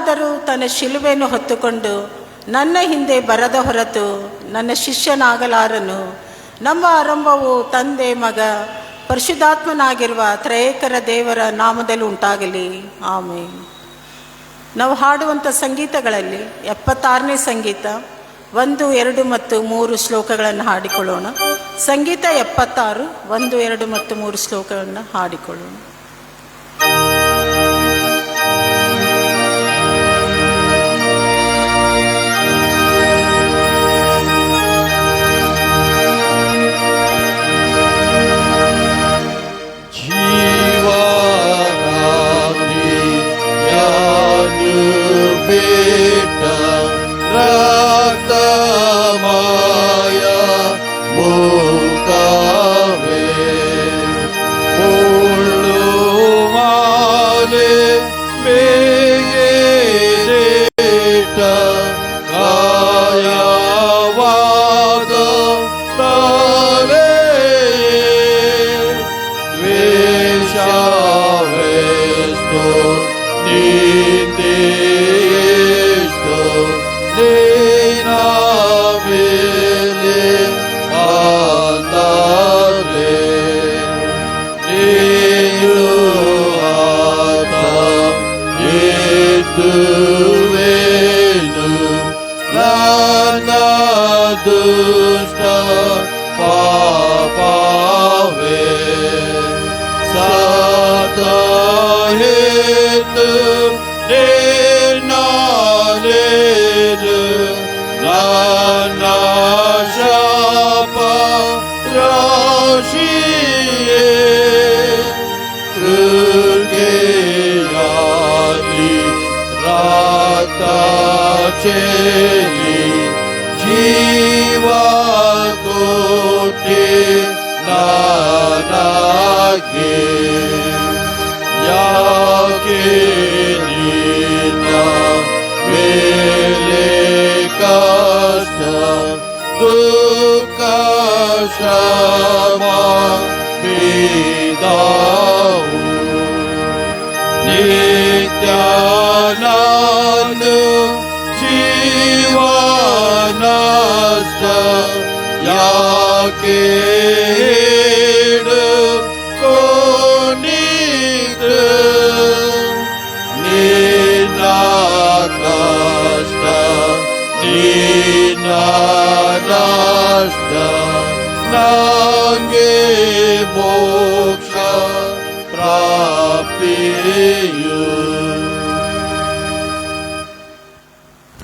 ಯಾವನಾದರೂ ತನ್ನ ಶಿಲುಬೆಯನ್ನು ಹೊತ್ತುಕೊಂಡು ನನ್ನ ಹಿಂದೆ ಬರದ ಹೊರತು ನನ್ನ ಶಿಷ್ಯನಾಗಲಾರನು. ನಮ್ಮ ಆರಂಭವು ತಂದೆ, ಮಗ, ಪರಿಶುದ್ಧಾತ್ಮನಾಗಿರುವ ತ್ರಯೇಕರ ದೇವರ ನಾಮದಲ್ಲಿ ಉಂಟಾಗಲಿ. ಆಮೇಲೆ ನಾವು ಹಾಡುವಂಥ ಸಂಗೀತಗಳಲ್ಲಿ 76ನೇ ಸಂಗೀತ 1, 2 ಮತ್ತು 3 ಶ್ಲೋಕಗಳನ್ನು ಹಾಡಿಕೊಳ್ಳೋಣ. ಸಂಗೀತ 76 1, 2 ಮತ್ತು 3 ಶ್ಲೋಕಗಳನ್ನು ಹಾಡಿಕೊಳ್ಳೋಣ.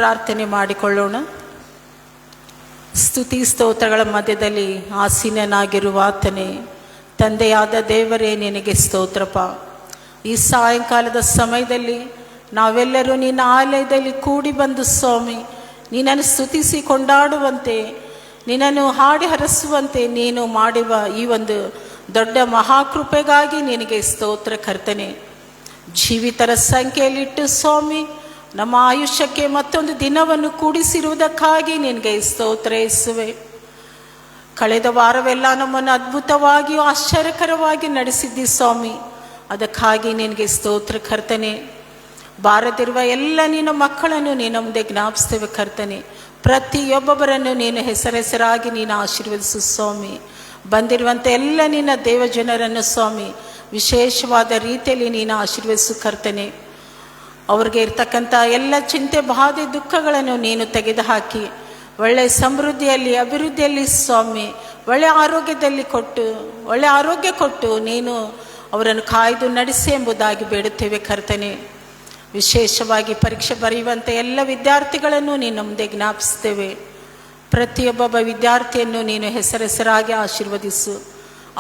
ಪ್ರಾರ್ಥನೆ ಮಾಡಿಕೊಳ್ಳೋಣ. ಸ್ತುತಿ ಸ್ತೋತ್ರಗಳ ಮಧ್ಯದಲ್ಲಿ ಆಸೀನನಾಗಿರುವ ಆತನೇ, ತಂದೆಯಾದ ದೇವರೇ, ನಿನಗೆ ಸ್ತೋತ್ರಪ್ಪ. ಈ ಸಾಯಂಕಾಲದ ಸಮಯದಲ್ಲಿ ನಾವೆಲ್ಲರೂ ನಿನ್ನ ಆಲಯದಲ್ಲಿ ಕೂಡಿ ಬಂದು ಸ್ವಾಮಿ, ನಿನ್ನನ್ನು ಸ್ತುತಿಸಿ ಕೊಂಡಾಡುವಂತೆ, ನಿನ್ನನ್ನು ಹಾಡಿ ಹರಸುವಂತೆ ನೀನು ಮಾಡುವ ಈ ಒಂದು ದೊಡ್ಡ ಮಹಾಕೃಪೆಗಾಗಿ ನಿನಗೆ ಸ್ತೋತ್ರ ಕರ್ತನೆ. ಜೀವಿತರ ಸಂಖ್ಯೆಯಲ್ಲಿಟ್ಟು ಸ್ವಾಮಿ, ನಮ್ಮ ಆಯುಷ್ಯಕ್ಕೆ ಮತ್ತೊಂದು ದಿನವನ್ನು ಕೂಡಿಸಿರುವುದಕ್ಕಾಗಿ ನಿನಗೆ ಸ್ತೋತ್ರ ಯೇಸುವೆ. ಕಳೆದ ವಾರವೆಲ್ಲ ನಮ್ಮನ್ನು ಅದ್ಭುತವಾಗಿ ಆಶ್ಚರ್ಯಕರವಾಗಿ ನಡೆಸಿದ್ದಿ ಸ್ವಾಮಿ, ಅದಕ್ಕಾಗಿ ನಿನಗೆ ಸ್ತೋತ್ರ ಕರ್ತನೆ. ಬಾರದಿರುವ ಎಲ್ಲ ನಿನ್ನ ಮಕ್ಕಳನ್ನು ನೀನು ಮುಂದೆ ಜ್ಞಾಪಿಸ್ತೇವೆ ಕರ್ತನೆ. ಪ್ರತಿಯೊಬ್ಬೊಬ್ಬರನ್ನು ನೀನು ಹೆಸರಾಗಿ ನೀನು ಆಶೀರ್ವದಿಸು ಸ್ವಾಮಿ. ಬಂದಿರುವಂಥ ಎಲ್ಲ ನಿನ್ನ ದೇವಜನರನ್ನು ಸ್ವಾಮಿ ವಿಶೇಷವಾದ ರೀತಿಯಲ್ಲಿ ನೀನು ಆಶೀರ್ವದಿಸು ಕರ್ತನೆ. ಅವ್ರಿಗೆ ಇರ್ತಕ್ಕಂಥ ಎಲ್ಲ ಚಿಂತೆ, ಬಾಧೆ, ದುಃಖಗಳನ್ನು ನೀನು ತೆಗೆದುಹಾಕಿ ಒಳ್ಳೆಯ ಸಮೃದ್ಧಿಯಲ್ಲಿ, ಅಭಿವೃದ್ಧಿಯಲ್ಲಿ ಸ್ವಾಮಿ, ಒಳ್ಳೆಯ ಆರೋಗ್ಯ ಕೊಟ್ಟು ನೀನು ಅವರನ್ನು ಕಾಯ್ದು ನಡೆಸಿ ಎಂಬುದಾಗಿ ಬೇಡುತ್ತೇವೆ ಕರ್ತನೆ. ವಿಶೇಷವಾಗಿ ಪರೀಕ್ಷೆ ಬರೆಯುವಂಥ ಎಲ್ಲ ವಿದ್ಯಾರ್ಥಿಗಳನ್ನು ನೀನು ಮುಂದೆ ಜ್ಞಾಪಿಸ್ತೇವೆ. ಪ್ರತಿಯೊಬ್ಬೊಬ್ಬ ವಿದ್ಯಾರ್ಥಿಯನ್ನು ನೀನು ಹೆಸರಾಗಿ ಆಶೀರ್ವದಿಸು.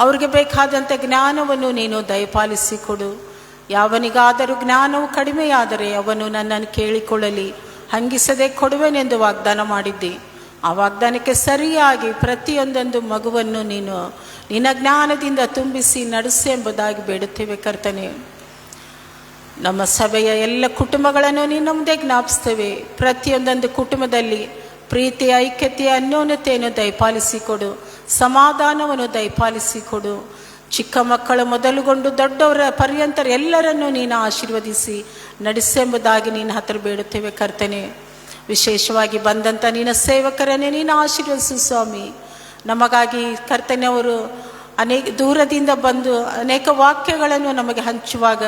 ಅವ್ರಿಗೆ ಬೇಕಾದಂಥ ಜ್ಞಾನವನ್ನು ನೀನು ದಯಪಾಲಿಸಿಕೊಡು. ಯಾವನಿಗಾದರೂ ಜ್ಞಾನವು ಕಡಿಮೆಯಾದರೆ ಅವನು ನನ್ನನ್ನು ಕೇಳಿಕೊಳ್ಳಲಿ, ಹಂಗಿಸದೆ ಕೊಡುವೆನೆಂದು ವಾಗ್ದಾನ ಮಾಡಿದ್ದೆ. ಆ ವಾಗ್ದಾನಕ್ಕೆ ಸರಿಯಾಗಿ ಪ್ರತಿಯೊಂದೊಂದು ಮಗುವನ್ನು ನೀನು ನಿನ್ನ ಜ್ಞಾನದಿಂದ ತುಂಬಿಸಿ ನಡೆಸು ಎಂಬುದಾಗಿ ಬೇಡುತ್ತೇವೆ ಕರ್ತನೆ. ನಮ್ಮ ಸಭೆಯ ಎಲ್ಲ ಕುಟುಂಬಗಳನ್ನು ನೀನು ಮುಂದೆ ಜ್ಞಾಪಿಸ್ತೇವೆ. ಪ್ರತಿಯೊಂದೊಂದು ಕುಟುಂಬದಲ್ಲಿ ಪ್ರೀತಿ, ಐಕ್ಯತೆ, ಅನ್ಯೋನ್ಯತೆಯನ್ನು ದಯಪಾಲಿಸಿಕೊಡು. ಸಮಾಧಾನವನ್ನು ದಯಪಾಲಿಸಿಕೊಡು. ಚಿಕ್ಕ ಮಕ್ಕಳು ಮೊದಲುಗೊಂಡು ದೊಡ್ಡವರ ಪರ್ಯಂತರ ಎಲ್ಲರನ್ನೂ ನೀನು ಆಶೀರ್ವದಿಸಿ ನಡೆಸೆಂಬುದಾಗಿ ನಿನ್ನ ಹತ್ರ ಬೇಡುತ್ತೇವೆ ಕರ್ತನೆ. ವಿಶೇಷವಾಗಿ ಬಂದಂಥ ನಿನ್ನ ಸೇವಕರನ್ನೇ ನೀನು ಆಶೀರ್ವದಿಸು ಸ್ವಾಮಿ. ನಮಗಾಗಿ ಕರ್ತನೆ ಅವರು ದೂರದಿಂದ ಬಂದು ಅನೇಕ ವಾಕ್ಯಗಳನ್ನು ನಮಗೆ ಹಂಚುವಾಗ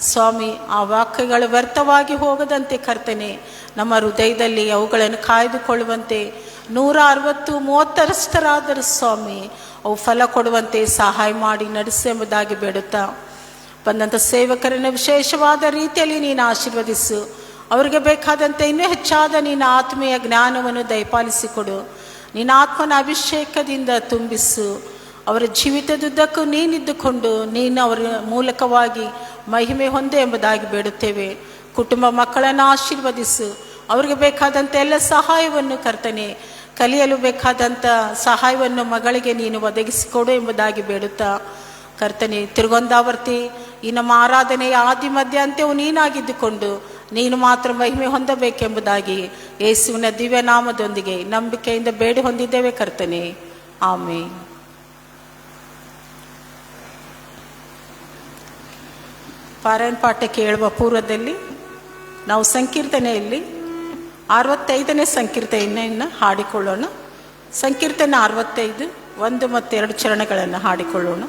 ಸ್ವಾಮಿ, ಆ ವಾಕ್ಯಗಳು ವ್ಯರ್ಥವಾಗಿ ಹೋಗದಂತೆ ಕರ್ತನೆ ನಮ್ಮ ಹೃದಯದಲ್ಲಿ ಅವುಗಳನ್ನು ಕಾಯ್ದುಕೊಳ್ಳುವಂತೆ 160-130 ಸ್ವಾಮಿ ಅವು ಫಲ ಕೊಡುವಂತೆ ಸಹಾಯ ಮಾಡಿ ನಡೆಸೆಂಬುದಾಗಿ ಬೇಡುತ್ತಾ ಬಂದಂಥ ಸೇವಕರನ್ನು ವಿಶೇಷವಾದ ರೀತಿಯಲ್ಲಿ ನೀನು ಆಶೀರ್ವದಿಸು. ಅವರಿಗೆ ಬೇಕಾದಂತೆ ಇನ್ನೂ ಹೆಚ್ಚಾದ ನಿನ್ನ ಆತ್ಮೀಯ ಜ್ಞಾನವನ್ನು ದಯಪಾಲಿಸಿಕೊಡು. ನಿನ್ನ ಆತ್ಮನ ಅಭಿಷೇಕದಿಂದ ತುಂಬಿಸು. ಅವರ ಜೀವಿತದುದ್ದಕ್ಕೂ ನೀನಿದ್ದುಕೊಂಡು ನೀನು ಅವರ ಮೂಲಕವಾಗಿ ಮಹಿಮೆ ಹೊಂದೆ ಎಂಬುದಾಗಿ ಬೇಡುತ್ತೇವೆ. ಕುಟುಂಬ ಮಕ್ಕಳನ್ನು ಆಶೀರ್ವದಿಸು. ಅವರಿಗೆ ಬೇಕಾದಂಥ ಎಲ್ಲ ಸಹಾಯವನ್ನು ಕರ್ತನೆ, ಕಲಿಯಲು ಬೇಕಾದಂಥ ಸಹಾಯವನ್ನು ಮಗಳಿಗೆ ನೀನು ಒದಗಿಸಿಕೊಡು ಎಂಬುದಾಗಿ ಬೇಡುತ್ತಾ ಕರ್ತನೆ, ತಿರುಗೊಂದಾವರ್ತಿ ಈ ನಮ್ಮ ಆರಾಧನೆಯ ಆದಿ ಮಧ್ಯ ಅಂತ್ಯವು ನೀನಾಗಿದ್ದುಕೊಂಡು ನೀನು ಮಾತ್ರ ಮಹಿಮೆ ಹೊಂದಬೇಕೆಂಬುದಾಗಿ ಯೇಸುವಿನ ದಿವ್ಯ ನಾಮದೊಂದಿಗೆ ನಂಬಿಕೆಯಿಂದ ಬೇಡಿ ಹೊಂದಿದ್ದೇವೆ ಕರ್ತನೆ. ಆಮೇನ್. ಪಾರಾಯಣ ಪಾಠಕ್ಕೆ ಹೇಳುವ ಪೂರ್ವದಲ್ಲಿ ನಾವು ಸಂಕೀರ್ತನೆಯಲ್ಲಿ 65ನೇ ಸಂಕೀರ್ತನೆಯನ್ನು ಹಾಡಿಕೊಳ್ಳೋಣ. ಸಂಕೀರ್ತನೆ 65 1 ಮತ್ತು 2 ಚರಣಗಳನ್ನು ಹಾಡಿಕೊಳ್ಳೋಣ.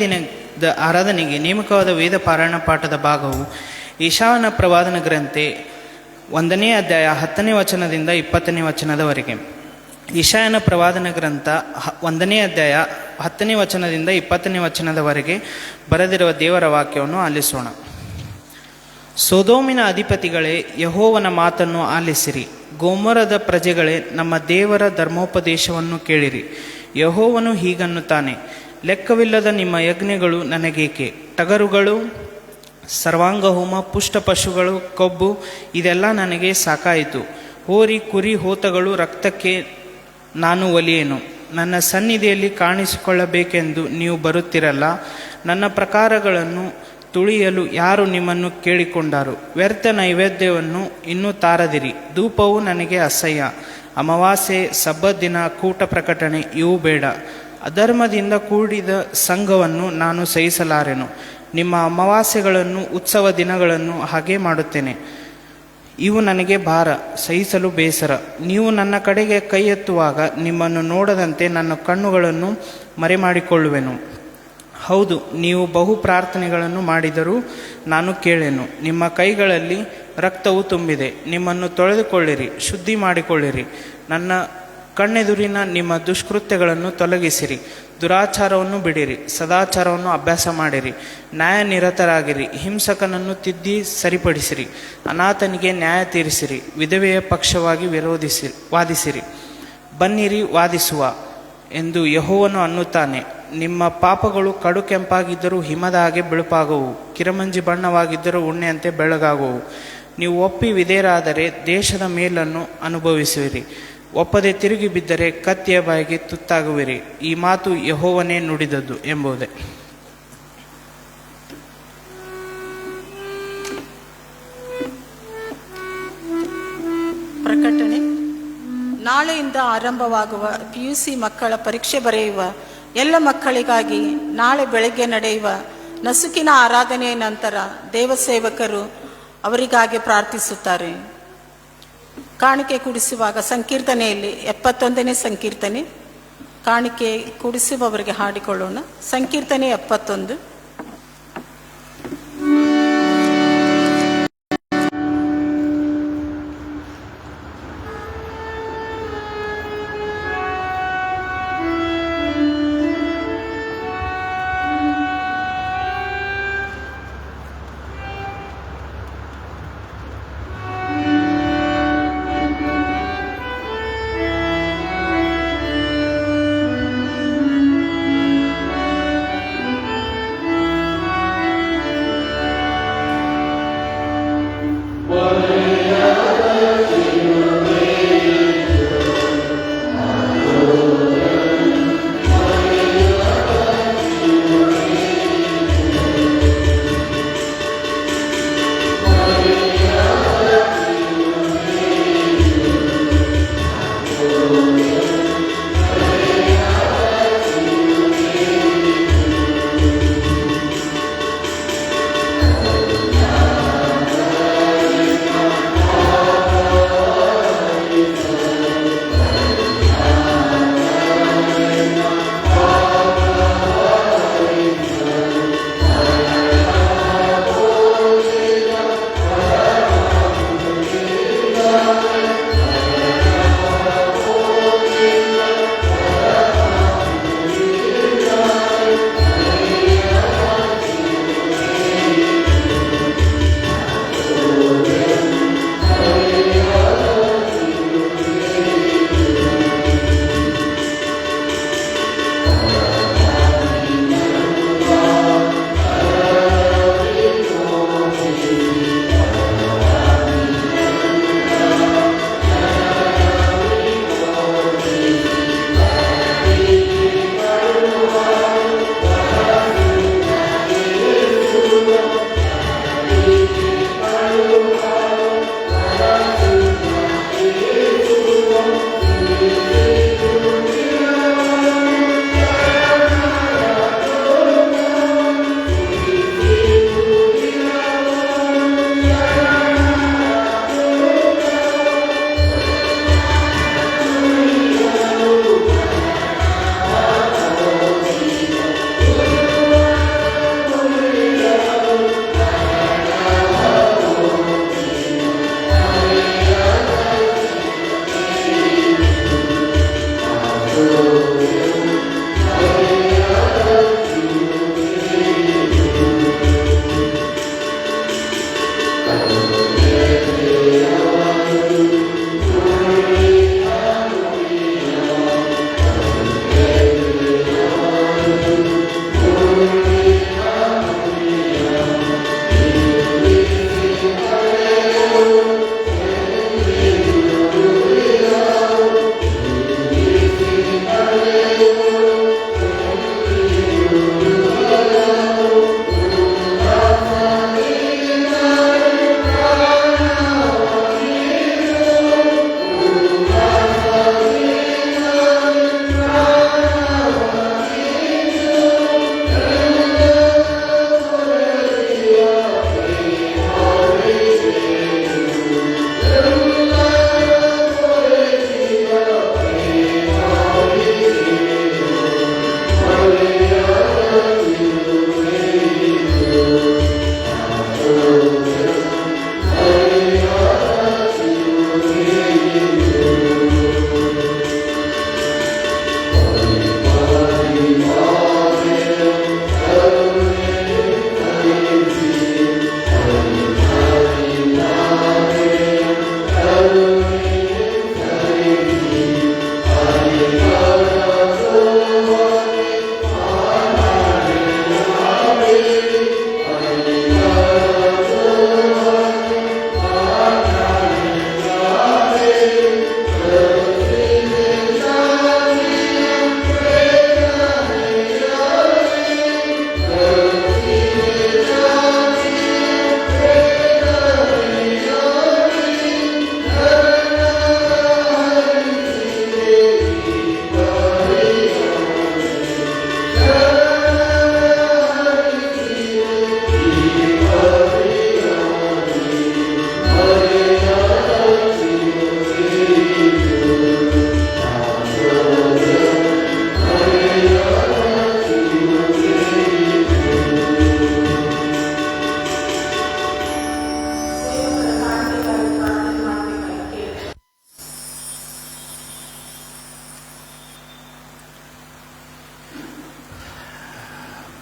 ದಿನದ ಆರಾಧನೆಗೆ ನೇಮಕವಾದ ವೇದ ಪಾರಾಯಣ ಪಾಠದ ಭಾಗವು ಯೆಶಾಯನ ಪ್ರವಾದನ ಗ್ರಂಥೆ 1ನೇ ಅಧ್ಯಾಯ 10ನೇ ವಚನದಿಂದ 20ನೇ ವಚನದವರೆಗೆ. ಯೆಶಾಯನ ಪ್ರವಾದನ ಗ್ರಂಥ 1ನೇ ಅಧ್ಯಾಯ 10ನೇ ವಚನದಿಂದ 20ನೇ ವಚನದವರೆಗೆ ಬರೆದಿರುವ ದೇವರ ವಾಕ್ಯವನ್ನು ಆಲಿಸೋಣ. ಸೊದೋಮಿನ ಅಧಿಪತಿಗಳೇ, ಯೆಹೋವನ ಮಾತನ್ನು ಆಲಿಸಿರಿ. ಗೊಮೋರದ ಪ್ರಜೆಗಳೇ, ನಮ್ಮ ದೇವರ ಧರ್ಮೋಪದೇಶವನ್ನು ಕೇಳಿರಿ. ಯೆಹೋವನು ಹೀಗನ್ನುತ್ತಾನೆ, ಲೆಕ್ಕವಿಲ್ಲದ ನಿಮ್ಮ ಯಜ್ಞಗಳು ನನಗೇಕೆ? ಟಗರುಗಳು, ಸರ್ವಾಂಗ ಹೋಮ, ಪುಷ್ಟ ಪಶುಗಳು, ಕೊಬ್ಬು ಇದೆಲ್ಲ ನನಗೆ ಸಾಕಾಯಿತು. ಹೋರಿ, ಕುರಿ, ಹೋತಗಳು ರಕ್ತಕ್ಕೆ ನಾನು ಒಲಿಯೇನು. ನನ್ನ ಸನ್ನಿಧಿಯಲ್ಲಿ ಕಾಣಿಸಿಕೊಳ್ಳಬೇಕೆಂದು ನೀವು ಬರುತ್ತಿರಲ್ಲ. ನನ್ನ ಪ್ರಕಾರಗಳನ್ನು ತುಳಿಯಲು ಯಾರು ನಿಮ್ಮನ್ನು ಕೇಳಿಕೊಂಡರು? ವ್ಯರ್ಥ ನೈವೇದ್ಯವನ್ನು ಇನ್ನೂ ತಾರದಿರಿ. ಧೂಪವು ನನಗೆ ಅಸಹ್ಯ. ಅಮಾವಾಸ್ಯೆ, ಸಬ್ಬತ್ ದಿನ, ಕೂಟ ಪ್ರಕಟಣೆ ಇವು ಬೇಡ. ಅಧರ್ಮದಿಂದ ಕೂಡಿದ ಸಂಘವನ್ನು ನಾನು ಸಹಿಸಲಾರೆನು. ನಿಮ್ಮ ಅಮಾವಾಸ್ಯೆಗಳನ್ನು, ಉತ್ಸವ ದಿನಗಳನ್ನು ಹಾಗೆ ಮಾಡುತ್ತೇನೆ. ಇವು ನನಗೆ ಭಾರ, ಸಹಿಸಲು ಬೇಸರ. ನೀವು ನನ್ನ ಕಡೆಗೆ ಕೈ ಎತ್ತುವಾಗ ನಿಮ್ಮನ್ನು ನೋಡದಂತೆ ನನ್ನ ಕಣ್ಣುಗಳನ್ನು ಮರೆಮಾಡಿಕೊಳ್ಳುವೆನು. ಹೌದು, ನೀವು ಬಹು ಪ್ರಾರ್ಥನೆಗಳನ್ನು ಮಾಡಿದರೂ ನಾನು ಕೇಳೆನು. ನಿಮ್ಮ ಕೈಗಳಲ್ಲಿ ರಕ್ತವು ತುಂಬಿದೆ. ನಿಮ್ಮನ್ನು ತೊಳೆದುಕೊಳ್ಳಿರಿ, ಶುದ್ಧಿ ಮಾಡಿಕೊಳ್ಳಿರಿ. ನನ್ನ ಕಣ್ಣೆದುರಿನ ನಿಮ್ಮ ದುಷ್ಕೃತ್ಯಗಳನ್ನು ತೊಲಗಿಸಿರಿ. ದುರಾಚಾರವನ್ನು ಬಿಡಿರಿ, ಸದಾಚಾರವನ್ನು ಅಭ್ಯಾಸ ಮಾಡಿರಿ. ನ್ಯಾಯನಿರತರಾಗಿರಿ. ಹಿಂಸಕನನ್ನು ತಿದ್ದಿ ಸರಿಪಡಿಸಿರಿ. ಅನಾಥನಿಗೆ ನ್ಯಾಯ ತೀರಿಸಿರಿ. ವಿಧವೆಯ ಪಕ್ಷವಾಗಿ ವಾದಿಸಿರಿ. ಬನ್ನಿರಿ, ವಾದಿಸುವ ಎಂದು ಯೆಹೋವನು ಅನ್ನುತ್ತಾನೆ. ನಿಮ್ಮ ಪಾಪಗಳು ಕಡು ಕೆಂಪಾಗಿದ್ದರೂ ಹಿಮದ ಹಾಗೆ ಬಿಳುಪಾಗುವು, ಕಿರಮಂಜಿ ಬಣ್ಣವಾಗಿದ್ದರೂ ಉಣ್ಣೆಯಂತೆ ಬೆಳಗಾಗುವು. ನೀವು ಒಪ್ಪಿ ವಿಧೇಯರಾದರೆ ದೇಶದ ಮೇಲನ್ನು ಅನುಭವಿಸುವಿರಿ. ಒಪ್ಪದೆ ತಿರುಗಿ ಬಿದ್ದರೆ ಕತ್ತಿಯ ಬಾಯಿಗೆ ತುತ್ತಾಗುವಿರಿ. ಈ ಮಾತು ಯೆಹೋವನೇ ನುಡಿದದ್ದು ಎಂಬುದೇ. ಪ್ರಕಟಣೆ. ನಾಳೆಯಿಂದ ಆರಂಭವಾಗುವ PUC ಮಕ್ಕಳ ಪರೀಕ್ಷೆ ಬರೆಯುವ ಎಲ್ಲ ಮಕ್ಕಳಿಗಾಗಿ ನಾಳೆ ಬೆಳಗ್ಗೆ ನಡೆಯುವ ನಸುಕಿನ ಆರಾಧನೆಯ ನಂತರ ದೇವಸೇವಕರು ಅವರಿಗಾಗಿ ಪ್ರಾರ್ಥಿಸುತ್ತಾರೆ. ಕಾಣಿಕೆ ಕೂಡಿಸುವಾಗ ಸಂಕೀರ್ತನೆಯಲ್ಲಿ 71ನೇ ಸಂಕೀರ್ತನೆ, ಕಾಣಿಕೆ ಕೂಡಿಸುವವರಿಗೆ ಹಾಡಿಕೊಳ್ಳೋಣ. ಸಂಕೀರ್ತನೆ 71.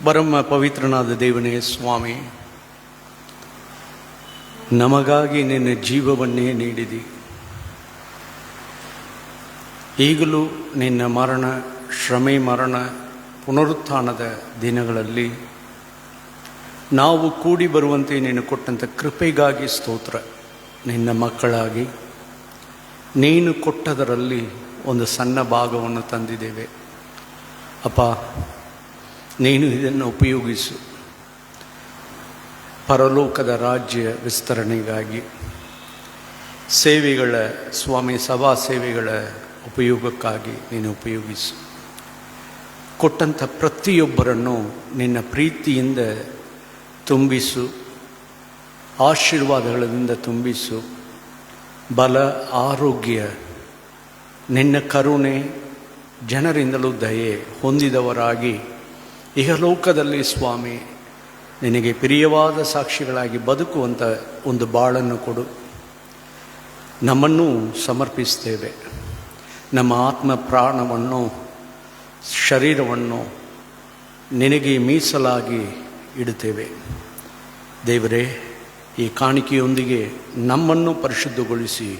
ಪರಮ ಪವಿತ್ರನಾದ ದೇವನೇ ಸ್ವಾಮಿ, ನಮಗಾಗಿ ನಿನ್ನ ಜೀವವನ್ನೇ ನೀಡಿದಿ. ಈಗಲೂ ನಿನ್ನ ಮರಣ, ಶ್ರಮೆ, ಮರಣ, ಪುನರುತ್ಥಾನದ ದಿನಗಳಲ್ಲಿ ನಾವು ಕೂಡಿ ಬರುವಂತೆ ನೀನು ಕೊಟ್ಟಂಥ ಕೃಪೆಗಾಗಿ ಸ್ತೋತ್ರ. ನಿನ್ನ ಮಕ್ಕಳಾಗಿ ನೀನು ಕೊಟ್ಟದರಲ್ಲಿ ಒಂದು ಸಣ್ಣ ಭಾಗವನ್ನು ತಂದಿದ್ದೇವೆ ಅಪ್ಪ. ನೀನು ಇದನ್ನು ಉಪಯೋಗಿಸು, ಪರಲೋಕದ ರಾಜ್ಯ ವಿಸ್ತರಣೆಗಾಗಿ, ಸೇವೆಗಳ ಸ್ವಾಮಿ, ಸಭಾ ಸೇವೆಗಳ ಉಪಯೋಗಕ್ಕಾಗಿ ನೀನು ಉಪಯೋಗಿಸು. ಕೊಟ್ಟಂಥ ಪ್ರತಿಯೊಬ್ಬರನ್ನು ನಿನ್ನ ಪ್ರೀತಿಯಿಂದ ತುಂಬಿಸು, ಆಶೀರ್ವಾದಗಳಿಂದ ತುಂಬಿಸು. ಬಲ, ಆರೋಗ್ಯ, ನಿನ್ನ ಕರುಣೆ, ಜನರಿಂದಲೂ ದಯೆ ಹೊಂದಿದವರಾಗಿ ಇಹಲೋಕದಲ್ಲಿ ಸ್ವಾಮಿ ನಿನಗೆ ಪ್ರಿಯವಾದ ಸಾಕ್ಷಿಗಳಾಗಿ ಬದುಕುವಂಥ ಒಂದು ಬಾಳನ್ನು ಕೊಡು. ನಮ್ಮನ್ನು ಸಮರ್ಪಿಸ್ತೇವೆ. ನಮ್ಮ ಆತ್ಮ, ಪ್ರಾಣವನ್ನು, ಶರೀರವನ್ನು ನಿನಗೆ ಮೀಸಲಾಗಿ ಇಡುತ್ತೇವೆ. ದೇವರೇ, ಈ ಕಾಣಿಕೆಯೊಂದಿಗೆ ನಮ್ಮನ್ನು ಪರಿಶುದ್ಧಗೊಳಿಸಿ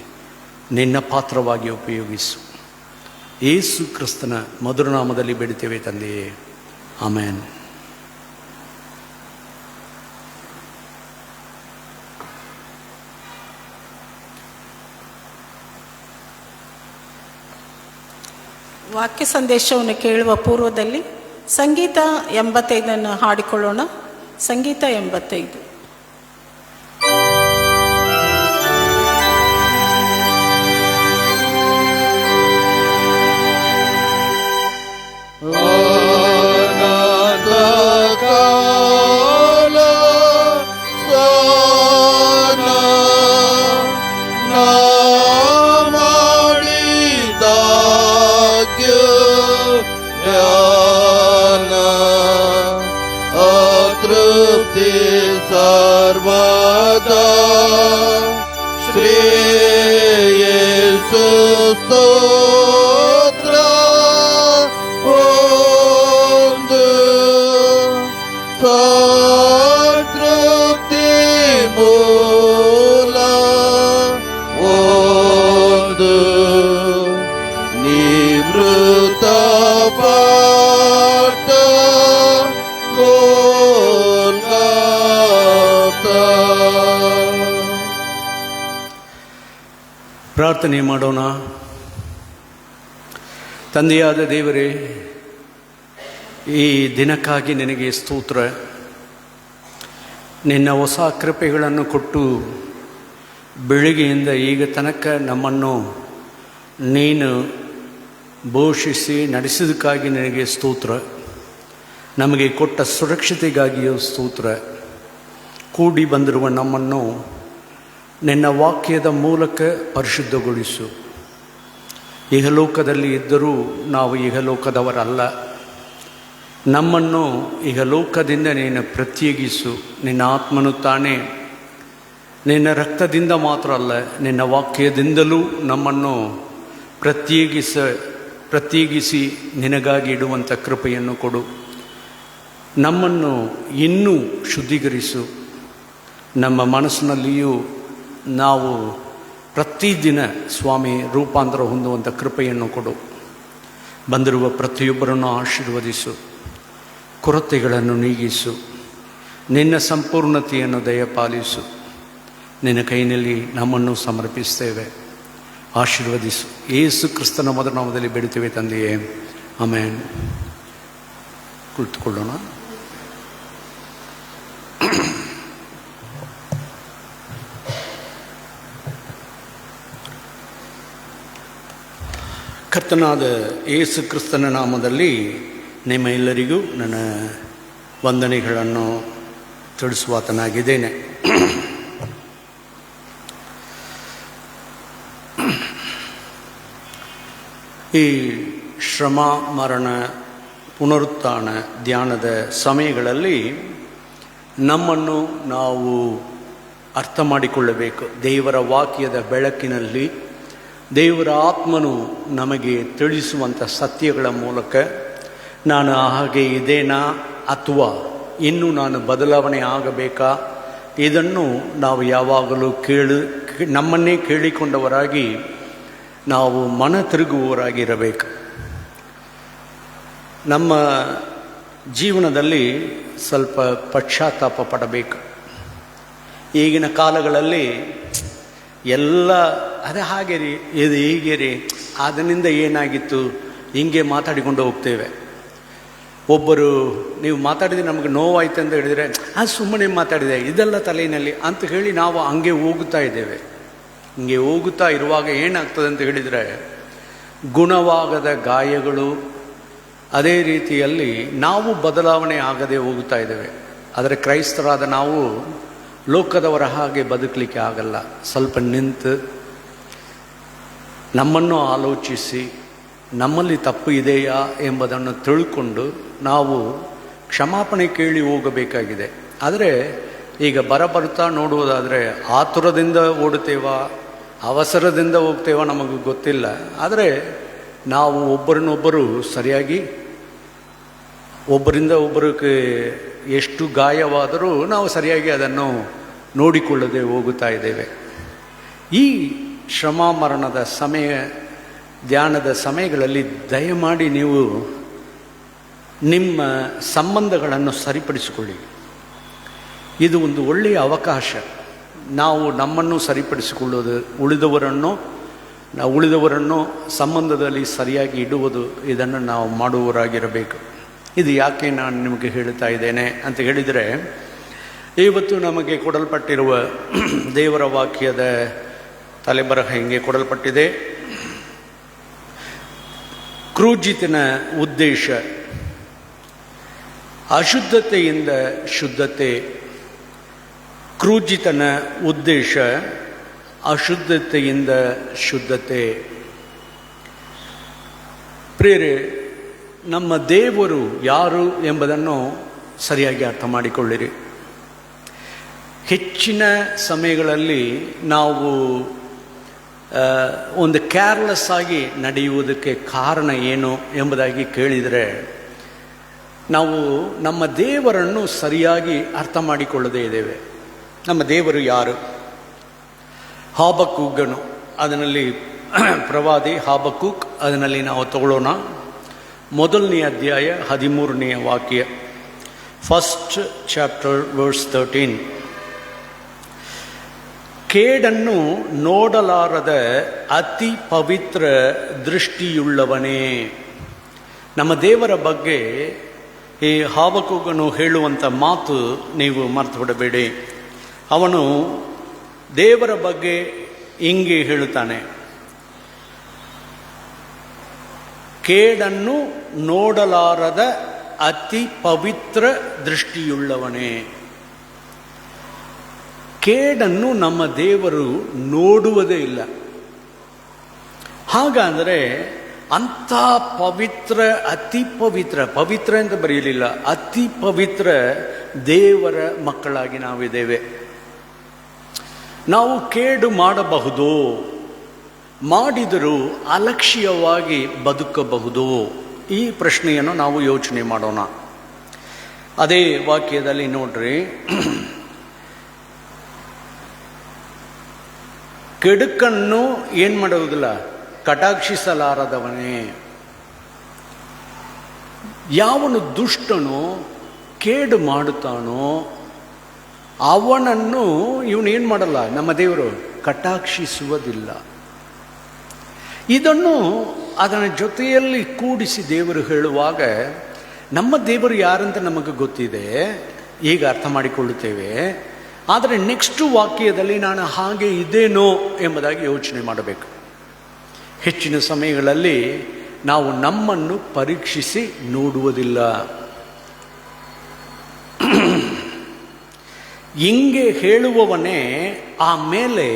ನಿನ್ನ ಪಾತ್ರವಾಗಿ ಉಪಯೋಗಿಸು. ಯೇಸು ಕ್ರಿಸ್ತನ ಮಧುರನಾಮದಲ್ಲಿ ಬೇಡುತ್ತೇವೆ ತಂದೆಯೇ, ಆಮೆನ್. ವಾಕ್ಯ ಸಂದೇಶವನ್ನು ಕೇಳುವ ಪೂರ್ವದಲ್ಲಿ ಸಂಗೀತ 85 ಹಾಡಿಕೊಳ್ಳೋಣ. ಸಂಗೀತ 85. ಸರ್ವದಾ ಶ್ರೀ ಯೇಸು ಸ್ತೋತ್ರ ಒಂದು ಸಂತೃಪ್ತಿ ಮೂಲ ಒಂದು ನಿವೃತ್ತ ಪಾಠ ಪ್ರಾರ್ಥನೆ ಮಾಡೋಣ. ತಂದೆಯಾದ ದೇವರೇ, ಈ ದಿನಕ್ಕಾಗಿ ನಿನಗೆ ಸ್ತೋತ್ರ. ನಿನ್ನ ಹೊಸ ಕೃಪೆಗಳನ್ನು ಕೊಟ್ಟು ಬೆಳಿಗ್ಗೆಯಿಂದ ಈಗ ತನಕ ನಮ್ಮನ್ನು ನೀನು ಪೋಷಿಸಿ ನಡೆಸಿದಕ್ಕಾಗಿ ನಿನಗೆ ಸ್ತೋತ್ರ. ನಮಗೆ ಕೊಟ್ಟ ಸುರಕ್ಷತೆಗಾಗಿಯೂ ಸ್ತೋತ್ರ. ಕೂಡಿ ಬಂದಿರುವ ನಮ್ಮನ್ನು ನಿನ್ನ ವಾಕ್ಯದ ಮೂಲಕ ಪರಿಶುದ್ಧಗೊಳಿಸು. ಇಹಲೋಕದಲ್ಲಿ ಇದ್ದರೂ ನಾವು ಇಹಲೋಕದವರಲ್ಲ. ನಮ್ಮನ್ನು ಇಹಲೋಕದಿಂದ ನೀನು ಪ್ರತ್ಯೇಕಿಸು. ನಿನ್ನ ಆತ್ಮನು ತಾನೇ ನಿನ್ನ ರಕ್ತದಿಂದ ಮಾತ್ರ ಅಲ್ಲ, ನಿನ್ನ ವಾಕ್ಯದಿಂದಲೂ ನಮ್ಮನ್ನು ಪ್ರತ್ಯೇಕಿಸಿ ನಿನಗಾಗಿ ಇಡುವಂಥ ಕೃಪೆಯನ್ನು ಕೊಡು. ನಮ್ಮನ್ನು ಇನ್ನೂ ಶುದ್ಧೀಕರಿಸು. ನಮ್ಮ ಮನಸ್ಸಿನಲ್ಲಿಯೂ ನಾವು ಪ್ರತಿದಿನ ಸ್ವಾಮಿ ರೂಪಾಂತರ ಹೊಂದುವಂಥ ಕೃಪೆಯನ್ನು ಕೊಡು. ಬಂದಿರುವ ಪ್ರತಿಯೊಬ್ಬರನ್ನು ಆಶೀರ್ವದಿಸು. ಕೊರತೆಗಳನ್ನು ನೀಗಿಸು. ನಿನ್ನ ಸಂಪೂರ್ಣತೆಯನ್ನು ದಯಪಾಲಿಸು. ನಿನ್ನ ಕೈಯಲ್ಲಿ ನಮ್ಮನ್ನು ಸಮರ್ಪಿಸ್ತೇವೆ. ಆಶೀರ್ವದಿಸು. ಯೇಸು ಕ್ರಿಸ್ತನ ಮಧುರನಾಮದಲ್ಲಿ ಬೇಡುತ್ತೇವೆ ತಂದೆಯೇ, ಆಮೆನ್. ಕುಳಿತುಕೊಳ್ಳೋಣ. ಕರ್ತನಾದ ಯೇಸು ಕ್ರಿಸ್ತನ ನಾಮದಲ್ಲಿ ನಿಮ್ಮ ಎಲ್ಲರಿಗೂ ನನ್ನ ವಂದನೆಗಳನ್ನು ತಿಳಿಸುವಾತನಾಗಿದ್ದೇನೆ. ಈ ಶ್ರಮ, ಮರಣ, ಪುನರುತ್ಥಾನ ಧ್ಯಾನದ ಸಮಯಗಳಲ್ಲಿ ನಮ್ಮನ್ನು ನಾವು ಅರ್ಥ ಮಾಡಿಕೊಳ್ಳಬೇಕು. ದೇವರ ವಾಕ್ಯದ ಬೆಳಕಿನಲ್ಲಿ ದೇವರ ಆತ್ಮನು ನಮಗೆ ತಿಳಿಸುವಂಥ ಸತ್ಯಗಳ ಮೂಲಕ ನಾನು ಹಾಗೆ ಇದೇನಾ, ಅಥವಾ ಇನ್ನೂ ನಾನು ಬದಲಾವಣೆ ಆಗಬೇಕಾ? ಇದನ್ನು ನಾವು ಯಾವಾಗಲೂ ನಮ್ಮನ್ನೇ ಕೇಳಿಕೊಂಡವರಾಗಿ ನಾವು ಮನ ತಿರುಗುವವರಾಗಿರಬೇಕು. ನಮ್ಮ ಜೀವನದಲ್ಲಿ ಸ್ವಲ್ಪ ಪಶ್ಚಾತ್ತಾಪ ಪಡಬೇಕು. ಈಗಿನ ಕಾಲಗಳಲ್ಲಿ ಎಲ್ಲ ಅದೇ ಹಾಗೆ ರೀ, ಇದು ಹೀಗೆ ರೀ, ಅದರಿಂದ ಏನಾಗಿತ್ತು, ಹಿಂಗೆ ಮಾತಾಡಿಕೊಂಡು ಹೋಗ್ತೇವೆ. ಒಬ್ಬರು ನೀವು ಮಾತಾಡಿದರೆ ನಮಗೆ ನೋವಾಯ್ತು ಅಂತ ಹೇಳಿದರೆ ಸುಮ್ಮನೆ ಮಾತಾಡಿದೆ, ಇದೆಲ್ಲ ತಲೆಯಲ್ಲಿ ಅಂತ ಹೇಳಿ ನಾವು ಹಂಗೆ ಹೋಗುತ್ತಾ ಇದ್ದೇವೆ. ಹಿಂಗೆ ಹೋಗುತ್ತಾ ಇರುವಾಗ ಏನಾಗ್ತದೆ ಅಂತ ಹೇಳಿದರೆ ಗುಣವಾಗದ ಗಾಯಗಳು, ಅದೇ ರೀತಿಯಲ್ಲಿ ನಾವು ಬದಲಾವಣೆ ಆಗದೆ ಹೋಗುತ್ತಾ ಇದ್ದೇವೆ. ಆದರೆ ಕ್ರೈಸ್ತರಾದ ನಾವು ಲೋಕದವರ ಹಾಗೆ ಬದುಕಲಿಕ್ಕೆ ಆಗಲ್ಲ. ಸ್ವಲ್ಪ ನಿಂತು ನಮ್ಮನ್ನು ಆಲೋಚಿಸಿ ನಮ್ಮಲ್ಲಿ ತಪ್ಪು ಇದೆಯಾ ಎಂಬುದನ್ನು ತಿಳ್ಕೊಂಡು ನಾವು ಕ್ಷಮಾಪಣೆ ಕೇಳಿ ಹೋಗಬೇಕಾಗಿದೆ. ಆದರೆ ಈಗ ಬರುತ್ತಾ ನೋಡುವುದಾದರೆ ಆತುರದಿಂದ ಓಡುತ್ತೇವಾ, ಅವಸರದಿಂದ ಹೋಗ್ತೇವಾ ನಮಗೆ ಗೊತ್ತಿಲ್ಲ. ಆದರೆ ನಾವು ಒಬ್ಬರನ್ನೊಬ್ಬರು ಸರಿಯಾಗಿ, ಒಬ್ಬರಿಂದ ಒಬ್ಬರಿಗೆ ಎಷ್ಟು ಗಾಯವಾದರೂ ನಾವು ಸರಿಯಾಗಿ ಅದನ್ನು ನೋಡಿಕೊಳ್ಳದೆ ಹೋಗುತ್ತಾ ಇದ್ದೇವೆ. ಈ ಶ್ರಮ ಮರಣದ ಸಮಯ, ಧ್ಯಾನದ ಸಮಯಗಳಲ್ಲಿ ದಯಮಾಡಿ ನೀವು ನಿಮ್ಮ ಸಂಬಂಧಗಳನ್ನು ಸರಿಪಡಿಸಿಕೊಳ್ಳಿ. ಇದು ಒಂದು ಒಳ್ಳೆಯ ಅವಕಾಶ. ನಾವು ನಮ್ಮನ್ನು ಸರಿಪಡಿಸಿಕೊಳ್ಳುವುದು, ಉಳಿದವರನ್ನು ಸಂಬಂಧದಲ್ಲಿ ಸರಿಯಾಗಿ ಇಡುವುದು, ಇದನ್ನು ನಾವು ಮಾಡುವವರಾಗಿರಬೇಕು. ಇದು ಯಾಕೆ ನಾನು ನಿಮಗೆ ಹೇಳ್ತಾ ಇದ್ದೇನೆ ಅಂತ ಹೇಳಿದರೆ, ಇವತ್ತು ನಮಗೆ ಕೊಡಲ್ಪಟ್ಟಿರುವ ದೇವರ ವಾಕ್ಯದ ತಲೆಬರಹ ಹಿಂಗೆ ಕೊಡಲ್ಪಟ್ಟಿದೆ. ಕ್ರೂಜಿತನ ಉದ್ದೇಶ ಅಶುದ್ಧತೆಯಿಂದ ಶುದ್ಧತೆ. ಕ್ರೂಜಿತನ ಉದ್ದೇಶ ಅಶುದ್ಧತೆಯಿಂದ ಶುದ್ಧತೆ. ಪ್ರಿಯರೇ, ನಮ್ಮ ದೇವರು ಯಾರು ಎಂಬುದನ್ನು ಸರಿಯಾಗಿ ಅರ್ಥ ಮಾಡಿಕೊಳ್ಳಿರಿ. ಹೆಚ್ಚಿನ ಸಮಯಗಳಲ್ಲಿ ನಾವು ಒಂದು ಕೇರ್ಲೆಸ್ ಆಗಿ ನಡೆಯುವುದಕ್ಕೆ ಕಾರಣ ಏನು ಎಂಬುದಾಗಿ ಕೇಳಿದರೆ, ನಾವು ನಮ್ಮ ದೇವರನ್ನು ಸರಿಯಾಗಿ ಅರ್ಥ ಮಾಡಿಕೊಳ್ಳದೇ ಇದ್ದೇವೆ. ನಮ್ಮ ದೇವರು ಯಾರು? ಹಾಬಕ್ಕೂಕನು, ಅದರಲ್ಲಿ ಪ್ರವಾದಿ ಹಾಬಕ್ಕೂಕ್, ಅದರಲ್ಲಿ ನಾವು ತಗೊಳ್ಳೋಣ. 1ನೇ ಅಧ್ಯಾಯ 13ನೇ ವಾಕ್ಯ, 1st chapter verse 13. ಕೇಡನ್ನು ನೋಡಲಾರದ ಅತಿ ಪವಿತ್ರ ದೃಷ್ಟಿಯುಳ್ಳವನೇ. ನಮ್ಮ ದೇವರ ಬಗ್ಗೆ ಈ ಹಾಬಕ್ಕೂಕನು ಹೇಳುವಂಥ ಮಾತು ನೀವು ಮರೆತು ಬಿಡಬೇಡಿ. ಅವನು ದೇವರ ಬಗ್ಗೆ ಹಿಂಗೆ ಹೇಳುತ್ತಾನೆ, ಕೇಡನ್ನು ನೋಡಲಾರದ ಅತಿ ಪವಿತ್ರ ದೃಷ್ಟಿಯುಳ್ಳವನೇ. ಕೇಡನ್ನು ನಮ್ಮ ದೇವರು ನೋಡುವುದೇ ಇಲ್ಲ. ಹಾಗಾದರೆ ಅಂಥ ಪವಿತ್ರ, ಅತಿ ಪವಿತ್ರ, ಪವಿತ್ರ ಅಂತ ಬರೆಯಲಿಲ್ಲ, ಅತಿ ಪವಿತ್ರ ದೇವರ ಮಕ್ಕಳಾಗಿ ನಾವಿದ್ದೇವೆ. ನಾವು ಕೇಡು ಮಾಡಬಹುದು, ಮಾಡಿದರೂ ಅಲಕ್ಷ್ಯವಾಗಿ ಬದುಕಬಹುದು. ಈ ಪ್ರಶ್ನೆಯನ್ನು ನಾವು ಯೋಚನೆ ಮಾಡೋಣ. ಅದೇ ವಾಕ್ಯದಲ್ಲಿ ನೋಡ್ರಿ, ಕೆಡುಕನ್ನು ಏನು ಮಾಡುವುದಿಲ್ಲ, ಕಟಾಕ್ಷಿಸಲಾರದವನೇ. ಯಾವನು ದುಷ್ಟನೋ ಕೇಡು ಮಾಡುತ್ತಾನೋ ಅವನನ್ನು ಇವನೇನು ಮಾಡಲ್ಲ, ನಮ್ಮ ದೇವರು ಕಟಾಕ್ಷಿಸುವುದಿಲ್ಲ. ಇದನ್ನು ಅದರ ಜೊತೆಯಲ್ಲಿ ಕೂಡಿಸಿ ದೇವರು ಹೇಳುವಾಗ ನಮ್ಮ ದೇವರು ಯಾರಂತ ನಮಗೆ ಗೊತ್ತಿದೆ, ಈಗ ಅರ್ಥ ಮಾಡಿಕೊಳ್ಳುತ್ತೇವೆ. ಆದರೆ ನೆಕ್ಸ್ಟ್ ವಾಕ್ಯದಲ್ಲಿ ನಾನು ಹಾಗೆ ಇದೇನೋ ಎಂಬುದಾಗಿ ಯೋಚನೆ ಮಾಡಬೇಕು. ಹೆಚ್ಚಿನ ಸಮಯಗಳಲ್ಲಿ ನಾವು ನಮ್ಮನ್ನು ಪರೀಕ್ಷಿಸಿ ನೋಡುವುದಿಲ್ಲ. ಹಿಂಗೆ ಹೇಳುವವನೇ ಆಮೇಲೆ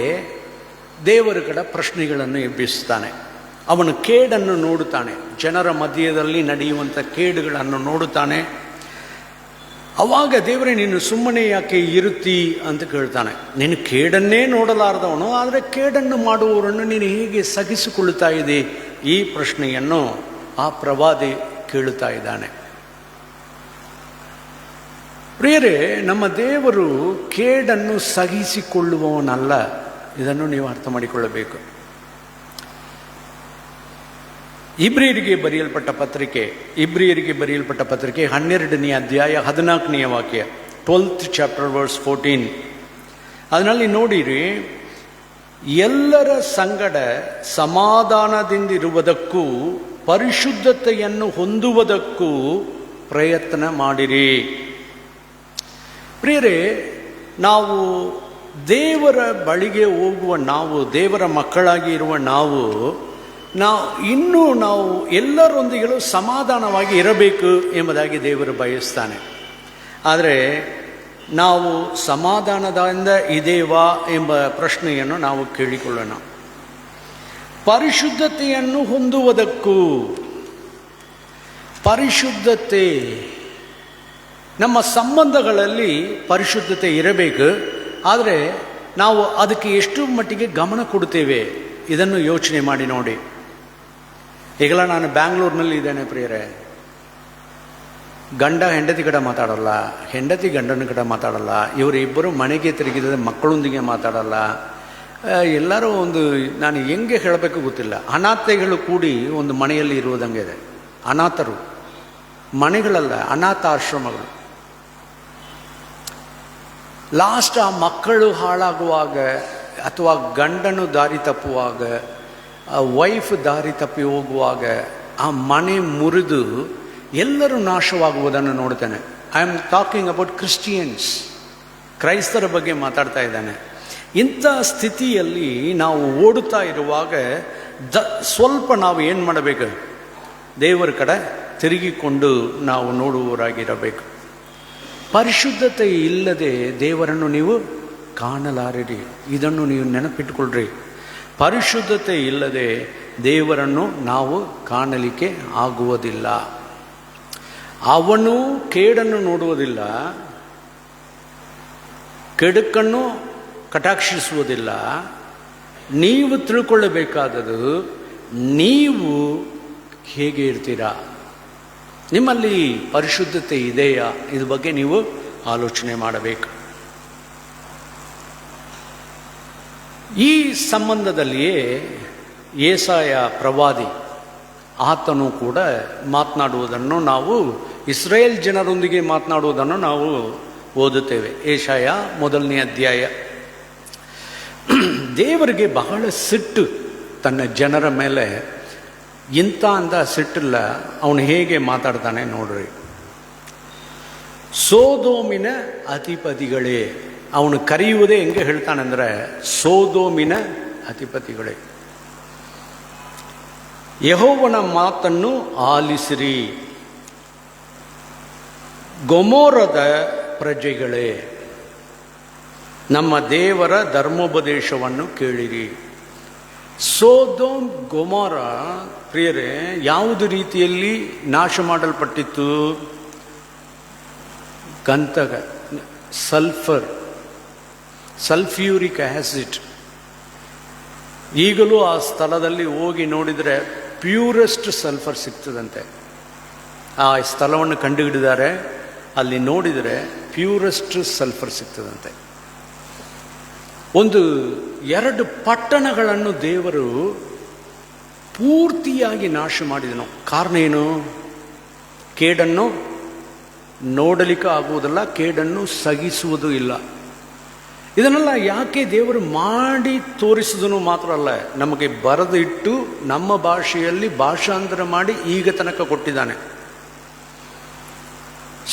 ದೇವರ ಕಡೆ ಪ್ರಶ್ನೆಗಳನ್ನು ಎಬ್ಬಿಸ್ತಾನೆ. ಅವನು ಕೇಡನ್ನು ನೋಡುತ್ತಾನೆ, ಜನರ ಮಧ್ಯದಲ್ಲಿ ನಡೆಯುವಂಥ ಕೇಡುಗಳನ್ನು ನೋಡುತ್ತಾನೆ. ಅವಾಗ ದೇವರೇ ನೀನು ಸುಮ್ಮನೆ ಯಾಕೆ ಇರುತ್ತಿ ಅಂತ ಕೇಳ್ತಾನೆ. ನೀನು ಕೇಡನ್ನೇ ನೋಡಲಾರದವನು, ಆದರೆ ಕೇಡನ್ನು ಮಾಡುವವರನ್ನು ನೀನು ಹೇಗೆ ಸಹಿಸಿಕೊಳ್ಳುತ್ತಾ ಇದೆ? ಈ ಪ್ರಶ್ನೆಯನ್ನು ಆ ಪ್ರವಾದಿ ಕೇಳುತ್ತಾ ಇದ್ದಾನೆ. ಪ್ರಿಯರೇ, ನಮ್ಮ ದೇವರು ಕೇಡನ್ನು ಸಹಿಸಿಕೊಳ್ಳುವವನಲ್ಲ. ಇದನ್ನು ನೀವು ಅರ್ಥ ಮಾಡಿಕೊಳ್ಳಬೇಕು. ಇಬ್ರಿಯರಿಗೆ ಬರೆಯಲ್ಪಟ್ಟ ಪತ್ರಿಕೆ 12ನೇ ಅಧ್ಯಾಯ 14ನೇ ವಾಕ್ಯ, 12th chapter verse 14. ಅದರಲ್ಲಿ ನೋಡಿರಿ, ಎಲ್ಲರ ಸಂಗಡ ಸಮಾಧಾನದಿಂದಿರುವುದಕ್ಕೂ ಪರಿಶುದ್ಧತೆಯನ್ನು ಹೊಂದುವುದಕ್ಕೂ ಪ್ರಯತ್ನ ಮಾಡಿರಿ. ಪ್ರಿಯರೇ, ನಾವು ದೇವರ ಬಳಿಗೆ ಹೋಗುವ ನಾವು, ದೇವರ ಮಕ್ಕಳಾಗಿ ಇರುವ ನಾವು ಎಲ್ಲರೊಂದಿಗೂ ಸಮಾಧಾನವಾಗಿ ಇರಬೇಕು ಎಂಬುದಾಗಿ ದೇವರು ಬಯಸ್ತಾನೆ. ಆದರೆ ನಾವು ಸಮಾಧಾನದಿಂದ ಇದೇವಾ ಎಂಬ ಪ್ರಶ್ನೆಯನ್ನು ನಾವು ಕೇಳಿಕೊಳ್ಳೋಣ. ಪರಿಶುದ್ಧತೆಯನ್ನು ಹೊಂದುವುದಕ್ಕೂ, ಪರಿಶುದ್ಧತೆ, ನಮ್ಮ ಸಂಬಂಧಗಳಲ್ಲಿ ಪರಿಶುದ್ಧತೆ ಇರಬೇಕು. ಆದರೆ ನಾವು ಅದಕ್ಕೆ ಎಷ್ಟು ಮಟ್ಟಿಗೆ ಗಮನ ಕೊಡ್ತೇವೆ ಇದನ್ನು ಯೋಚನೆ ಮಾಡಿ ನೋಡಿ. ಈಗಲ ನಾನು ಬ್ಯಾಂಗ್ಳೂರಿನಲ್ಲಿ ಇದ್ದೇನೆ ಪ್ರಿಯರೇ. ಗಂಡ ಹೆಂಡತಿ ಕಡೆ ಮಾತಾಡಲ್ಲ, ಹೆಂಡತಿ ಗಂಡನ ಕಡೆ ಮಾತಾಡಲ್ಲ, ಇವರಿಬ್ಬರು ಮನೆಗೆ ತಿರುಗಿದ ಮಕ್ಕಳೊಂದಿಗೆ ಮಾತಾಡಲ್ಲ. ಎಲ್ಲರೂ ಒಂದು, ನಾನು ಹೆಂಗೆ ಹೇಳಬೇಕು ಗೊತ್ತಿಲ್ಲ, ಅನಾಥೆಗಳು ಕೂಡಿ ಒಂದು ಮನೆಯಲ್ಲಿ ಇರುವುದಂಗೆ ಇದೆ. ಅನಾಥರು, ಮನೆಗಳಲ್ಲ, ಅನಾಥ ಆಶ್ರಮಗಳು. ಲಾಸ್ಟ್ ಆ ಮಕ್ಕಳು ಹಾಳಾಗುವಾಗ ಅಥವಾ ಗಂಡನು ದಾರಿ ತಪ್ಪುವಾಗ, ವೈಫ್ ದಾರಿ ತಪ್ಪಿ ಹೋಗುವಾಗ ಆ ಮನೆ ಮುರಿದು ಎಲ್ಲರೂ ನಾಶವಾಗುವುದನ್ನು ನೋಡ್ತೇನೆ. I am talking about Christians, ಕ್ರೈಸ್ತರ ಬಗ್ಗೆ ಮಾತಾಡ್ತಾ ಇದ್ದಾನೆ. ಇಂಥ ಸ್ಥಿತಿಯಲ್ಲಿ ನಾವು ಓಡುತ್ತಾ ಇರುವಾಗ ಸ್ವಲ್ಪ ನಾವು ಏನು ಮಾಡಬೇಕು? ದೇವರ ಕಡೆ ತಿರುಗಿಕೊಂಡು ನಾವು ನೋಡುವವರಾಗಿರಬೇಕು. ಪರಿಶುದ್ಧತೆ ಇಲ್ಲದೆ ದೇವರನ್ನು ನೀವು ಕಾಣಲಾರಿರಿ. ಇದನ್ನು ನೀವು ನೆನಪಿಟ್ಟುಕೊಳ್ಳ್ರಿ. ಪರಿಶುದ್ಧತೆ ಇಲ್ಲದೆ ದೇವರನ್ನು ನಾವು ಕಾಣಲಿಕ್ಕೆ ಆಗುವುದಿಲ್ಲ. ಅವನು ಕೇಡನ್ನು ನೋಡುವುದಿಲ್ಲ, ಕೆಡುಕನ್ನು ಕಟಾಕ್ಷಿಸುವುದಿಲ್ಲ. ನೀವು ತಿಳ್ಕೊಳ್ಳಬೇಕಾದದ್ದು, ನೀವು ಹೇಗೆ ಇರ್ತೀರಾ, ನಿಮ್ಮಲ್ಲಿ ಪರಿಶುದ್ಧತೆ ಇದೆಯಾ, ಇದ್ರ ಬಗ್ಗೆ ನೀವು ಆಲೋಚನೆ ಮಾಡಬೇಕು. ಈ ಸಂಬಂಧದಲ್ಲಿಯೇ ಯೆಶಾಯ ಪ್ರವಾದಿ ಆತನು ಕೂಡ ಮಾತನಾಡುವುದನ್ನು ನಾವು, ಇಸ್ರೇಲ್ ಜನರೊಂದಿಗೆ ಮಾತನಾಡುವುದನ್ನು ನಾವು ಓದುತ್ತೇವೆ. ಯೆಶಾಯ 1ನೇ ಅಧ್ಯಾಯ. ದೇವರಿಗೆ ಬಹಳ ಸಿಟ್ಟು ತನ್ನ ಜನರ ಮೇಲೆ. ಇಂಥ ಅಂತ ಸಿಟ್ಟಿಲ್ಲ. ಅವನು ಹೇಗೆ ಮಾತಾಡ್ತಾನೆ ನೋಡ್ರಿ. ಸೋದೋಮಿನ ಅಧಿಪತಿಗಳೇ, ಅವನು ಕರೆಯುವುದೇ ಹೆಂಗೆ ಹೇಳ್ತಾನಂದ್ರೆ, ಸೋದೋಮಿನ ಅಧಿಪತಿಗಳೇ, ಯೆಹೋವನ ಮಾತನ್ನು ಆಲಿಸಿರಿ. ಗೊಮೋರದ ಪ್ರಜೆಗಳೇ, ನಮ್ಮ ದೇವರ ಧರ್ಮೋಪದೇಶವನ್ನು ಕೇಳಿರಿ. ಸೋದೋಮ್ ಗೊಮೋರ ಪ್ರಿಯರೇ, ಯಾವುದು ರೀತಿಯಲ್ಲಿ ನಾಶ ಮಾಡಲ್ಪಟ್ಟಿತ್ತು? ಗಂಧಕ, ಸಲ್ಫ್ಯೂರಿಕ್ ಆಸಿಡ್. ಈಗಲೂ ಆ ಸ್ಥಳದಲ್ಲಿ ಹೋಗಿ ನೋಡಿದರೆ ಪ್ಯೂರೆಸ್ಟ್ ಸಲ್ಫರ್ ಸಿಗ್ತದಂತೆ. ಆ ಸ್ಥಳವನ್ನು ಕಂಡುಹಿಡಿದಾರೆ, ಅಲ್ಲಿ ನೋಡಿದರೆ ಪ್ಯೂರೆಸ್ಟ್ ಸಲ್ಫರ್ ಸಿಗ್ತದಂತೆ. 2 ಪಟ್ಟಣಗಳನ್ನು ದೇವರು ಪೂರ್ತಿಯಾಗಿ ನಾಶ ಮಾಡಿದನು. ಕಾರಣ ಏನು? ಕೇಡನ್ನು ನೋಡಲಿಕ್ಕೆ ಆಗುವುದಿಲ್ಲ, ಕೇಡನ್ನು ಸಹಿಸುವುದು ಇಲ್ಲ. ಇದನ್ನೆಲ್ಲ ಯಾಕೆ ದೇವರು ಮಾಡಿ ತೋರಿಸಿದನು ಮಾತ್ರ ಅಲ್ಲ, ನಮಗೆ ಬರೆದು ಇಟ್ಟು ನಮ್ಮ ಭಾಷೆಯಲ್ಲಿ ಭಾಷಾಂತರ ಮಾಡಿ ಈಗ ತನಕ ಕೊಟ್ಟಿದ್ದಾನೆ.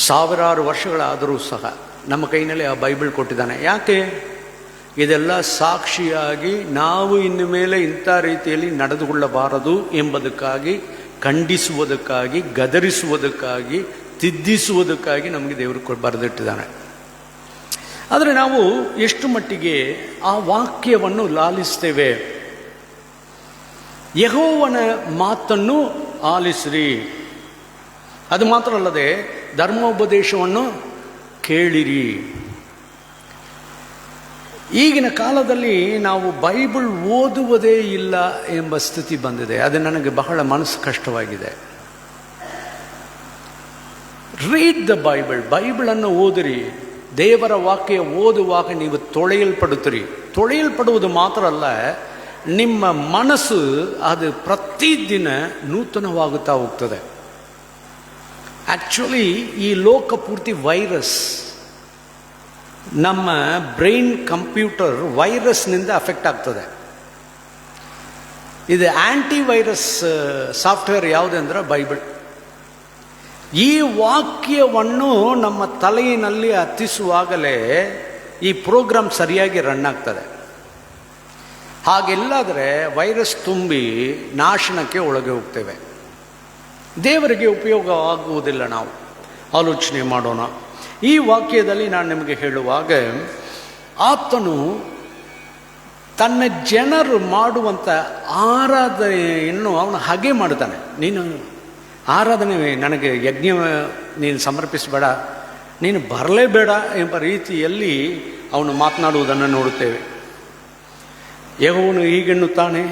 1000 ವರ್ಷಗಳಾದರೂ ಸಹ ನಮ್ಮ ಕೈನಲ್ಲಿ ಆ ಬೈಬಲ್ ಕೊಟ್ಟಿದ್ದಾನೆ. ಯಾಕೆ? ಇದೆಲ್ಲ ಸಾಕ್ಷಿಯಾಗಿ ನಾವು ಇನ್ನು ಮೇಲೆ ಇಂಥ ರೀತಿಯಲ್ಲಿ ನಡೆದುಕೊಳ್ಳಬಾರದು ಎಂಬುದಕ್ಕಾಗಿ, ಖಂಡಿಸುವುದಕ್ಕಾಗಿ, ಗದರಿಸುವುದಕ್ಕಾಗಿ, ತಿದ್ದಿಸುವುದಕ್ಕಾಗಿ ನಮಗೆ ದೇವರು ಬರೆದಿಟ್ಟಿದ್ದಾನೆ. ಆದರೆ ನಾವು ಎಷ್ಟು ಮಟ್ಟಿಗೆ ಆ ವಾಕ್ಯವನ್ನು ಲಾಲಿಸ್ತೇವೆ? ಯೆಹೋವನ ಮಾತನ್ನು ಆಲಿಸಿರಿ. ಅದು ಮಾತ್ರ ಅಲ್ಲದೆ ಧರ್ಮೋಪದೇಶವನ್ನು ಕೇಳಿರಿ. ಈಗಿನ ಕಾಲದಲ್ಲಿ ನಾವು ಬೈಬಲ್ ಓದುವುದೇ ಇಲ್ಲ ಎಂಬ ಸ್ಥಿತಿ ಬಂದಿದೆ. ಅದು ನನಗೆ ಬಹಳ ಮನಸ್ಸು ಕಷ್ಟವಾಗಿದೆ. Read the Bible. ಬೈಬಲನ್ನು ಓದಿರಿ. ದೇವರ ವಾಕ್ಯ ಓದುವಾಗ ನೀವು ತೊಳೆಯಲ್ಪಡುತ್ತೀರಿ. ತೊಳೆಯಲ್ಪಡುವುದು ಮಾತ್ರ ಅಲ್ಲ, ನಿಮ್ಮ ಮನಸ್ಸು ಅದು ಪ್ರತಿದಿನ ನೂತನವಾಗುತ್ತಾ ಹೋಗ್ತದೆ. ಆ್ಯಕ್ಚುಲಿ ಈ ಲೋಕ ಪೂರ್ತಿ ವೈರಸ್, ನಮ್ಮ ಬ್ರೈನ್ ಕಂಪ್ಯೂಟರ್ ವೈರಸ್ನಿಂದ ಅಫೆಕ್ಟ್ ಆಗ್ತದೆ. ಇದು ಆ್ಯಂಟಿ ವೈರಸ್ ಸಾಫ್ಟ್ವೇರ್ ಯಾವುದಂದ್ರೆ ಬೈಬಲ್. ಈ ವಾಕ್ಯವನ್ನು ನಮ್ಮ ತಲೆಯಲ್ಲಿ ಹತ್ತಿಸುವಾಗಲೇ ಈ ಪ್ರೋಗ್ರಾಮ್ ಸರಿಯಾಗಿ ರನ್ ಆಗ್ತದೆ. ಹಾಗೆಲ್ಲಾದರೆ ವೈರಸ್ ತುಂಬಿ ನಾಶನಕ್ಕೆ ಒಳಗೆ ಹೋಗ್ತೇವೆ. ದೇವರಿಗೆ ಉಪಯೋಗ ಆಗುವುದಿಲ್ಲ. ನಾವು ಆಲೋಚನೆ ಮಾಡೋಣ. ಈ ವಾಕ್ಯದಲ್ಲಿ ನಾನು ನಿಮಗೆ ಹೇಳುವಾಗ, ಆತನು ತನ್ನ ಜನರು ಮಾಡುವಂಥ ಆರಾಧನೆಯನ್ನು ಅವನು ಹಾಗೆ ಮಾಡ್ತಾನೆ. ನೀನು ಆರಾಧನೆ, ನನಗೆ ಯಜ್ಞ ನೀನು ಸಮರ್ಪಿಸಬೇಡ, ನೀನು ಬರಲೇಬೇಡ ಎಂಬ ರೀತಿಯಲ್ಲಿ ಅವನು ಮಾತನಾಡುವುದನ್ನು ನೋಡುತ್ತೇವೆ. ಯೆಹೋವನು ಹೀಗೆನ್ನುತ್ತಾನೆ,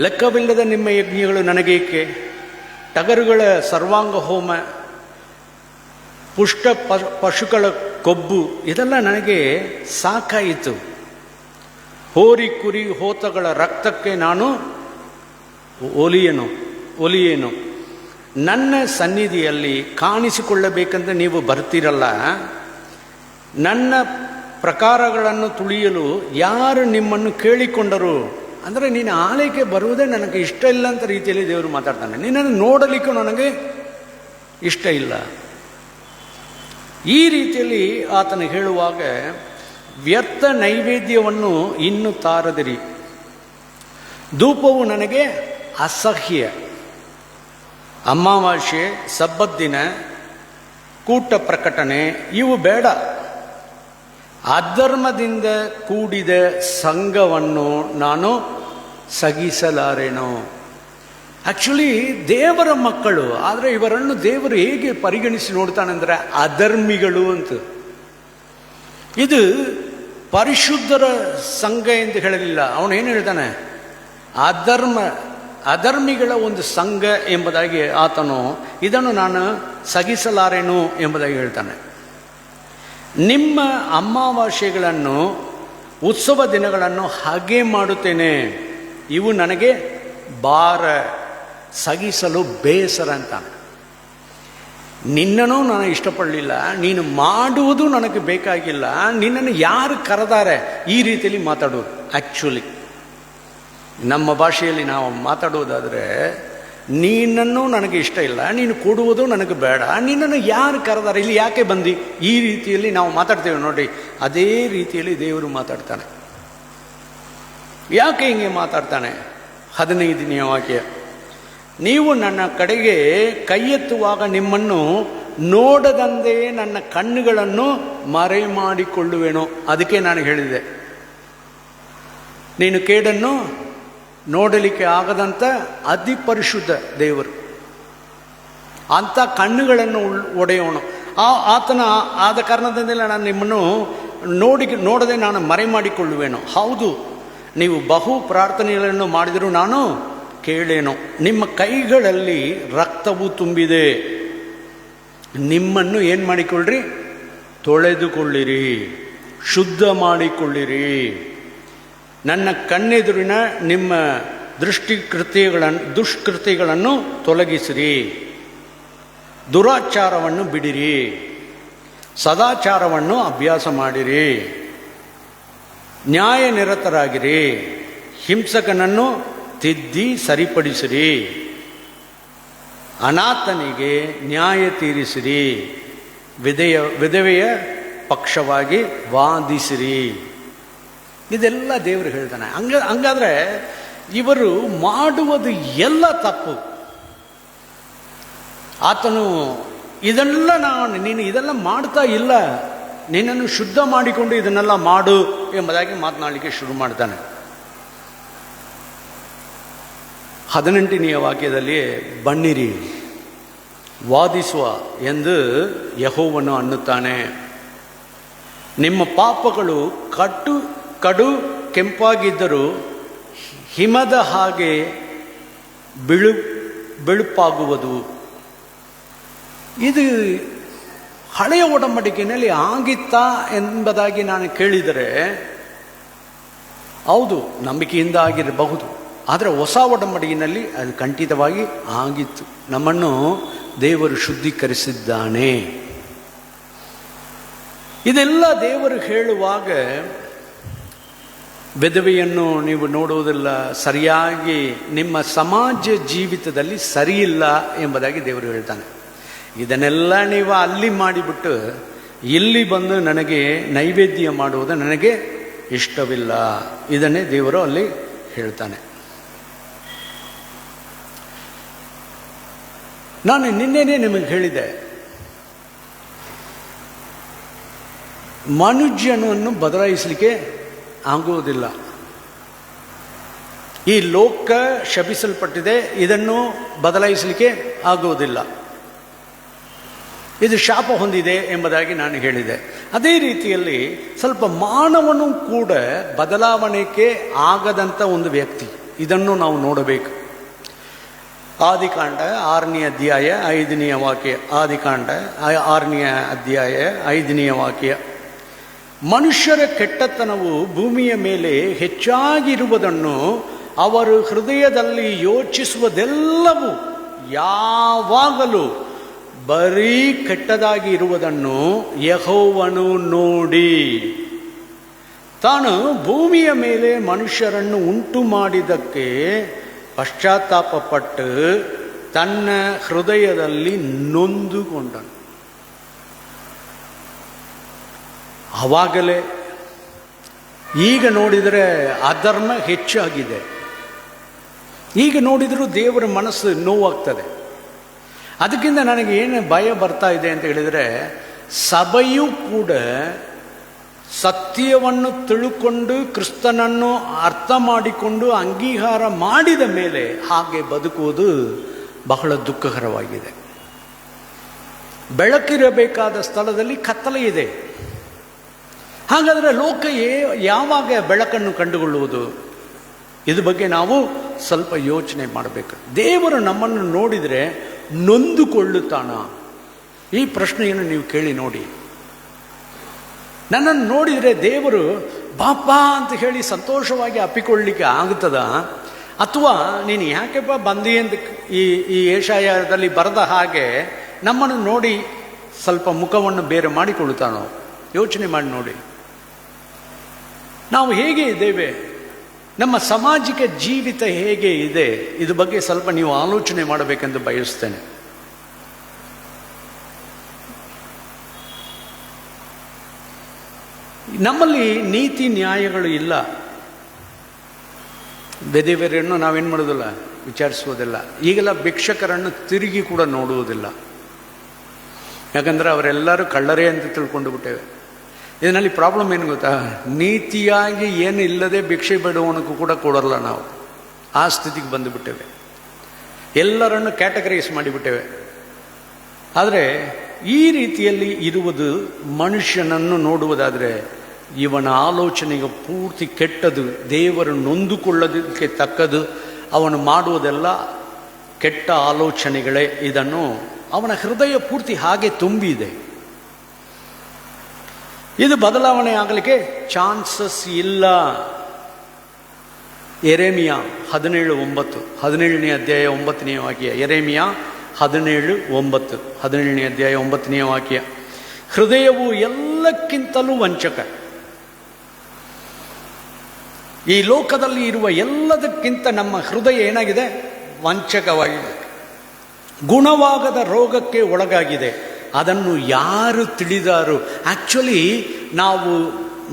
ಲೆಕ್ಕವಿಲ್ಲದ ನಿಮ್ಮ ಯಜ್ಞಗಳು ನನಗೇಕೆ? ಟಗರುಗಳ ಸರ್ವಾಂಗ ಹೋಮ, ಪುಷ್ಟ ಪಶುಗಳ ಕೊಬ್ಬು, ಇದೆಲ್ಲ ನನಗೆ ಸಾಕಾಯಿತು. ಹೋರಿ ಕುರಿ ಹೋತಗಳ ರಕ್ತಕ್ಕೆ ನಾನು ಒಲಿಯೇನು. ನನ್ನ ಸನ್ನಿಧಿಯಲ್ಲಿ ಕಾಣಿಸಿಕೊಳ್ಳಬೇಕಂತ ನೀವು ಬರ್ತೀರಲ್ಲ, ನನ್ನ ಪ್ರಕಾರಗಳನ್ನು ತುಳಿಯಲು ಯಾರು ನಿಮ್ಮನ್ನು ಕೇಳಿಕೊಂಡರು? ಅಂದರೆ ನೀನು ಆಲಯಕ್ಕೆ ಬರುವುದೇ ನನಗೆ ಇಷ್ಟ ಇಲ್ಲ ಅಂತ ರೀತಿಯಲ್ಲಿ ದೇವರು ಮಾತಾಡ್ತಾನೆ. ನಿನ್ನನ್ನು ನೋಡಲಿಕ್ಕೂ ನನಗೆ ಇಷ್ಟ ಇಲ್ಲ. ಈ ರೀತಿಯಲ್ಲಿ ಆತನು ಹೇಳುವಾಗ, ವ್ಯರ್ಥ ನೈವೇದ್ಯವನ್ನು ಇನ್ನು ತಾರದಿರಿ. ಧೂಪವು ನನಗೆ ಅಸಹ್ಯ. ಅಮಾವಾಸ್ಯೆ, ಸಬ್ಬತ್ ದಿನ, ಕೂಟ ಪ್ರಕಟಣೆ ಇವು ಬೇಡ. ಅಧರ್ಮದಿಂದ ಕೂಡಿದ ಸಂಘವನ್ನು ನಾನು ಸಹಿಸಲಾರೆನು. ಆ್ಯಕ್ಚುಲಿ ದೇವರ ಮಕ್ಕಳು, ಆದರೆ ಇವರನ್ನು ದೇವರು ಹೇಗೆ ಪರಿಗಣಿಸಿ ನೋಡ್ತಾನೆಂದರೆ ಅಧರ್ಮಿಗಳು ಅಂತ. ಇದು ಪರಿಶುದ್ಧರ ಸಂಘ ಎಂದು ಹೇಳಲಿಲ್ಲ. ಅವನೇನು ಹೇಳ್ತಾನೆ? ಅಧರ್ಮಿಗಳ ಒಂದು ಸಂಘ ಎಂಬುದಾಗಿ ಆತನು ಇದನ್ನು ನಾನು ಸಹಿಸಲಾರೆನು ಎಂಬುದಾಗಿ ಹೇಳ್ತಾನೆ. ನಿಮ್ಮ ಅಮಾವಾಸ್ಯೆಗಳನ್ನು, ಉತ್ಸವ ದಿನಗಳನ್ನು ಹಾಗೆ ಮಾಡುತ್ತೇನೆ. ಇವು ನನಗೆ ಭಾರ, ಸಹಿಸಲು ಬೇಸರ ಅಂತಾನೆ. ನಿನ್ನನ್ನು ನಾನು ಇಷ್ಟಪಡಲಿಲ್ಲ, ನೀನು ಮಾಡುವುದು ನನಗೆ ಬೇಕಾಗಿಲ್ಲ, ನಿನ್ನನ್ನು ಯಾರು ಕರೆದಾರೆ? ಈ ರೀತಿಯಲ್ಲಿ ಮಾತಾಡೋದು. ಆ್ಯಕ್ಚುಲಿ ನಮ್ಮ ಭಾಷೆಯಲ್ಲಿ ನಾವು ಮಾತಾಡುವುದಾದರೆ, ನೀನನ್ನು ನನಗೆ ಇಷ್ಟ ಇಲ್ಲ, ನೀನು ಕೊಡುವುದು ನನಗೆ ಬೇಡ, ನಿನ್ನನ್ನು ಯಾರು ಕರೆದಾರೆ, ಇಲ್ಲಿ ಯಾಕೆ ಬಂದು? ಈ ರೀತಿಯಲ್ಲಿ ನಾವು ಮಾತಾಡ್ತೇವೆ ನೋಡಿ. ಅದೇ ರೀತಿಯಲ್ಲಿ ದೇವರು ಮಾತಾಡ್ತಾನೆ. ಯಾಕೆ ಹಿಂಗೆ ಮಾತಾಡ್ತಾನೆ? 15ನೇ ವಾಕ್ಯ, ನೀವು ನನ್ನ ಕಡೆಗೆ ಕೈ ಎತ್ತುವಾಗ ನಿಮ್ಮನ್ನು ನೋಡದಂತೆ ನನ್ನ ಕಣ್ಣುಗಳನ್ನು ಮರೆ ಮಾಡಿಕೊಳ್ಳುವೆನು. ಅದಕ್ಕೆ ನಾನು ಹೇಳಿದೆ, ನೀನು ಕೇಡನ್ನು ನೋಡಲಿಕ್ಕೆ ಆಗದಂಥ ಅತಿ ಪರಿಶುದ್ಧ ದೇವರು. ಅಂಥ ಕಣ್ಣುಗಳನ್ನು ಒಡೆಯೋಣ. ಆತನ ಆದ ಕಾರಣದಿಂದಲೇ ನಾನು ನಿಮ್ಮನ್ನು ನೋಡದೆ ನಾನು ಮರೆ ಮಾಡಿಕೊಳ್ಳುವೆನು. ಹೌದು, ನೀವು ಬಹು ಪ್ರಾರ್ಥನೆಗಳನ್ನು ಮಾಡಿದರೂ ನಾನು ಕೇಳೇನು. ನಿಮ್ಮ ಕೈಗಳಲ್ಲಿ ರಕ್ತವು ತುಂಬಿದೆ, ನಿಮ್ಮನ್ನು ಏನು ಮಾಡಿಕೊಳ್ಳ್ರಿ? ತೊಳೆದುಕೊಳ್ಳಿರಿ, ಶುದ್ಧ ಮಾಡಿಕೊಳ್ಳಿರಿ. ನನ್ನ ಕಣ್ಣೆದುರಿನ ನಿಮ್ಮ ದುಷ್ಕೃತ್ಯಗಳನ್ನು ತೊಲಗಿಸಿರಿ. ದುರಾಚಾರವನ್ನು ಬಿಡಿರಿ, ಸದಾಚಾರವನ್ನು ಅಭ್ಯಾಸ ಮಾಡಿರಿ. ನ್ಯಾಯ ನಿರತರಾಗಿರಿ, ಹಿಂಸಕನನ್ನು ತಿದ್ದಿ ಸರಿಪಡಿಸಿರಿ. ಅನಾಥನಿಗೆ ನ್ಯಾಯ ತೀರಿಸಿರಿ, ವಿಧವೆಯ ಪಕ್ಷವಾಗಿ ವಾದಿಸಿರಿ. ಇದೆಲ್ಲ ದೇವರು ಹೇಳ್ತಾನೆ. ಹಂಗಾದ್ರೆ ಇವರು ಮಾಡುವುದು ಎಲ್ಲ ತಪ್ಪು. ಆತನು ಇದೆಲ್ಲ ನೀನು ಇದೆಲ್ಲ ಮಾಡ್ತಾ ಇಲ್ಲ, ನಿನ್ನನ್ನು ಶುದ್ಧ ಮಾಡಿಕೊಂಡು ಇದನ್ನೆಲ್ಲ ಮಾಡು ಎಂಬುದಾಗಿ ಮಾತನಾಡಲಿಕ್ಕೆ ಶುರು ಮಾಡ್ತಾನೆ. 18ನೇ ವಾಕ್ಯದಲ್ಲಿ, ಬನ್ನಿರಿ ವಾದಿಸುವ ಎಂದು ಯೆಹೋವನು ಅನ್ನುತ್ತಾನೆ. ನಿಮ್ಮ ಪಾಪಗಳು ಕಡು ಕೆಂಪಾಗಿದ್ದರೂ ಹಿಮದ ಹಾಗೆ ಬಿಳುಪಾಗುವುದು. ಇದು ಹಳೆಯ ಒಡಂಬಡಿಕೆಯಲ್ಲಿ ಆಗಿತ್ತಾ ಎಂಬುದಾಗಿ ನಾನು ಕೇಳಿದರೆ ಹೌದು, ನಂಬಿಕೆಯಿಂದ ಆಗಿರಬಹುದು. ಆದರೆ ಹೊಸ ಒಡಂಬಡಿಕೆಯಲ್ಲಿ ಅದು ಖಂಡಿತವಾಗಿ ಆಗಿತ್ತು. ನಮ್ಮನ್ನು ದೇವರು ಶುದ್ಧೀಕರಿಸಿದ್ದಾನೆ. ಇದೆಲ್ಲ ದೇವರು ಹೇಳುವಾಗ ವಿಧವೆಯನ್ನು ನೀವು ನೋಡುವುದಿಲ್ಲ, ಸರಿಯಾಗಿ ನಿಮ್ಮ ಸಮಾಜ ಜೀವಿತದಲ್ಲಿ ಸರಿಯಿಲ್ಲ ಎಂಬುದಾಗಿ ದೇವರು ಹೇಳ್ತಾನೆ. ಇದನ್ನೆಲ್ಲ ನೀವು ಅಲ್ಲಿ ಮಾಡಿಬಿಟ್ಟು ಇಲ್ಲಿ ಬಂದು ನನಗೆ ನೈವೇದ್ಯ ಮಾಡುವುದು ನನಗೆ ಇಷ್ಟವಿಲ್ಲ, ಇದನ್ನೇ ದೇವರು ಅಲ್ಲಿ ಹೇಳ್ತಾನೆ. ನಾನು ನಿನ್ನೆನೇ ನಿಮಗೆ ಹೇಳಿದೆ, ಮನುಷ್ಯನನ್ನು ಬದಲಾಯಿಸಲಿಕ್ಕೆ ಆಗುವುದಿಲ್ಲ. ಈ ಲೋಕ ಶಪಿಸಲ್ಪಟ್ಟಿದೆ, ಇದನ್ನು ಬದಲಾಯಿಸಲಿಕ್ಕೆ ಆಗುವುದಿಲ್ಲ. ಇದು ಶಾಪ ಹೊಂದಿದೆ ಎಂಬುದಾಗಿ ನಾನು ಹೇಳಿದೆ. ಅದೇ ರೀತಿಯಲ್ಲಿ ಸ್ವಲ್ಪ ಮಾನವನು ಕೂಡ ಬದಲಾವಣೆಗೆ ಆಗದಂಥ ಒಂದು ವ್ಯಕ್ತಿ, ಇದನ್ನು ನಾವು ನೋಡಬೇಕು. ಆದಿಕಾಂಡ 6ನೇ ಅಧ್ಯಾಯ 5ನೇ ವಾಕ್ಯ. ಆದಿಕಾಂಡ 6ನೇ ಅಧ್ಯಾಯ 5ನೇ ವಾಕ್ಯ. ಮನುಷ್ಯರ ಕೆಟ್ಟತನವು ಭೂಮಿಯ ಮೇಲೆ ಹೆಚ್ಚಾಗಿರುವುದನ್ನು ಅವರು ಹೃದಯದಲ್ಲಿ ಯೋಚಿಸುವುದೆಲ್ಲವೂ ಯಾವಾಗಲೂ ಬರೀ ಕೆಟ್ಟದಾಗಿ ಇರುವುದನ್ನು ಯೆಹೋವನು ನೋಡಿ ತಾನು ಭೂಮಿಯ ಮೇಲೆ ಮನುಷ್ಯರನ್ನು ಉಂಟು ಮಾಡಿದ್ದಕ್ಕೆ ಪಶ್ಚಾತ್ತಾಪಪಟ್ಟು ತನ್ನ ಹೃದಯದಲ್ಲಿ ನೊಂದುಕೊಂಡನು. ಆವಾಗಲೇ ಈಗ ನೋಡಿದರೆ ಅಧರ್ಮ ಹೆಚ್ಚಾಗಿದೆ. ಈಗ ನೋಡಿದರೂ ದೇವರ ಮನಸ್ಸು ನೋವಾಗ್ತದೆ. ಅದಕ್ಕಿಂತ ನನಗೆ ಏನು ಭಯ ಬರ್ತಾ ಇದೆ ಅಂತ ಹೇಳಿದರೆ, ಸಭೆಯೂ ಕೂಡ ಸತ್ಯವನ್ನು ತಿಳ್ಕೊಂಡು ಕ್ರಿಸ್ತನನ್ನು ಅರ್ಥ ಮಾಡಿಕೊಂಡು ಅಂಗೀಕಾರ ಮಾಡಿದ ಮೇಲೆ ಹಾಗೆ ಬದುಕುವುದು ಬಹಳ ದುಃಖಕರವಾಗಿದೆ. ಬೆಳಕಿರಬೇಕಾದ ಸ್ಥಳದಲ್ಲಿ ಕತ್ತಲೆ ಇದೆ. ಹಾಗಾದರೆ ಲೋಕ ಯಾವಾಗ ಬೆಳಕನ್ನು ಕಂಡುಕೊಳ್ಳುವುದು? ಇದ್ರ ಬಗ್ಗೆ ನಾವು ಸ್ವಲ್ಪ ಯೋಚನೆ ಮಾಡಬೇಕು. ದೇವರು ನಮ್ಮನ್ನು ನೋಡಿದರೆ ನೊಂದುಕೊಳ್ಳುತ್ತಾನ? ಈ ಪ್ರಶ್ನೆಯನ್ನು ನೀವು ಕೇಳಿ ನೋಡಿ. ನನ್ನನ್ನು ನೋಡಿದರೆ ದೇವರು ಬಾಪ ಅಂತ ಹೇಳಿ ಸಂತೋಷವಾಗಿ ಅಪ್ಪಿಕೊಳ್ಳಲಿಕ್ಕೆ ಆಗುತ್ತದ? ಅಥವಾ ನೀನು ಯಾಕೆಪ್ಪ ಬಂದಿ ಅಂತ ಈ ಏಷಾಯದಲ್ಲಿ ಬರೆದ ಹಾಗೆ ನಮ್ಮನ್ನು ನೋಡಿ ಸ್ವಲ್ಪ ಮುಖವನ್ನು ಬೇರೆ ಮಾಡಿಕೊಳ್ಳುತ್ತಾನೋ? ಯೋಚನೆ ಮಾಡಿ ನೋಡಿ. ನಾವು ಹೇಗೆ ಇದ್ದೇವೆ? ನಮ್ಮ ಸಾಮಾಜಿಕ ಜೀವಿತ ಹೇಗೆ ಇದೆ? ಇದ್ರ ಬಗ್ಗೆ ಸ್ವಲ್ಪ ನೀವು ಆಲೋಚನೆ ಮಾಡಬೇಕೆಂದು ಬಯಸ್ತೇನೆ. ನಮ್ಮಲ್ಲಿ ನೀತಿ ನ್ಯಾಯಗಳು ಇಲ್ಲ. ಬೇರೆ ಬೇರೆಯನ್ನು ನಾವೇನು ಮಾಡೋದಿಲ್ಲ, ವಿಚಾರಿಸುವುದಿಲ್ಲ. ಈಗೆಲ್ಲ ಭಿಕ್ಷಕರನ್ನು ತಿರುಗಿ ಕೂಡ ನೋಡುವುದಿಲ್ಲ. ಯಾಕಂದರೆ ಅವರೆಲ್ಲರೂ ಕಳ್ಳರೇ ಅಂತ ತಿಳ್ಕೊಂಡು ಬಿಟ್ಟೇವೆ. ಇದರಲ್ಲಿ ಪ್ರಾಬ್ಲಮ್ ಏನು ಗೊತ್ತಾ? ನೀತಿಯಾಗಿ ಏನು ಇಲ್ಲದೆ ಭಿಕ್ಷೆ ಬೇಡುವವನಿಗೂ ಕೂಡ ಕೊಡಲ್ಲ. ನಾವು ಆ ಸ್ಥಿತಿಗೆ ಬಂದುಬಿಟ್ಟೇವೆ. ಎಲ್ಲರನ್ನು ಕ್ಯಾಟಗರೈಸ್ ಮಾಡಿಬಿಟ್ಟೇವೆ. ಆದರೆ ಈ ರೀತಿಯಲ್ಲಿ ಇರುವುದು ಮನುಷ್ಯನನ್ನು ನೋಡುವುದಾದರೆ ಇವನ ಆಲೋಚನೆಗೆ ಪೂರ್ತಿ ಕೆಟ್ಟದು, ದೇವರು ನೊಂದುಕೊಳ್ಳೋದಕ್ಕೆ ತಕ್ಕದು. ಅವನು ಮಾಡುವುದೆಲ್ಲ ಕೆಟ್ಟ ಆಲೋಚನೆಗಳೇ. ಇದನ್ನು ಅವನ ಹೃದಯ ಪೂರ್ತಿ ಹಾಗೆ ತುಂಬಿದೆ. ಇದು ಬದಲಾವಣೆ ಆಗಲಿಕ್ಕೆ ಚಾನ್ಸಸ್ ಇಲ್ಲ. ಯೆರೆಮೀಯ 17:9, 17ನೇ ಅಧ್ಯಾಯ 9ನೇ ವಾಕ್ಯ. ಯೆರೆಮೀಯ 17:9, 17ನೇ ಅಧ್ಯಾಯ 9ನೇ ವಾಕ್ಯ. ಹೃದಯವು ಎಲ್ಲಕ್ಕಿಂತಲೂ ವಂಚಕ. ಈ ಲೋಕದಲ್ಲಿ ಇರುವ ಎಲ್ಲದಕ್ಕಿಂತ ನಮ್ಮ ಹೃದಯ ಏನಾಗಿದೆ? ವಂಚಕವಾಗಿದೆ. ಗುಣವಾಗದ ರೋಗಕ್ಕೆ ಒಳಗಾಗಿದೆ. ಅದನ್ನು ಯಾರು ತಿಳಿದಾರು? ಆ್ಯಕ್ಚುಲಿ ನಾವು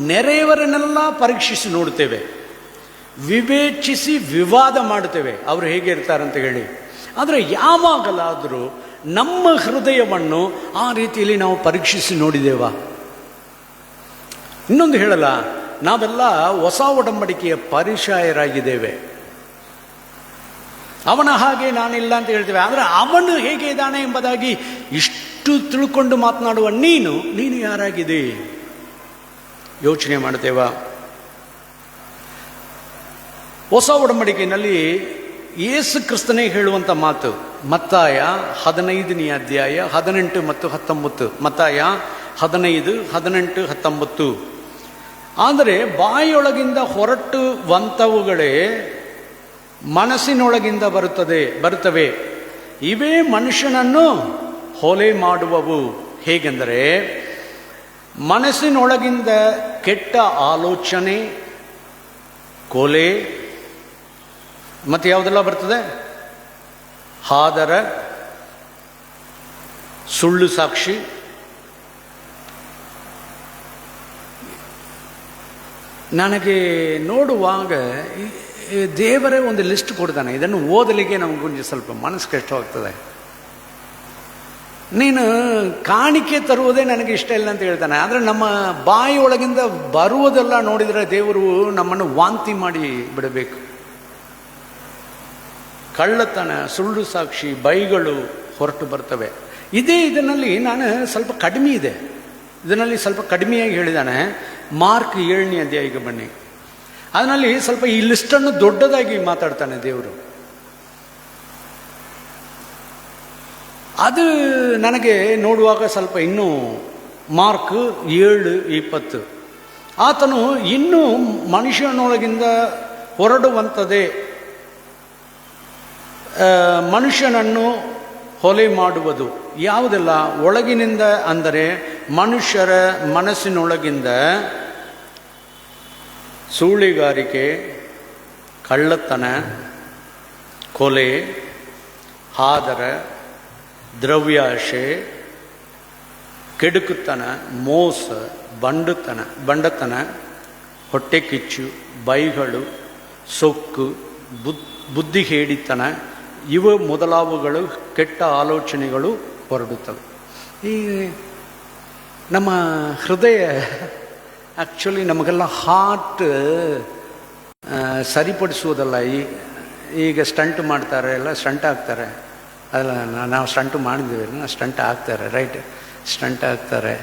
ನೆರೆಯವರನ್ನೆಲ್ಲ ಪರೀಕ್ಷಿಸಿ ನೋಡ್ತೇವೆ, ವಿವೇಚಿಸಿ ವಿವಾದ ಮಾಡ್ತೇವೆ, ಅವರು ಹೇಗೆ ಇರ್ತಾರಂತ ಹೇಳಿ. ಆದರೆ ಯಾವಾಗಲಾದರೂ ನಮ್ಮ ಹೃದಯವನ್ನು ಆ ರೀತಿಯಲ್ಲಿ ನಾವು ಪರೀಕ್ಷಿಸಿ ನೋಡಿದ್ದೇವಾ? ಇನ್ನೊಂದು ಹೇಳಲ್ಲ, ನಾವೆಲ್ಲ ಹೊಸ ಒಡಂಬಡಿಕೆಯ ಪರಿಚಯರಾಗಿದ್ದೇವೆ. ಅವನ ಹಾಗೆ ನಾನಿಲ್ಲ ಅಂತ ಹೇಳ್ತೇವೆ. ಆದರೆ ಅವನು ಹೇಗೆ ಇದ್ದಾನೆ ಎಂಬುದಾಗಿ ಇಷ್ಟು ತಿಳ್ಕೊಂಡು ಮಾತನಾಡುವ ನೀನು ಯಾರಾಗಿದೆ? ಯೋಚನೆ ಮಾಡ್ತೇವಾ? ಹೊಸ ಒಡಂಬಡಿಕೆಯಲ್ಲಿ ಯೇಸು ಕ್ರಿಸ್ತನೇ ಹೇಳುವಂಥ ಮಾತು. ಮತ್ತಾಯ 15ನೇ ಅಧ್ಯಾಯ 18 ಮತ್ತು 19. ಮತ್ತಾಯ 15, 18, 19. ಆದರೆ ಬಾಯಿಯೊಳಗಿಂದ ಹೊರಟುವಂಥವುಗಳೇ ಮನಸ್ಸಿನೊಳಗಿಂದ ಬರುತ್ತವೆ. ಇವೇ ಮನುಷ್ಯನನ್ನು ಹೊಲೆ ಮಾಡುವವು. ಹೇಗೆಂದರೆ ಮನಸ್ಸಿನೊಳಗಿಂದ ಕೆಟ್ಟ ಆಲೋಚನೆ, ಕೊಲೆ, ಮತ್ತೆ ಯಾವುದೆಲ್ಲ ಬರ್ತದೆ? ಹಾದರ, ಸುಳ್ಳು ಸಾಕ್ಷಿ, ನನಗೆ ನೋಡುವಾಗ ದೇವರೇ ಒಂದು ಲಿಸ್ಟ್ ಕೊಡ್ತಾನೆ. ಇದನ್ನು ಓದಲಿಕ್ಕೆ ನಮಗೊಂದು ಸ್ವಲ್ಪ ಮನಸ್ಸು ಕಷ್ಟವಾಗ್ತದೆ. ನೀನು ಕಾಣಿಕೆ ತರುವುದೇ ನನಗೆ ಇಷ್ಟ ಇಲ್ಲ ಅಂತ ಹೇಳ್ತಾನೆ. ಆದರೆ ನಮ್ಮ ಬಾಯಿಯೊಳಗಿಂದ ಬರುವುದೆಲ್ಲ ನೋಡಿದರೆ ದೇವರು ನಮ್ಮನ್ನು ವಾಂತಿ ಮಾಡಿ ಬಿಡಬೇಕು. ಕಳ್ಳತನ, ಸುಳ್ಳು ಸಾಕ್ಷಿ, ಬೈಗಳು ಹೊರಟು ಬರ್ತವೆ. ಇದರಲ್ಲಿ ನಾನು ಸ್ವಲ್ಪ ಕಡಿಮೆ ಇದೆ, ಇದರಲ್ಲಿ ಸ್ವಲ್ಪ ಕಡಿಮೆಯಾಗಿ ಹೇಳಿದ್ದಾನೆ. ಮಾರ್ಕ್ 7ನೇ ಅಧ್ಯಾಯಕ್ಕೆ ಬನ್ನಿ. ಅದರಲ್ಲಿ ಸ್ವಲ್ಪ ಈ ಲಿಸ್ಟನ್ನು ದೊಡ್ಡದಾಗಿ ಮಾತಾಡ್ತಾನೆ ದೇವರು. ಅದು ನನಗೆ ನೋಡುವಾಗ ಸ್ವಲ್ಪ ಇನ್ನೂ ಮಾರ್ಕ್ 7:20. ಆತನು ಇನ್ನೂ ಮನುಷ್ಯನೊಳಗಿಂದ ಹೊರಡುವಂಥದ್ದೇ ಮನುಷ್ಯನನ್ನು ಹೊಲೆ ಮಾಡುವುದು. ಯಾವುದೆಲ್ಲ? ಒಳಗಿನಿಂದ, ಅಂದರೆ ಮನುಷ್ಯರ ಮನಸ್ಸಿನೊಳಗಿಂದ ಸೂಳಿಗಾರಿಕೆ, ಕಳ್ಳತನ, ಕೊಲೆ, ಹಾದರ, ದ್ರವ್ಯಾಶೆ, ಕೆಡುಕುತನ, ಮೋಸ, ಬಂಡತನ, ಹೊಟ್ಟೆ ಕಿಚ್ಚು, ಬೈಗಳು, ಸೊಕ್ಕು, ಬುದ್ಧಿ ಹೇಡಿತನ, ಇವು ಮೊದಲಾವುಗಳು ಕೆಟ್ಟ ಆಲೋಚನೆಗಳು ಹೊರಡುತ್ತವೆ. ಈ ನಮ್ಮ ಹೃದಯ ಆ್ಯಕ್ಚುಲಿ ನಮಗೆಲ್ಲ ಹಾರ್ಟ್ ಸರಿಪಡಿಸುವುದಲ್ಲ. ಈಗ ಸ್ಟಂಟ್ ಮಾಡ್ತಾರೆ, ಎಲ್ಲ ಸ್ಟಂಟ್ ಆಗ್ತಾರೆ. ಅದಲ್ಲ, ನಾವು ಸ್ಟಂಟು ಮಾಡಿದ್ದೀವಿ, ಸ್ಟಂಟ್ ಆಗ್ತಾರೆ, ರೈಟ್, ಸ್ಟಂಟ್ ಆಗ್ತಾರೆ.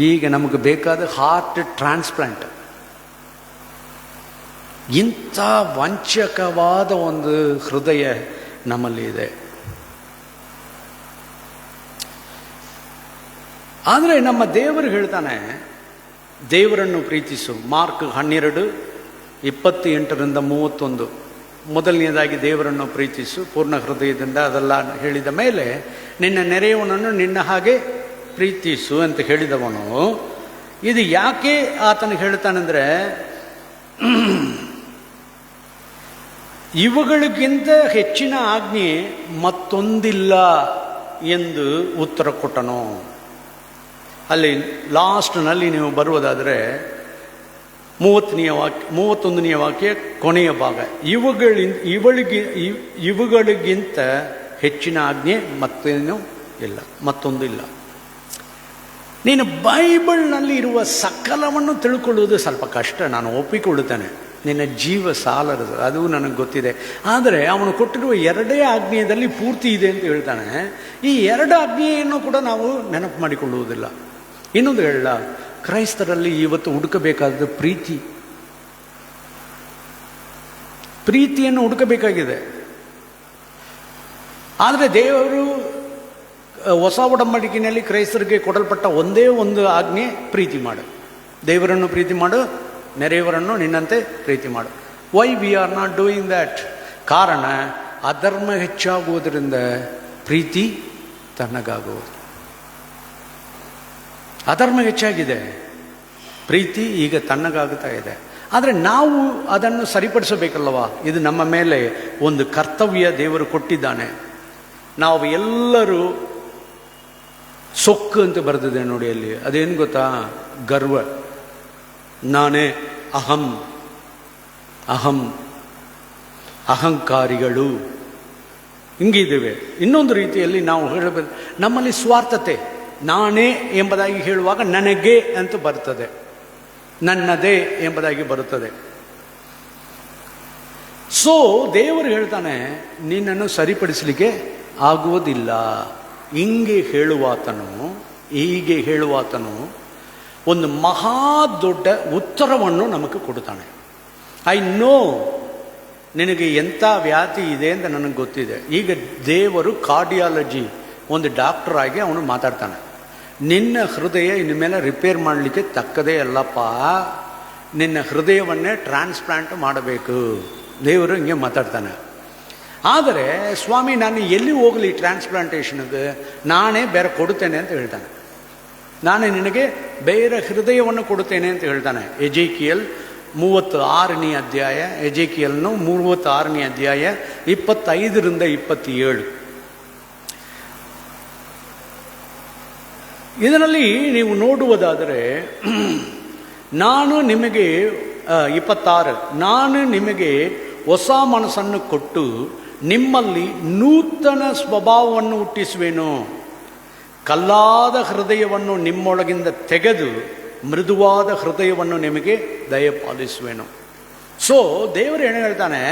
ಈಗ ನಮಗೆ ಬೇಕಾದ ಹಾರ್ಟ್ ಟ್ರಾನ್ಸ್ಪ್ಲಾಂಟ್. ಇಂಥ ವಂಚಕವಾದ ಒಂದು ಹೃದಯ ನಮ್ಮಲ್ಲಿ ಇದೆ. ಆದರೆ ನಮ್ಮ ದೇವರು ಹೇಳ್ತಾನೆ, ದೇವರನ್ನು ಪ್ರೀತಿಸು. ಮಾರ್ಕ್ 12:28-31. ಮೊದಲನೇದಾಗಿ ದೇವರನ್ನು ಪ್ರೀತಿಸು ಪೂರ್ಣ ಹೃದಯದಿಂದ. ಅದೆಲ್ಲ ಹೇಳಿದ ಮೇಲೆ ನಿನ್ನ ನೆರೆಯವನನ್ನು ನಿನ್ನ ಹಾಗೆ ಪ್ರೀತಿಸು ಅಂತ ಹೇಳಿದವನು. ಇದು ಯಾಕೆ ಆತನಿಗೆ ಹೇಳ್ತಾನೆಂದರೆ, ಇವುಗಳಿಗಿಂತ ಹೆಚ್ಚಿನ ಆಜ್ಞೆ ಮತ್ತೊಂದಿಲ್ಲ ಎಂದು ಉತ್ತರ ಕೊಟ್ಟನು. ಅಲ್ಲಿ ಲಾಸ್ಟ್ನಲ್ಲಿ ನೀವು ಬರುವುದಾದರೆ 31ನೇ ವಾಕ್ಯ ಕೊನೆಯ ಭಾಗ. ಇವುಗಳಿಗಿಂತ ಹೆಚ್ಚಿನ ಆಜ್ಞೆ ಮತ್ತೇನೂ ಇಲ್ಲ, ಮತ್ತೊಂದು ಇಲ್ಲ. ನೀನು ಬೈಬಲ್ನಲ್ಲಿ ಇರುವ ಸಕಲವನ್ನು ತಿಳ್ಕೊಳ್ಳುವುದು ಸ್ವಲ್ಪ ಕಷ್ಟ, ನಾನು ಒಪ್ಪಿಕೊಳ್ಳುತ್ತೇನೆ. ನಿನ್ನ ಜೀವ ಸಾಲದು, ಅದು ನನಗೆ ಗೊತ್ತಿದೆ. ಆದರೆ ಅವನು ಕೊಟ್ಟಿರುವ 2 ಆಜ್ಞೆಯಲ್ಲಿ ಪೂರ್ತಿ ಇದೆ ಅಂತ ಹೇಳ್ತಾನೆ. ಈ 2 ಆಜ್ಞೆಯನ್ನು ಕೂಡ ನಾವು ನೆನಪು ಮಾಡಿಕೊಳ್ಳುವುದಿಲ್ಲ. ಇನ್ನೊಂದು ಹೇಳ, ಕ್ರೈಸ್ತರಲ್ಲಿ ಇವತ್ತು ಹುಡುಕಬೇಕಾದ ಪ್ರೀತಿಯನ್ನು ಹುಡುಕಬೇಕಾಗಿದೆ. ಆದರೆ ದೇವರು ಹೊಸ ಒಡಂಬಡಿಕೆಯಲ್ಲಿ ಕ್ರೈಸ್ತರಿಗೆ ಕೊಡಲ್ಪಟ್ಟ ಒಂದೇ ಒಂದು ಆಜ್ಞೆ, ಪ್ರೀತಿ ಮಾಡು. ದೇವರನ್ನು ಪ್ರೀತಿ ಮಾಡು, ನೆರೆಯವರನ್ನು ನಿನ್ನಂತೆ ಪ್ರೀತಿ ಮಾಡು. Why we are not doing that? ಕಾರಣ, ಅಧರ್ಮ ಹೆಚ್ಚಾಗುವುದರಿಂದ ಪ್ರೀತಿ ತಣ್ಣಗಾಗುವುದು. ಅಧರ್ಮ ಹೆಚ್ಚಾಗಿದೆ, ಪ್ರೀತಿ ಈಗ ತಣ್ಣಗಾಗುತ್ತಾ ಇದೆ. ಆದರೆ ನಾವು ಅದನ್ನು ಸರಿಪಡಿಸಬೇಕಲ್ಲವಾ? ಇದು ನಮ್ಮ ಮೇಲೆ ಒಂದು ಕರ್ತವ್ಯ ದೇವರು ಕೊಟ್ಟಿದ್ದಾನೆ. ನಾವು ಎಲ್ಲರೂ ಸೊಕ್ಕು ಅಂತ ಬರೆದಿದೆ ನೋಡಿ ಅಲ್ಲಿ. ಅದೇನು ಗೊತ್ತಾ? ಗರ್ವ, ನಾನೇ, ಅಹಂ, ಅಹಂಕಾರಿಗಳು, ಹಿಂಗಿದ್ದೇವೆ. ಇನ್ನೊಂದು ರೀತಿಯಲ್ಲಿ ನಾವು ಹೇಳಬೇಕು, ನಮ್ಮಲ್ಲಿ ಸ್ವಾರ್ಥತೆ. ನಾನೇ ಎಂಬುದಾಗಿ ಹೇಳುವಾಗ ನನಗೆ ಅಂತ ಬರುತ್ತದೆ, ನನ್ನದೇ ಎಂಬುದಾಗಿ ಬರುತ್ತದೆ. ಸೊ ದೇವರು ಹೇಳ್ತಾನೆ, ನಿನ್ನನ್ನು ಸರಿಪಡಿಸಲಿಕ್ಕೆ ಆಗುವುದಿಲ್ಲ. ಹೀಗೆ ಹೇಳುವಾತನು ಒಂದು ಮಹಾ ದೊಡ್ಡ ಉತ್ತರವನ್ನು ನಮಗೆ ಕೊಡುತ್ತಾನೆ. ಐ ನೋ ನಿನಗೆ ಎಂಥ ವ್ಯಾಧಿ ಇದೆ ಅಂತ ನನಗೆ ಗೊತ್ತಿದೆ. ಈಗ ದೇವರು ಕಾರ್ಡಿಯಾಲಜಿ ಒಂದು ಡಾಕ್ಟರ್ ಆಗಿ ಅವನು ಮಾತಾಡ್ತಾನೆ. ನಿನ್ನ ಹೃದಯ ಇನ್ಮೇಲೆ ರಿಪೇರ್ ಮಾಡಲಿಕ್ಕೆ ತಕ್ಕದೇ ಅಲ್ಲಪ್ಪ, ನಿನ್ನ ಹೃದಯವನ್ನೇ ಟ್ರಾನ್ಸ್ಪ್ಲಾಂಟ್ ಮಾಡಬೇಕು. ದೇವರು ಹಿಂಗೆ ಮಾತಾಡ್ತಾನೆ. ಆದರೆ ಸ್ವಾಮಿ ನಾನು ಎಲ್ಲಿ ಹೋಗಲಿ ಟ್ರಾನ್ಸ್ಪ್ಲಾಂಟೇಷನ್ಗೆ, ನಾನೇ ಬೇರೆ ಕೊಡುತ್ತೇನೆ ಅಂತ ಹೇಳ್ತಾನೆ. ನಾನೇ ನಿನಗೆ ಬೇರೆ ಹೃದಯವನ್ನು ಕೊಡುತ್ತೇನೆ ಅಂತ ಹೇಳ್ತಾನೆ. ಎಜೇಕಿಯಲ್ 36ನೇ ಅಧ್ಯಾಯ, ಎಜೇಕಿಯಲ್ನು 36ನೇ ಅಧ್ಯಾಯ 25ರಿಂದ 27. ಇದರಲ್ಲಿ ನೀವು ನೋಡುವುದಾದರೆ ನಾನು ನಿಮಗೆ 26, ನಾನು ನಿಮಗೆ ಹೊಸ ಮನಸ್ಸನ್ನು ಕೊಟ್ಟು ನಿಮ್ಮಲ್ಲಿ ನೂತನ ಸ್ವಭಾವವನ್ನು ಹುಟ್ಟಿಸುವೆನು, ಕಲ್ಲಾದ ಹೃದಯವನ್ನು ನಿಮ್ಮೊಳಗಿಂದ ತೆಗೆದು ಮೃದುವಾದ ಹೃದಯವನ್ನು ನಿಮಗೆ ದಯಪಾಲಿಸುವೆನು. ಸೊ ದೇವರು ಏನು ಹೇಳ್ತಾನೆ,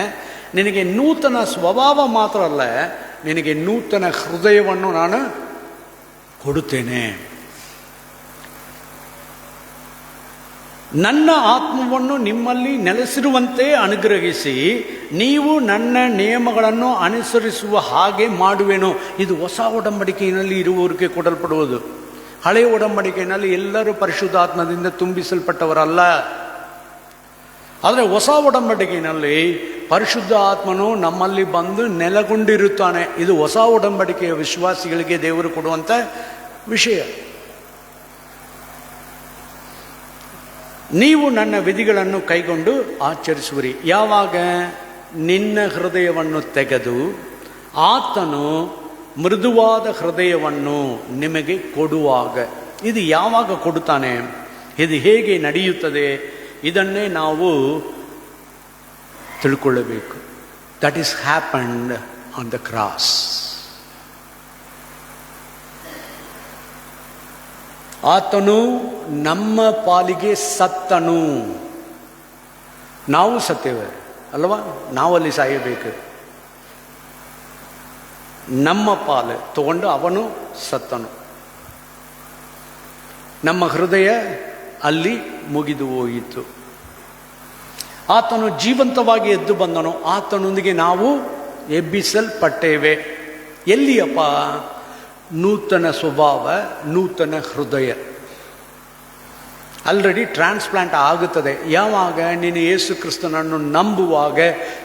ನಿನಗೆ ನೂತನ ಸ್ವಭಾವ ಮಾತ್ರ ಅಲ್ಲ, ನಿನಗೆ ನೂತನ ಹೃದಯವನ್ನು ನಾನು ಕೊಡುತ್ತೇನೆ. ನನ್ನ ಆತ್ಮವನ್ನು ನಿಮ್ಮಲ್ಲಿ ನೆಲೆಸಿರುವಂತೆ ಅನುಗ್ರಹಿಸಿ ನೀವು ನನ್ನ ನಿಯಮಗಳನ್ನು ಅನುಸರಿಸುವ ಹಾಗೆ ಮಾಡುವೆನು. ಇದು ಹೊಸ ಒಡಂಬಡಿಕೆಯಲ್ಲಿ ಇರುವವರಿಗೆ ಕೊಡಲ್ಪಡುವುದು. ಹಳೆಯ ಒಡಂಬಡಿಕೆಯಲ್ಲಿ ಎಲ್ಲರೂ ಪರಿಶುದ್ಧಾತ್ಮದಿಂದ ತುಂಬಿಸಲ್ಪಟ್ಟವರಲ್ಲ. ಆದರೆ ಹೊಸ ಒಡಂಬಡಿಕೆಯಲ್ಲಿ ಪರಿಶುದ್ಧ ಆತ್ಮನು ನಮ್ಮಲ್ಲಿ ಬಂದು ನೆಲೆಗೊಂಡಿರುತ್ತಾನೆ. ಇದು ಹೊಸ ಒಡಂಬಡಿಕೆಯ ವಿಶ್ವಾಸಿಗಳಿಗೆ ದೇವರು ಕೊಡುವಂಥ ವಿಷಯ. ನೀವು ನನ್ನ ವಿಧಿಗಳನ್ನು ಕೈಗೊಂಡು ಆಚರಿಸುವಿರಿ. ಯಾವಾಗ? ನಿನ್ನ ಹೃದಯವನ್ನು ತೆಗೆದು ಆತನು ಮೃದುವಾದ ಹೃದಯವನ್ನು ನಿಮಗೆ ಕೊಡುವಾಗ. ಇದು ಯಾವಾಗ ಕೊಡುತ್ತಾನೆ? ಇದು ಹೇಗೆ ನಡೆಯುತ್ತದೆ? ಇದನ್ನೇ ನಾವು ತಿಳ್ಕೊಳ್ಳಬೇಕು. That is happened on the cross. ಆತನು ನಮ್ಮ ಪಾಲಿಗೆ ಸತ್ತನು. ನಾವು ಸತ್ತೇವೆ ಅಲ್ವಾ? ನಾವಲ್ಲಿ ಸಾಯಬೇಕು. ನಮ್ಮ ಪಾಲು ತಗೊಂಡು ಅವನು ಸತ್ತನು. ನಮ್ಮ ಹೃದಯ ಅಲ್ಲಿ ಮುಗಿದು ಹೋಯಿತು. ಆತನು ಜೀವಂತವಾಗಿ ಎದ್ದು ಬಂದನು. ಆತನೊಂದಿಗೆ ನಾವು ಎಬ್ಬಿಸಲ್ಪಟ್ಟೇವೆ. ಎಲ್ಲಿಯಪ್ಪ? ನೂತನ ಸ್ವಭಾವ, ನೂತನ ಹೃದಯ. ಆಲ್ರೆಡಿ ಟ್ರಾನ್ಸ್ಪ್ಲಾಂಟ್ ಆಗುತ್ತದೆ. ಯಾವಾಗ? ನೀನು ಯೇಸು ಕ್ರಿಸ್ತನನ್ನು ನಂಬುವಾಗ,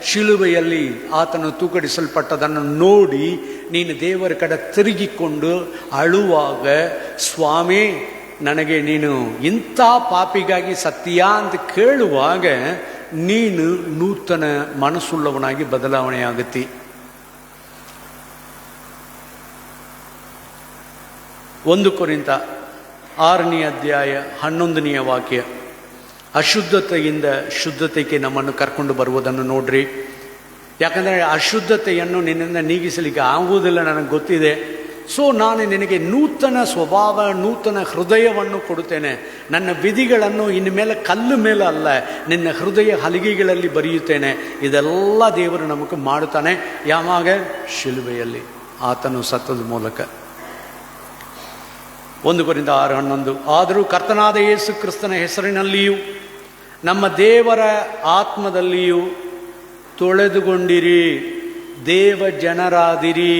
ಶಿಲುಬೆಯಲ್ಲಿ ಆತನು ತೂಕಡಿಸಲ್ಪಟ್ಟದನ್ನು ನೋಡಿ ನೀನು ದೇವರ ಕಡೆ ತಿರುಗಿಕೊಂಡು ಅಳುವಾಗ, ಸ್ವಾಮಿ ನನಗೆ ನೀನು ಇಂಥ ಪಾಪಿಗಾಗಿ ಸತ್ಯ ಅಂತ ಕೇಳುವಾಗ ನೀನು ನೂತನ ಮನಸ್ಸುಳ್ಳವನಾಗಿ ಬದಲಾವಣೆಯಾಗುತ್ತಿ. 1 ಕೊರಿಂಥ 6ನೇ ಅಧ್ಯಾಯ 11ನೇ ವಾಕ್ಯ. ಅಶುದ್ಧತೆಯಿಂದ ಶುದ್ಧತೆಗೆ ನಮ್ಮನ್ನು ಕರ್ಕೊಂಡು ಬರುವುದನ್ನು ನೋಡ್ರಿ. ಯಾಕಂದರೆ ಅಶುದ್ಧತೆಯನ್ನು ನಿನ್ನಿಂದ ನೀಗಿಸಲಿಕ್ಕೆ ಆಗುವುದಿಲ್ಲ, ನನಗೆ ಗೊತ್ತಿದೆ. ಸೊ ನಾನು ನಿನಗೆ ನೂತನ ಸ್ವಭಾವ, ನೂತನ ಹೃದಯವನ್ನು ಕೊಡುತ್ತೇನೆ. ನನ್ನ ವಿಧಿಗಳನ್ನು ಇನ್ನು ಮೇಲೆ ಕಲ್ಲು ಮೇಲೆ ಅಲ್ಲ, ನಿನ್ನ ಹೃದಯ ಹಲಿಗೆಗಳಲ್ಲಿ ಬರೆಯುತ್ತೇನೆ. ಇದೆಲ್ಲ ದೇವರು ನಮಗೆ ಮಾಡುತ್ತಾನೆ. ಯಾವಾಗ? ಶಿಲುಬೆಯಲ್ಲಿ ಆತನು ಸತ್ತದ ಮೂಲಕ. 1 ಕೊರಿಂಥ 6:11. ಆದರೂ ಕರ್ತನಾದ ಯೇಸು ಕ್ರಿಸ್ತನ ಹೆಸರಿನಲ್ಲಿಯೂ ನಮ್ಮ ದೇವರ ಆತ್ಮದಲ್ಲಿಯೂ ತೊಳೆದುಕೊಂಡಿರಿ, ದೇವ ಜನರಾದಿರಿ,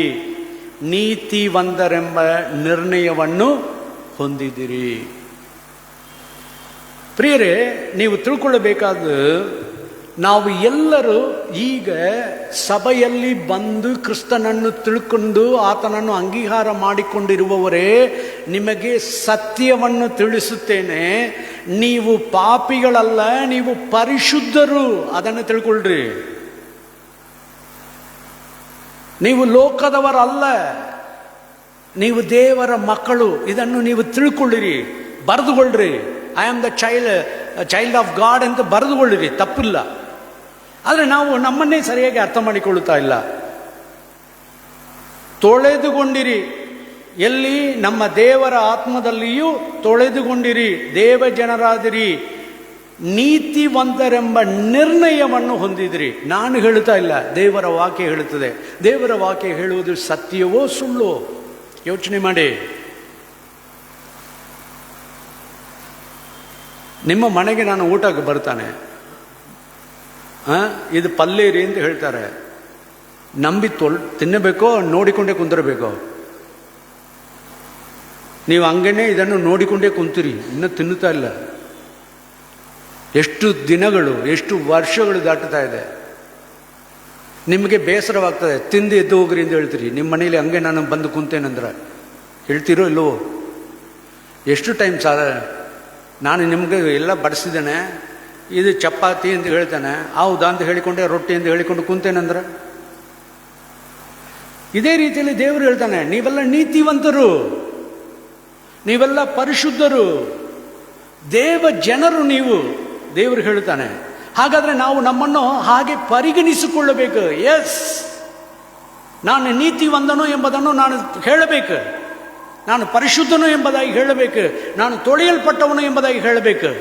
ನೀತಿವಂತರೆಂಬ ನಿರ್ಣಯವನ್ನು ಹೊಂದಿದಿರಿ. ಪ್ರಿಯರೇ, ನೀವು ತಿಳ್ಕೊಳ್ಳಬೇಕಾದ, ನಾವು ಎಲ್ಲರೂ ಈಗ ಸಭೆಯಲ್ಲಿ ಬಂದು ಕ್ರಿಸ್ತನನ್ನು ತಿಳ್ಕೊಂಡು ಆತನನ್ನು ಅಂಗೀಕಾರ ಮಾಡಿಕೊಂಡಿರುವವರೇ ನಿಮಗೆ ಸತ್ಯವನ್ನು ತಿಳಿಸುತ್ತೇನೆ. ನೀವು ಪಾಪಿಗಳಲ್ಲ, ನೀವು ಪರಿಶುದ್ಧರು. ಅದನ್ನು ತಿಳ್ಕೊಳ್ರಿ. ನೀವು ಲೋಕದವರಲ್ಲ, ನೀವು ದೇವರ ಮಕ್ಕಳು. ಇದನ್ನು ನೀವು ತಿಳ್ಕೊಳ್ಳಿರಿ, ಬರೆದುಕೊಳ್ಳ್ರಿ. I am the child of God ಅಂತ ಬರೆದುಕೊಳ್ಳಿರಿ, ತಪ್ಪಿಲ್ಲ. ಆದರೆ ನಾವು ನಮ್ಮನ್ನೇ ಸರಿಯಾಗಿ ಅರ್ಥ ಮಾಡಿಕೊಳ್ಳುತ್ತಾ ಇಲ್ಲ. ತೊಳೆದುಕೊಂಡಿರಿ. ಎಲ್ಲಿ? ನಮ್ಮ ದೇವರ ಆತ್ಮದಲ್ಲಿಯೂ ತೊಳೆದುಕೊಂಡಿರಿ, ದೇವ ಜನರಾದಿರಿ, ನೀತಿವಂತರೆಂಬ ನಿರ್ಣಯವನ್ನು ಹೊಂದಿದಿರಿ. ನಾನು ಹೇಳುತ್ತಾ ಇಲ್ಲ, ದೇವರ ವಾಕ್ಯ ಹೇಳುತ್ತದೆ. ದೇವರ ವಾಕ್ಯ ಹೇಳುವುದು ಸತ್ಯವೋ ಸುಳ್ಳು? ಯೋಚನೆ ಮಾಡಿ. ನಿಮ್ಮ ಮನೆಗೆ ನಾನು ಊಟಕ್ಕೆ ಬರ್ತಾನೆ, ಇದು ಪಲ್ಲೇರಿ ಅಂತ ಹೇಳ್ತಾರೆ. ನಂಬಿ ತಿನ್ನಬೇಕೋ ನೋಡಿಕೊಂಡೇ ಕುಂದಿರಬೇಕೋ? ನೀವು ಹಂಗೇನೆ ಇದನ್ನು ನೋಡಿಕೊಂಡೇ ಕುಂತೀರಿ, ಇನ್ನೂ ತಿನ್ನುತ್ತಾ ಇಲ್ಲ. ಎಷ್ಟು ದಿನಗಳು, ಎಷ್ಟು ವರ್ಷಗಳು ದಾಟುತ್ತಾ ಇದೆ. ನಿಮಗೆ ಬೇಸರವಾಗ್ತದೆ, ತಿಂದು ಎದ್ದು ಹೋಗ್ರಿ ಅಂತ ಹೇಳ್ತೀರಿ. ನಿಮ್ಮ ಮನೇಲಿ ಹಂಗೆ ನಾನು ಬಂದು ಕುಂತೇನಂದ್ರೆ ಹೇಳ್ತೀರೋ ಇಲ್ಲವೋ? ಎಷ್ಟು ಟೈಮ್ ಸಾಲ ನಾನು ನಿಮಗೆ ಎಲ್ಲ ಬಡಿಸಿದ್ದೇನೆ, ಇದು ಚಪಾತಿ ಅಂತ ಹೇಳ್ತಾನೆ, ಹೌದಾ ಅಂತ ಹೇಳಿಕೊಂಡೆ, ರೊಟ್ಟಿ ಅಂತ ಹೇಳಿಕೊಂಡು ಕುಂತೇನಂದ್ರೆ. ಇದೇ ರೀತಿಯಲ್ಲಿ ದೇವರು ಹೇಳ್ತಾನೆ, ನೀವೆಲ್ಲ ನೀತಿವಂತರು, ನೀವೆಲ್ಲ ಪರಿಶುದ್ಧರು, ದೇವ ಜನರು ನೀವು, ದೇವರು ಹೇಳ್ತಾನೆ. ಹಾಗಾದರೆ ನಾವು ನಮ್ಮನ್ನು ಹಾಗೆ ಪರಿಗಣಿಸಿಕೊಳ್ಳಬೇಕು. ಎಸ್, ನಾನು ನೀತಿವಂತನು ಎಂಬುದನ್ನು ನಾನು ಹೇಳಬೇಕು, ನಾನು ಪರಿಶುದ್ಧನು ಎಂಬುದಾಗಿ ಹೇಳಬೇಕು, ನಾನು ತೊಳೆಯಲ್ಪಟ್ಟವನು ಎಂಬುದಾಗಿ ಹೇಳಬೇಕು.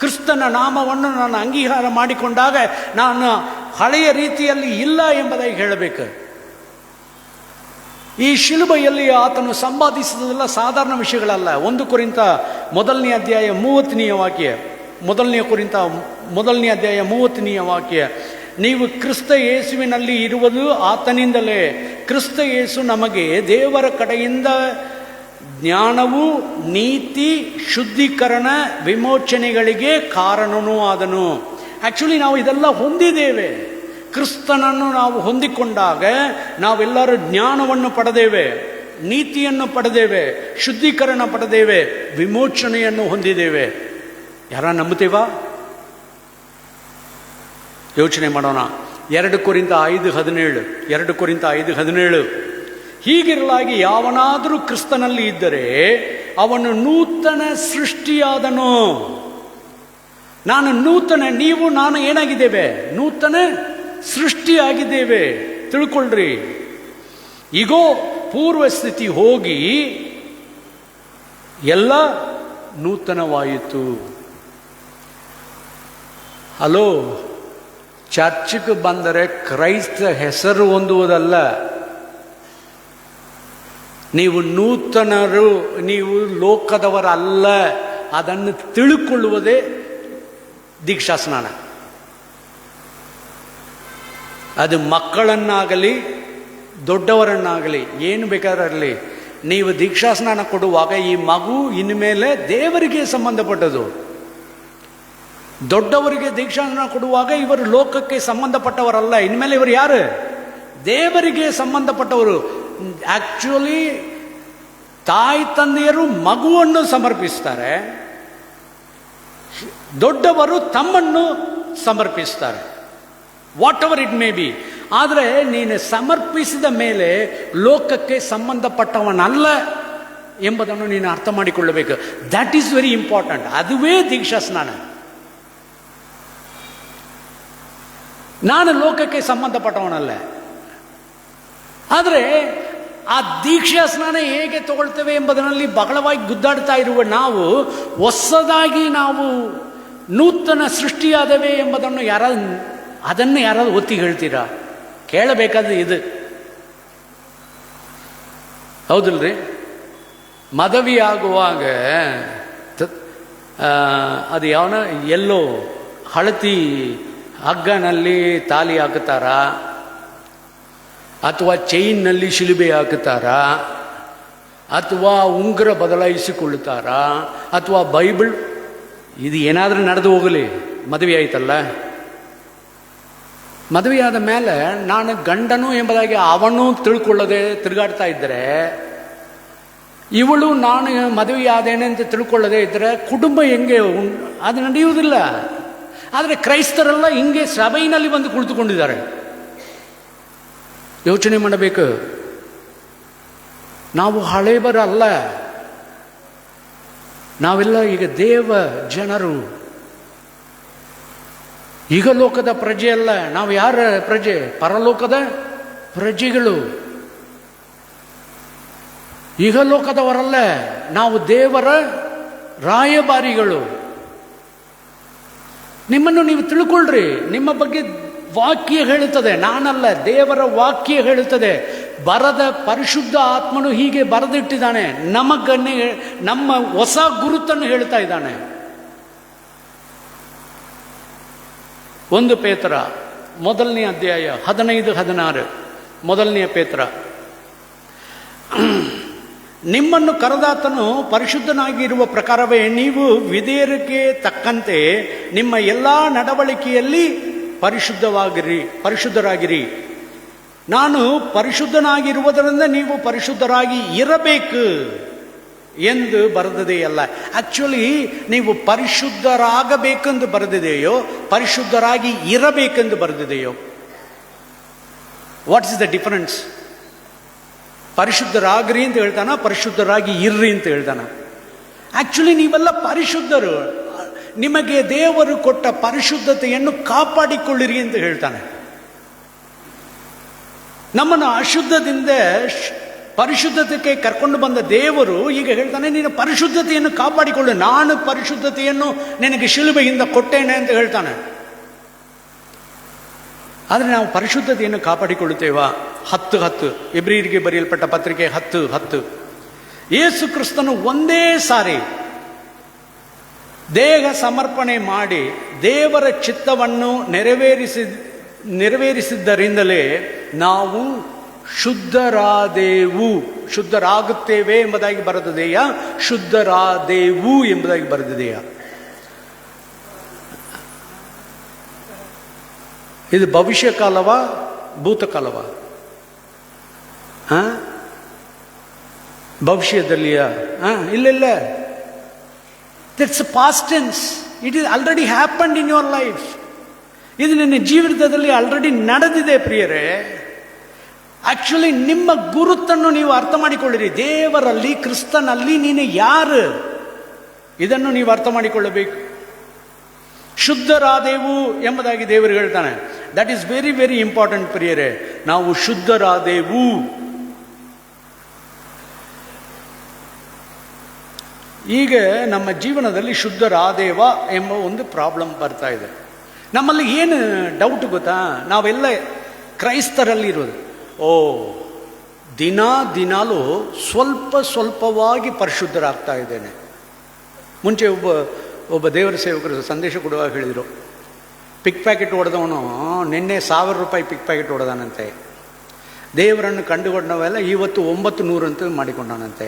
ಕ್ರಿಸ್ತನ ನಾಮವನ್ನು ನಾನು ಅಂಗೀಕಾರ ಮಾಡಿಕೊಂಡಾಗ ನಾನು ಹಳೆಯ ರೀತಿಯಲ್ಲಿ ಇಲ್ಲ ಎಂಬುದಾಗಿ ಹೇಳಬೇಕು. ಈ ಶಿಲುಬೆಯಲ್ಲಿ ಆತನು ಸಂಪಾದಿಸಿದೆಲ್ಲ ಸಾಧಾರಣ ವಿಷಯಗಳಲ್ಲ. 1 ಕೊರಿಂಥ 1ನೇ ಅಧ್ಯಾಯ 30ನೇ ವಾಕ್ಯ, 1ನೇ ಕೊರಿಂಥ 1ನೇ ಅಧ್ಯಾಯ 30ನೇ ವಾಕ್ಯ, ನೀವು ಕ್ರಿಸ್ತ ಯೇಸುವಿನಲ್ಲಿ ಇರುವುದು ಆತನಿಂದಲೇ. ಕ್ರಿಸ್ತ ಯೇಸು ನಮಗೆ ದೇವರ ಕಡೆಯಿಂದ ಜ್ಞಾನವು, ನೀತಿ, ಶುದ್ಧೀಕರಣ, ವಿಮೋಚನೆಗಳಿಗೆ ಕಾರಣನೂ ಆದನು. ಆ್ಯಕ್ಚುಲಿ ನಾವು ಇದೆಲ್ಲ ಹೊಂದಿದ್ದೇವೆ. ಕ್ರಿಸ್ತನನ್ನು ನಾವು ಹೊಂದಿಕೊಂಡಾಗ ನಾವೆಲ್ಲರೂ ಜ್ಞಾನವನ್ನು ಪಡೆದೇವೆ, ನೀತಿಯನ್ನು ಪಡೆದೇವೆ, ಶುದ್ಧೀಕರಣ ಪಡೆದೇವೆ, ವಿಮೋಚನೆಯನ್ನು ಹೊಂದಿದ್ದೇವೆ. ಯಾರ ನಂಬುತ್ತೀವಾ? ಯೋಚನೆ ಮಾಡೋಣ. 2 ಕೊರಿಂಥ 5:17, 2 ಕೊರಿಂಥ 5:17, ಹೀಗಿರಲಾಗಿ ಯಾವನಾದರೂ ಕ್ರಿಸ್ತನಲ್ಲಿ ಇದ್ದರೆ ಅವನು ನೂತನ ಸೃಷ್ಟಿಯಾದನು. ನಾನು ನೂತನ, ನೀವು ನಾನು ಏನಾಗಿದ್ದೇವೆ? ನೂತನ ಸೃಷ್ಟಿಯಾಗಿದ್ದೇವೆ. ತಿಳ್ಕೊಳ್ರಿ. ಈಗೋ ಪೂರ್ವ ಸ್ಥಿತಿ ಹೋಗಿ ಎಲ್ಲ ನೂತನವಾಯಿತು. ಹಲೋ, ಚರ್ಚ್ಗೆ ಬಂದರೆ ಕ್ರೈಸ್ತ ಹೆಸರು ಹೊಂದುವುದಲ್ಲ. ನೀವು ನೂತನರು, ನೀವು ಲೋಕದವರಲ್ಲ, ಅದನ್ನು ತಿಳ್ಕೊಳ್ಳುವುದೇ ದೀಕ್ಷಾ ಸ್ನಾನ. ಅದು ಮಕ್ಕಳನ್ನಾಗಲಿ ದೊಡ್ಡವರನ್ನಾಗಲಿ ಏನು ಬೇಕಾದ್ರಲ್ಲಿ ನೀವು ದೀಕ್ಷಾ ಸ್ನಾನ ಕೊಡುವಾಗ ಈ ಮಗು ಇನ್ಮೇಲೆ ದೇವರಿಗೆ ಸಂಬಂಧಪಟ್ಟದು. ದೊಡ್ಡವರಿಗೆ ದೀಕ್ಷಾ ಸ್ನಾನ ಕೊಡುವಾಗ ಇವರು ಲೋಕಕ್ಕೆ ಸಂಬಂಧಪಟ್ಟವರಲ್ಲ, ಇನ್ಮೇಲೆ ಇವರು ಯಾರು? ದೇವರಿಗೆ ಸಂಬಂಧಪಟ್ಟವರು. ಆಕ್ಚುಲಿ ತಾಯಿ ತಂದೆಯರು ಮಗುವನ್ನು ಸಮರ್ಪಿಸ್ತಾರೆ, ದೊಡ್ಡವರು ತಮ್ಮನ್ನು ಸಮರ್ಪಿಸ್ತಾರೆ. Whatever it may be. ಆದರೆ ನೀನು ಸಮರ್ಪಿಸಿದ ಮೇಲೆ ಲೋಕಕ್ಕೆ ಸಂಬಂಧಪಟ್ಟವನಲ್ಲ ಎಂಬುದನ್ನು ನೀನು ಅರ್ಥ ಮಾಡಿಕೊಳ್ಳಬೇಕು. That is very important. ಅದುವೇ ದೀಕ್ಷಾ ಸ್ನಾನ. ನಾನು ಲೋಕಕ್ಕೆ ಸಂಬಂಧಪಟ್ಟವನಲ್ಲ. ಆದರೆ ಆ ದೀಕ್ಷಾ ಸ್ನಾನ ಹೇಗೆ ತಗೊಳ್ತೇವೆ ಎಂಬುದರಲ್ಲಿ ಬಹಳವಾಗಿ ಗುದ್ದಾಡ್ತಾ ಇರುವ ನಾವು ಹೊಸದಾಗಿ ನಾವು ನೂತನ ಸೃಷ್ಟಿಯಾದವೆ ಎಂಬುದನ್ನು ಅದನ್ನು ಯಾರಾದ್ರೂ ಒತ್ತಿ ಹೇಳ್ತೀರಾ? ಕೇಳಬೇಕಾದ್ರೆ ಇದು ಹೌದಿಲ್ರಿ? ಮದುವೆ ಆಗುವಾಗ ಅದು ಯಾವನ ಎಲ್ಲೋ ಹಳತಿ ಹಗ್ಗನಲ್ಲಿ ತಾಲಿ ಹಾಕುತ್ತಾರ, ಅಥವಾ ಚೈನ್ನಲ್ಲಿ ಶಿಲುಬೆ ಹಾಕುತ್ತಾರ, ಅಥವಾ ಉಂಗುರ ಬದಲಾಯಿಸಿಕೊಳ್ಳುತ್ತಾರ, ಅಥವಾ ಬೈಬಲ್. ಇದು ಏನಾದರೂ ನಡೆದು ಹೋಗಲಿ, ಮದುವೆ ಆಯ್ತಲ್ಲ. ಮದುವೆಯಾದ ಮೇಲೆ ನಾನು ಗಂಡನು ಎಂಬುದಾಗಿ ಅವನು ತಿಳ್ಕೊಳ್ಳದೆ ತಿರುಗಾಡ್ತಾ ಇದ್ದರೆ, ಇವಳು ನಾನು ಮದುವೆಯಾದೇನೆ ಅಂತ ತಿಳ್ಕೊಳ್ಳದೆ ಇದ್ದರೆ ಕುಟುಂಬ ಹೆಂಗೆ? ಅದು ನಡೆಯುವುದಿಲ್ಲ. ಆದರೆ ಕ್ರೈಸ್ತರೆಲ್ಲ ಹಿಂಗೆ ಸಭೆಯಲ್ಲಿ ಬಂದು ಕುಳಿತುಕೊಂಡಿದ್ದಾರೆ. ಯೋಚನೆ ಮಾಡಬೇಕು. ನಾವು ಹಳೇಬರಲ್ಲ, ನಾವೆಲ್ಲ ಈಗ ದೇವ ಜನರು. ಈಗ ಲೋಕದ ಪ್ರಜೆ ಅಲ್ಲ. ನಾವು ಯಾರ ಪ್ರಜೆ? ಪರಲೋಕದ ಪ್ರಜೆಗಳು. ಈಗ ಲೋಕದವರಲ್ಲ, ನಾವು ದೇವರ ರಾಯಭಾರಿಗಳು. ನಿಮ್ಮನ್ನು ನೀವು ತಿಳ್ಕೊಳ್ರಿ. ನಿಮ್ಮ ಬಗ್ಗೆ ವಾಕ್ಯ ಹೇಳುತ್ತದೆ, ನಾನಲ್ಲ, ದೇವರ ವಾಕ್ಯ ಹೇಳುತ್ತದೆ. ಬರದ ಪರಿಶುದ್ಧ ಆತ್ಮನು ಹೀಗೆ ಬರೆದಿಟ್ಟಿದ್ದಾನೆ. ನಮಗನ್ನೇ ನಮ್ಮ ಹೊಸ ಗುರುತನ್ನು ಹೇಳ್ತಾ ಇದ್ದಾನೆ. 1 ಪೇತ್ರ ಮೊದಲನೇ ಅಧ್ಯಾಯ 15-16. ಮೊದಲನೆಯ ಪೇತ್ರ. ನಿಮ್ಮನ್ನು ಕರೆದಾತನು ಪರಿಶುದ್ಧನಾಗಿರುವ ಪ್ರಕಾರವೇ ನೀವು ವಿಧೇಯರಿಗೆ ತಕ್ಕಂತೆ ನಿಮ್ಮ ಎಲ್ಲ ನಡವಳಿಕೆಯಲ್ಲಿ ಪರಿಶುದ್ಧರಾಗಿರಿ. ನಾನು ಪರಿಶುದ್ಧನಾಗಿರುವುದರಿಂದ ನೀವು ಪರಿಶುದ್ಧರಾಗಿ ಇರಬೇಕು ಎಂದು ಬರೆದದೆಯಲ್ಲ. ಆಕ್ಚುಲಿ ನೀವು ಪರಿಶುದ್ಧರಾಗಬೇಕೆಂದು ಬರೆದಿದೆಯೋ ಪರಿಶುದ್ಧರಾಗಿ ಇರಬೇಕೆಂದು ಬರೆದಿದೆಯೋ? What is the difference? ಪರಿಶುದ್ಧರಾಗ್ರಿ ಅಂತ ಹೇಳ್ತಾನ, ಪರಿಶುದ್ಧರಾಗಿ ಇರ್ರಿ ಅಂತ ಹೇಳ್ತಾನ? ಆಕ್ಚುಲಿ ನೀವೆಲ್ಲ ಪರಿಶುದ್ಧರು, ನಿಮಗೆ ದೇವರು ಕೊಟ್ಟ ಪರಿಶುದ್ಧತೆಯನ್ನು ಕಾಪಾಡಿಕೊಳ್ಳಿರಿ ಅಂತ ಹೇಳ್ತಾನೆ. ನಮ್ಮನ್ನು ಅಶುದ್ಧದಿಂದ ಪರಿಶುದ್ಧತೆಗೆ ಕರ್ಕೊಂಡು ಬಂದ ದೇವರು ಈಗ ಹೇಳ್ತಾನೆ, ನೀನು ಪರಿಶುದ್ಧತೆಯನ್ನು ಕಾಪಾಡಿಕೊಳ್ಳು, ನಾನು ಪರಿಶುದ್ಧತೆಯನ್ನು ನಿನಗೆ ಶಿಲುಬೆಯಿಂದ ಕೊಟ್ಟೇನೆ ಅಂತ ಹೇಳ್ತಾನೆ. ಆದರೆ ನಾವು ಪರಿಶುದ್ಧತೆಯನ್ನು ಕಾಪಾಡಿಕೊಳ್ಳುತ್ತೇವಾ? 10:10 ಎಬ್ರಿಯರಿಗೆ ಬರೆಯಲ್ಪಟ್ಟ ಪತ್ರಿಕೆ 10:10. ಯೇಸು ಕ್ರಿಸ್ತನು ಒಂದೇ ಸಾರಿ ದೇಹ ಸಮರ್ಪಣೆ ಮಾಡಿ ದೇವರ ಚಿತ್ತವನ್ನು ನೆರವೇರಿಸಿದ್ದರಿಂದಲೇ ನಾವು ಶುದ್ಧರಾಗುತ್ತೇವೆ ಎಂಬುದಾಗಿ ಬರೆದಿದೆಯಾ? ಶುದ್ಧರಾದೆವು ಎಂಬುದಾಗಿ ಬರೆದಿದೆಯಾ? ಇದು ಭವಿಷ್ಯ ಕಾಲವಾ ಭೂತಕಾಲವಾ? ಭವಿಷ್ಯದಲ್ಲಿಯಾ? ಇಲ್ಲ, that's past tense. It is already happened in your life. ಇದು ನಿನ್ನ ಜೀವಿತದಲ್ಲಿ ಆಲ್ರೆಡಿ ನಡೆದಿದೆ ಪ್ರಿಯರೇ. ಆಕ್ಚುಲಿ ನಿಮ್ಮ ಗುರುತನ್ನು ನೀವು ಅರ್ಥ ಮಾಡಿಕೊಳ್ಳಿರಿ. ದೇವರಲ್ಲಿ, ಕ್ರಿಸ್ತನಲ್ಲಿ ನೀನು ಯಾರು, ಇದನ್ನು ನೀವು ಅರ್ಥ ಮಾಡಿಕೊಳ್ಳಬೇಕು. ಶುದ್ಧರಾದೆವು ಎಂಬುದಾಗಿ ದೇವರು ಹೇಳ್ತಾನೆ. That is very very important ಪ್ರಿಯರೇ. ನಾವು ಶುದ್ಧರಾದೆವು. ಈಗ ನಮ್ಮ ಜೀವನದಲ್ಲಿ ಶುದ್ಧರಾದೇವ ಎಂಬ ಒಂದು ಪ್ರಾಬ್ಲಮ್ ಬರ್ತಾ ಇದೆ. ನಮ್ಮಲ್ಲಿ ಏನು ಡೌಟ್ ಗೊತ್ತಾ? ನಾವೆಲ್ಲ ಕ್ರೈಸ್ತರಲ್ಲಿ ಇರೋದು, ದಿನಾಲೂ ಸ್ವಲ್ಪವಾಗಿ ಪರಿಶುದ್ಧರಾಗ್ತಾ ಇದ್ದೇನೆ. ಮುಂಚೆ ಒಬ್ಬ ದೇವರ ಸೇವಕರು ಸಂದೇಶ ಕೊಡುವಾಗ ಹೇಳಿದರು, ಪಿಕ್ ಪ್ಯಾಕೆಟ್ ಹೊಡೆದವನು ನಿನ್ನೆ 1000 ರೂಪಾಯಿ ಪಿಕ್ ಪ್ಯಾಕೆಟ್ ಹೊಡೆದಾನಂತೆ. ದೇವರನ್ನು ಕಂಡುಕೊಂಡವೆಲ್ಲ ಇವತ್ತು 900 ಅಂತ ಮಾಡಿಕೊಂಡಾನಂತೆ.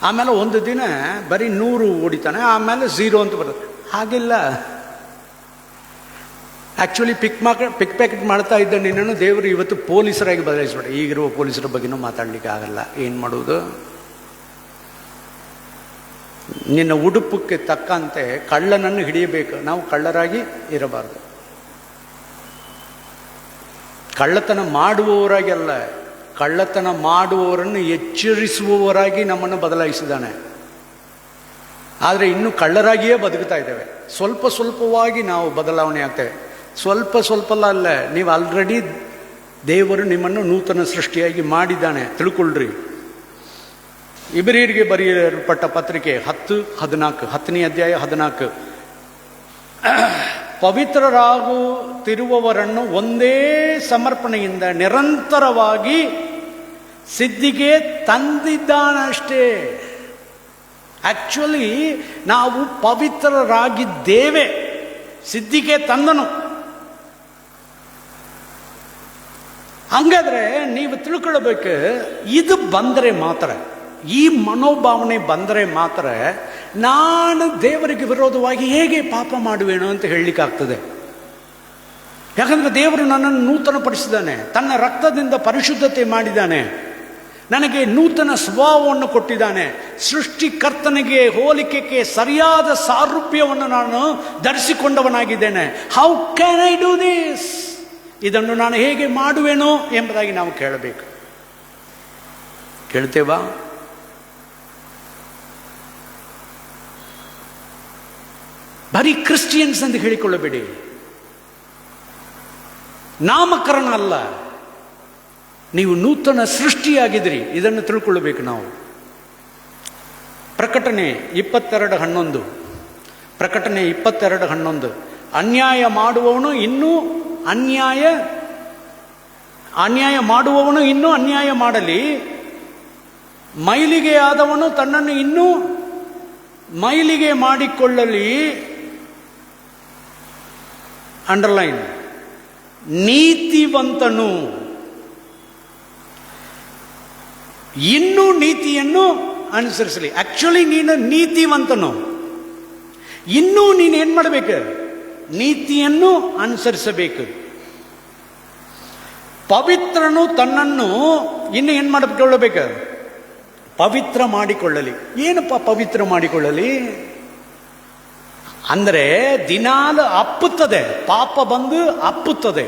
ಆಮೇಲೆ ಒಂದು ದಿನ ಬರೀ 100 ಹೊಡಿತಾನೆ, ಆಮೇಲೆ 0 ಅಂತ ಬರ್ತದೆ. ಹಾಗಿಲ್ಲ. ಆ್ಯಕ್ಚುಲಿ ಪಿಕ್ ಪ್ಯಾಕೆಟ್ ಮಾಡ್ತಾ ಇದ್ದ ನಿನ್ನನ್ನು ದೇವರು ಇವತ್ತು ಪೊಲೀಸರಾಗಿ ಬದಲಾಯಿಸ್ಬಿಟ್ಟೆ. ಈಗಿರುವ ಪೊಲೀಸರ ಬಗ್ಗೆನೂ ಮಾತಾಡಲಿಕ್ಕೆ ಆಗಲ್ಲ. ಏನು ಮಾಡುವುದು? ನಿನ್ನ ಉಡುಪಕ್ಕೆ ತಕ್ಕಂತೆ ಕಳ್ಳನನ್ನು ಹಿಡಿಯಬೇಕು. ನಾವು ಕಳ್ಳರಾಗಿ ಇರಬಾರ್ದು. ಕಳ್ಳತನ ಮಾಡುವವರಾಗಿ ಅಲ್ಲ, ಕಳ್ಳತನ ಮಾಡುವವರನ್ನು ಎಚ್ಚರಿಸುವವರಾಗಿ ನಮ್ಮನ್ನು ಬದಲಾಯಿಸಿದ್ದಾನೆ. ಆದರೆ ಇನ್ನೂ ಕಳ್ಳರಾಗಿಯೇ ಬದುಕ್ತಾ ಇದ್ದೇವೆ. ಸ್ವಲ್ಪವಾಗಿ ನಾವು ಬದಲಾವಣೆ ಆಗ್ತೇವೆ. ಸ್ವಲ್ಪ ಅಲ್ಲ, ನೀವು ಆಲ್ರೆಡಿ ದೇವರು ನಿಮ್ಮನ್ನು ನೂತನ ಸೃಷ್ಟಿಯಾಗಿ ಮಾಡಿದ್ದಾನೆ, ತಿಳ್ಕೊಳ್ರಿ. ಇಬ್ರಿಯರಿಗೆ ಬರೆಯಲ್ಪಟ್ಟ ಪತ್ರಿಕೆ 10:14, 10ನೇ ಅಧ್ಯಾಯ 14. ಪವಿತ್ರರಾಗುತ್ತಿರುವವರನ್ನು ಒಂದೇ ಸಮರ್ಪಣೆಯಿಂದ ನಿರಂತರವಾಗಿ ಸಿದ್ಧಿಗೆ ತಂದಿದ್ದಾನಷ್ಟೇ. ಆಕ್ಚುಲಿ ನಾವು ಪವಿತ್ರರಾಗಿದ್ದೇವೆ, ಸಿದ್ಧಿಗೆ ತಂದನು. ಹಂಗಾದ್ರೆ ನೀವು ತಿಳ್ಕೊಳ್ಬೇಕು, ಇದು ಬಂದರೆ ಮಾತ್ರ, ಈ ಮನೋಭಾವನೆ ಬಂದರೆ ಮಾತ್ರ ನಾನು ದೇವರಿಗೆ ವಿರೋಧವಾಗಿ ಹೇಗೆ ಪಾಪ ಮಾಡುವೇನು ಅಂತ ಹೇಳಲಿಕ್ಕಾಗ್ತದೆ. ಯಾಕಂದ್ರೆ ದೇವರು ನನ್ನನ್ನು ನೂತನಪಡಿಸಿದ್ದಾನೆ, ತನ್ನ ರಕ್ತದಿಂದ ಪರಿಶುದ್ಧತೆ ಮಾಡಿದ್ದಾನೆ, ನನಗೆ ನೂತನ ಸ್ವಭಾವವನ್ನು ಕೊಟ್ಟಿದ್ದಾನೆ. ಸೃಷ್ಟಿಕರ್ತನಿಗೆ ಹೋಲಿಕೆಗೆ ಸರಿಯಾದ ಸಾರೂಪ್ಯವನ್ನು ನಾನು ಧರಿಸಿಕೊಂಡವನಾಗಿದ್ದೇನೆ. How can I do this? ಇದನ್ನು ನಾನು ಹೇಗೆ ಮಾಡುವೆನೋ ಎಂಬುದಾಗಿ ನಾವು ಕೇಳಬೇಕು. ಕೇಳ್ತೇವಾ? ಬರೀ ಕ್ರಿಶ್ಚಿಯನ್ಸ್ ಎಂದು ಹೇಳಿಕೊಳ್ಳಬೇಡಿ. ನಾಮಕರಣ ಅಲ್ಲ, ನೀವು ನೂತನ ಸೃಷ್ಟಿಯಾಗಿದ್ರಿ, ಇದನ್ನು ತಿಳ್ಕೊಳ್ಳಬೇಕು ನಾವು. ಪ್ರಕಟಣೆ 22:11, ಪ್ರಕಟಣೆ 22:11. ಅನ್ಯಾಯ ಮಾಡುವವನು ಇನ್ನೂ ಅನ್ಯಾಯ ಮಾಡಲಿ, ಮೈಲಿಗೆ ಆದವನು ತನ್ನನ್ನು ಇನ್ನೂ ಮೈಲಿಗೆ ಮಾಡಿಕೊಳ್ಳಲಿ. ಅಂಡರ್ಲೈನ್, ನೀತಿವಂತನು. ಇನ್ನೂ ನೀತಿಯನ್ನು ಅನುಸರಿಸಲಿ. ಆಕ್ಚುಲಿ ನೀನು ನೀತಿವಂತನು, ಇನ್ನೂ ನೀನು ಏನು ಮಾಡಬೇಕು? ನೀತಿಯನ್ನು ಅನುಸರಿಸಬೇಕು. ಪವಿತ್ರನು ತನ್ನನ್ನು ಇನ್ನು ಏನು ಮಾಡಿಕೊಳ್ಳಬೇಕು? ಪವಿತ್ರ ಮಾಡಿಕೊಳ್ಳಲಿ. ಏನಪ್ಪ ಪವಿತ್ರ ಮಾಡಿಕೊಳ್ಳಲಿ ಅಂದರೆ, ದಿನಾಲು ಅಪ್ಪುತ್ತದೆ, ಪಾಪ ಬಂದು ಅಪ್ಪುತ್ತದೆ.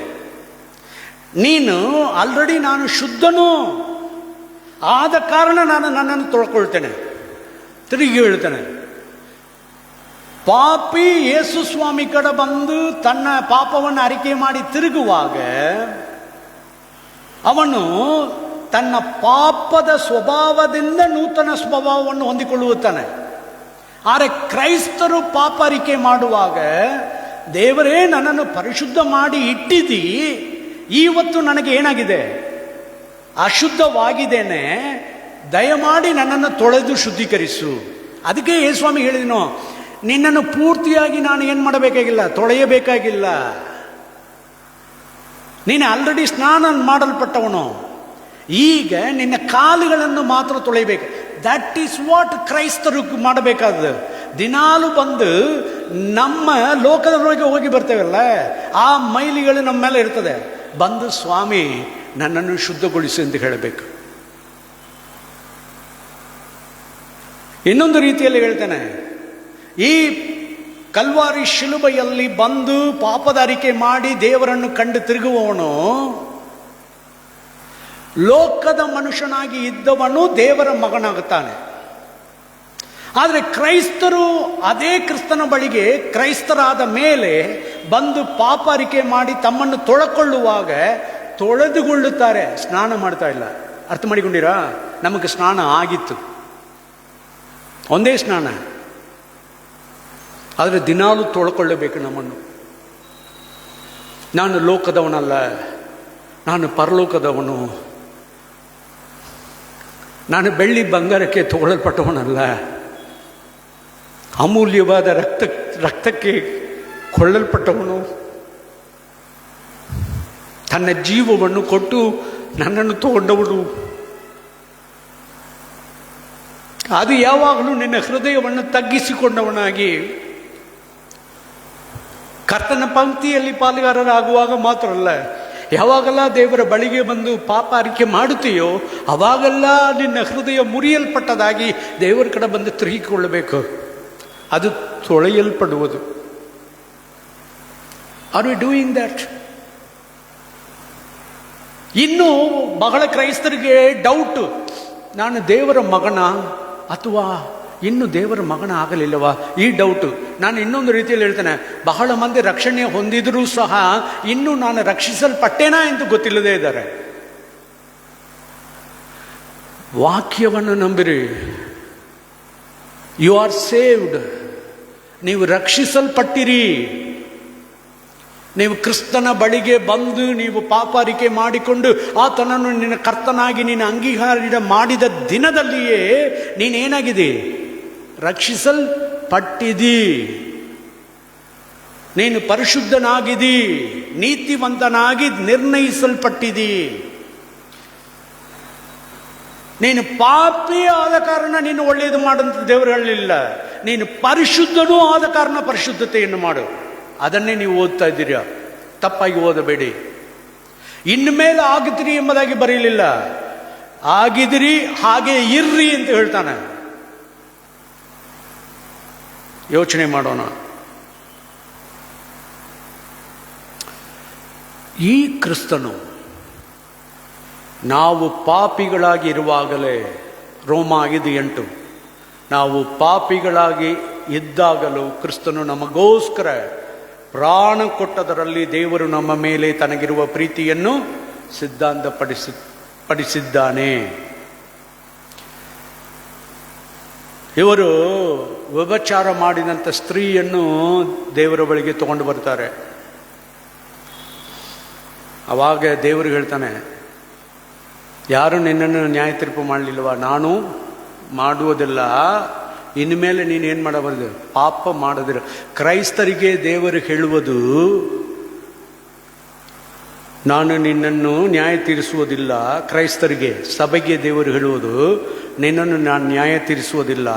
ನೀನು ಆಲ್ರೆಡಿ ನಾನು ಶುದ್ಧನು ಆದ ಕಾರಣ ನಾನು ನನ್ನನ್ನು ತೊಳ್ಕೊಳ್ತೇನೆ. ತಿರುಗಿ ಹೇಳ್ತೇನೆ, ಪಾಪಿ ಯೇಸು ಸ್ವಾಮಿ ಕಡೆ ಬಂದು ತನ್ನ ಪಾಪವನ್ನು ಅರಿಕೆ ಮಾಡಿ ತಿರುಗುವಾಗ ಅವನು ತನ್ನ ಪಾಪದ ಸ್ವಭಾವದಿಂದ ನೂತನ ಸ್ವಭಾವವನ್ನು ಹೊಂದಿಕೊಳ್ಳುತ್ತಾನೆ. ಆದರೆ ಕ್ರೈಸ್ತರು ಪಾಪ ಅರಿಕೆ ಮಾಡುವಾಗ, ದೇವರೇ ನನ್ನನ್ನು ಪರಿಶುದ್ಧ ಮಾಡಿ ಇಟ್ಟಿದ್ದೀ, ಇವತ್ತು ನನಗೆ ಏನಾಗಿದೆ? ಅಶುದ್ಧವಾಗಿದ್ದೇನೆ, ದಯಮಾಡಿ ನನ್ನನ್ನು ತೊಳೆದು ಶುದ್ಧೀಕರಿಸು. ಅದಕ್ಕೆ ಯೇಸುಸ್ವಾಮಿ ಹೇಳಿದನು, ನಿನ್ನನ್ನು ಪೂರ್ತಿಯಾಗಿ ನಾನು ಏನು ಮಾಡಬೇಕಾಗಿಲ್ಲ, ತೊಳೆಯಬೇಕಾಗಿಲ್ಲ. ನೀನು ಆಲ್ರೆಡಿ ಸ್ನಾನ ಮಾಡಲ್ಪಟ್ಟವನು, ಈಗ ನಿನ್ನ ಕಾಲುಗಳನ್ನು ಮಾತ್ರ ತೊಳೆಯಬೇಕು. ದಟ್ ಈಸ್ ವಾಟ್ ಕ್ರೈಸ್ತರು ಮಾಡಬೇಕಾದ. ದಿನಾಲು ಬಂದು ನಮ್ಮ ಲೋಕದೊಳಗೆ ಹೋಗಿ ಬರ್ತೇವಲ್ಲ, ಆ ಮೈಲಿಗಳು ನಮ್ಮ ಮೇಲೆ ಇರ್ತದೆ. ಬಂದು ಸ್ವಾಮಿ ನನ್ನನ್ನು ಶುದ್ಧಗೊಳಿಸು ಎಂದು ಹೇಳಬೇಕು. ಇನ್ನೊಂದು ರೀತಿಯಲ್ಲಿ ಹೇಳ್ತೇನೆ, ಈ ಕಲ್ವಾರಿ ಶಿಲುಬೆಯಲ್ಲಿ ಬಂದು ಪಾಪದ ಅರಿಕೆ ಮಾಡಿ ದೇವರನ್ನು ಕಂಡು ತಿರುಗುವವನು, ಲೋಕದ ಮನುಷ್ಯನಾಗಿ ಇದ್ದವನು ದೇವರ ಮಗನಾಗುತ್ತಾನೆ. ಆದರೆ ಕ್ರೈಸ್ತರು ಅದೇ ಕ್ರಿಸ್ತನ ಬಳಿಗೆ ಕ್ರೈಸ್ತರಾದ ಮೇಲೆ ಬಂದು ಪಾಪ ಅರಿಕೆ ಮಾಡಿ ತಮ್ಮನ್ನು ತೊಳಕೊಳ್ಳುವಾಗ ತೊಳೆದುಕೊಳ್ಳುತ್ತಾರೆ, ಸ್ನಾನ ಮಾಡ್ತಾ ಇಲ್ಲ. ಅರ್ಥ ಮಾಡಿಕೊಂಡಿರಾ? ನಮಗೆ ಸ್ನಾನ ಆಗಿತ್ತು, ಒಂದೇ ಸ್ನಾನ, ಆದರೆ ದಿನಾಲು ತೊಳ್ಕೊಳ್ಳಬೇಕು ನಮ್ಮನ್ನು. ನಾನು ಲೋಕದವನಲ್ಲ, ನಾನು ಪರಲೋಕದವನು, ನಾನು ಬೆಳ್ಳಿ ಬಂಗಾರಕ್ಕೆ ತಗೊಳ್ಳಲ್ಪಟ್ಟವನಲ್ಲ, ಅಮೂಲ್ಯವಾದ ರಕ್ತಕ್ಕೆ ಕೊಳ್ಳಲ್ಪಟ್ಟವನು, ತನ್ನ ಜೀವವನ್ನು ಕೊಟ್ಟು ನನ್ನನ್ನು ತಗೊಂಡವನು. ಅದು ಯಾವಾಗಲೂ ನಿನ್ನ ಹೃದಯವನ್ನು ತಗ್ಗಿಸಿಕೊಂಡವನಾಗಿ ಕರ್ತನ ಪಂಕ್ತಿಯಲ್ಲಿ ಪಾಲುಗಾರರಾಗುವಾಗ ಮಾತ್ರ ಅಲ್ಲ, ಯಾವಾಗೆಲ್ಲ ದೇವರ ಬಳಿಗೆ ಬಂದು ಪಾಪ ಅರಿಕೆ ಮಾಡುತ್ತೀಯೋ ಅವಾಗೆಲ್ಲ ನಿನ್ನ ಹೃದಯ ಮುರಿಯಲ್ಪಟ್ಟದಾಗಿ ದೇವರ ಕಡೆ ಬಂದು ತಿರುಗಿಕೊಳ್ಳಬೇಕು. ಅದು ತೊಳೆಯಲ್ಪಡುವುದು. Are we doing that? ಇನ್ನು ಬಹಳ ಕ್ರೈಸ್ತರಿಗೆ ಡೌಟ್, ನಾನು ದೇವರ ಮಗನ ಅಥವಾ ಇನ್ನು ದೇವರ ಮಗನ ಆಗಲಿಲ್ಲವಾ? ಈ ಡೌಟು. ನಾನು ಇನ್ನೊಂದು ರೀತಿಯಲ್ಲಿ ಹೇಳ್ತೇನೆ, ಬಹಳ ಮಂದಿ ರಕ್ಷಣೆ ಹೊಂದಿದರೂ ಸಹ ಇನ್ನೂ ನಾನು ರಕ್ಷಿಸಲ್ಪಟ್ಟೇನಾ ಎಂದು ಗೊತ್ತಿಲ್ಲದೇ ಇದ್ದಾರೆ. ವಾಕ್ಯವನ್ನು ನಂಬಿರಿ, ಯು ಆರ್ ಸೇವ್ಡ್. ನೀವು ರಕ್ಷಿಸಲ್ಪಟ್ಟಿರಿ. ನೀವು ಕ್ರಿಸ್ತನ ಬಳಿಗೆ ಬಂದು ನೀವು ಪಾಪಾರಿಕೆ ಮಾಡಿಕೊಂಡು ಆತನನ್ನು ನಿನ್ನ ಕರ್ತನಾಗಿ ನೀನು ಅಂಗೀಕಾರ ಮಾಡಿದ ದಿನದಲ್ಲಿಯೇ ನೀನೇನಾಗಿದೆ? ರಕ್ಷಿಸಲ್ಪಟ್ಟಿದಿ. ನೀನು ಪರಿಶುದ್ಧನಾಗಿದಿ, ನೀತಿವಂತನಾಗಿ ನಿರ್ಣಯಿಸಲ್ಪಟ್ಟಿದಿ. ನೀನು ಪಾಪಿ ಆದ ಕಾರಣ ನೀನು ಒಳ್ಳೆಯದು ಮಾಡಂತ ದೇವರು ಹೇಳಲಿಲ್ಲ. ನೀನು ಪರಿಶುದ್ಧನೂ ಆದ ಕಾರಣ ಪರಿಶುದ್ಧತೆಯನ್ನು ಮಾಡು. ಅದನ್ನೇ ನೀವು ಓದ್ತಾ ಇದ್ದೀರ, ತಪ್ಪಾಗಿ ಓದಬೇಡಿ. ಇನ್ನು ಮೇಲೆ ಆಗಿದ್ರಿ ಎಂಬುದಾಗಿ ಬರೀಲಿಲ್ಲ, ಆಗಿದಿರಿ ಹಾಗೆ ಇರ್ರಿ ಅಂತ ಹೇಳ್ತಾನೆ. ಯೋಚನೆ ಮಾಡೋಣ. ಈ ಕ್ರಿಸ್ತನು ನಾವು ಪಾಪಿಗಳಾಗಿ ಇರುವಾಗಲೇ, ರೋಮ 5:8, ನಾವು ಪಾಪಿಗಳಾಗಿ ಇದ್ದಾಗಲೂ ಕ್ರಿಸ್ತನು ನಮಗೋಸ್ಕರ ಪ್ರಾಣ ಕೊಟ್ಟದರಲ್ಲಿ ದೇವರು ನಮ್ಮ ಮೇಲೆ ತನಗಿರುವ ಪ್ರೀತಿಯನ್ನು ಸಿದ್ಧಾಂತಪಡಿಸಿದ್ದಾನೆ. ಇವರು ವ್ಯಭಿಚಾರ ಮಾಡಿದಂಥ ಸ್ತ್ರೀಯನ್ನು ದೇವರ ಬಳಿಗೆ ತಗೊಂಡು ಬರ್ತಾರೆ. ಅವಾಗ ದೇವರು ಹೇಳ್ತಾನೆ, ಯಾರು ನಿನ್ನನ್ನು ನ್ಯಾಯ ತೀರ್ಪು ಮಾಡಲಿಲ್ವಾ? ನಾನು ಮಾಡುವುದಿಲ್ಲ. ಇನ್ಮೇಲೆ ನೀನೇನು ಮಾಡಬಾರ್ದು? ಪಾಪ ಮಾಡೋದಿರ. ಕ್ರೈಸ್ತರಿಗೆ ದೇವರು ಹೇಳುವುದು, ನಾನು ನಿನ್ನನ್ನು ನ್ಯಾಯ ತೀರಿಸುವುದಿಲ್ಲ. ಕ್ರೈಸ್ತರಿಗೆ, ಸಭೆಗೆ ದೇವರು ಹೇಳುವುದು, ನಿನ್ನನ್ನು ನಾನು ನ್ಯಾಯ ತೀರಿಸುವುದಿಲ್ಲ.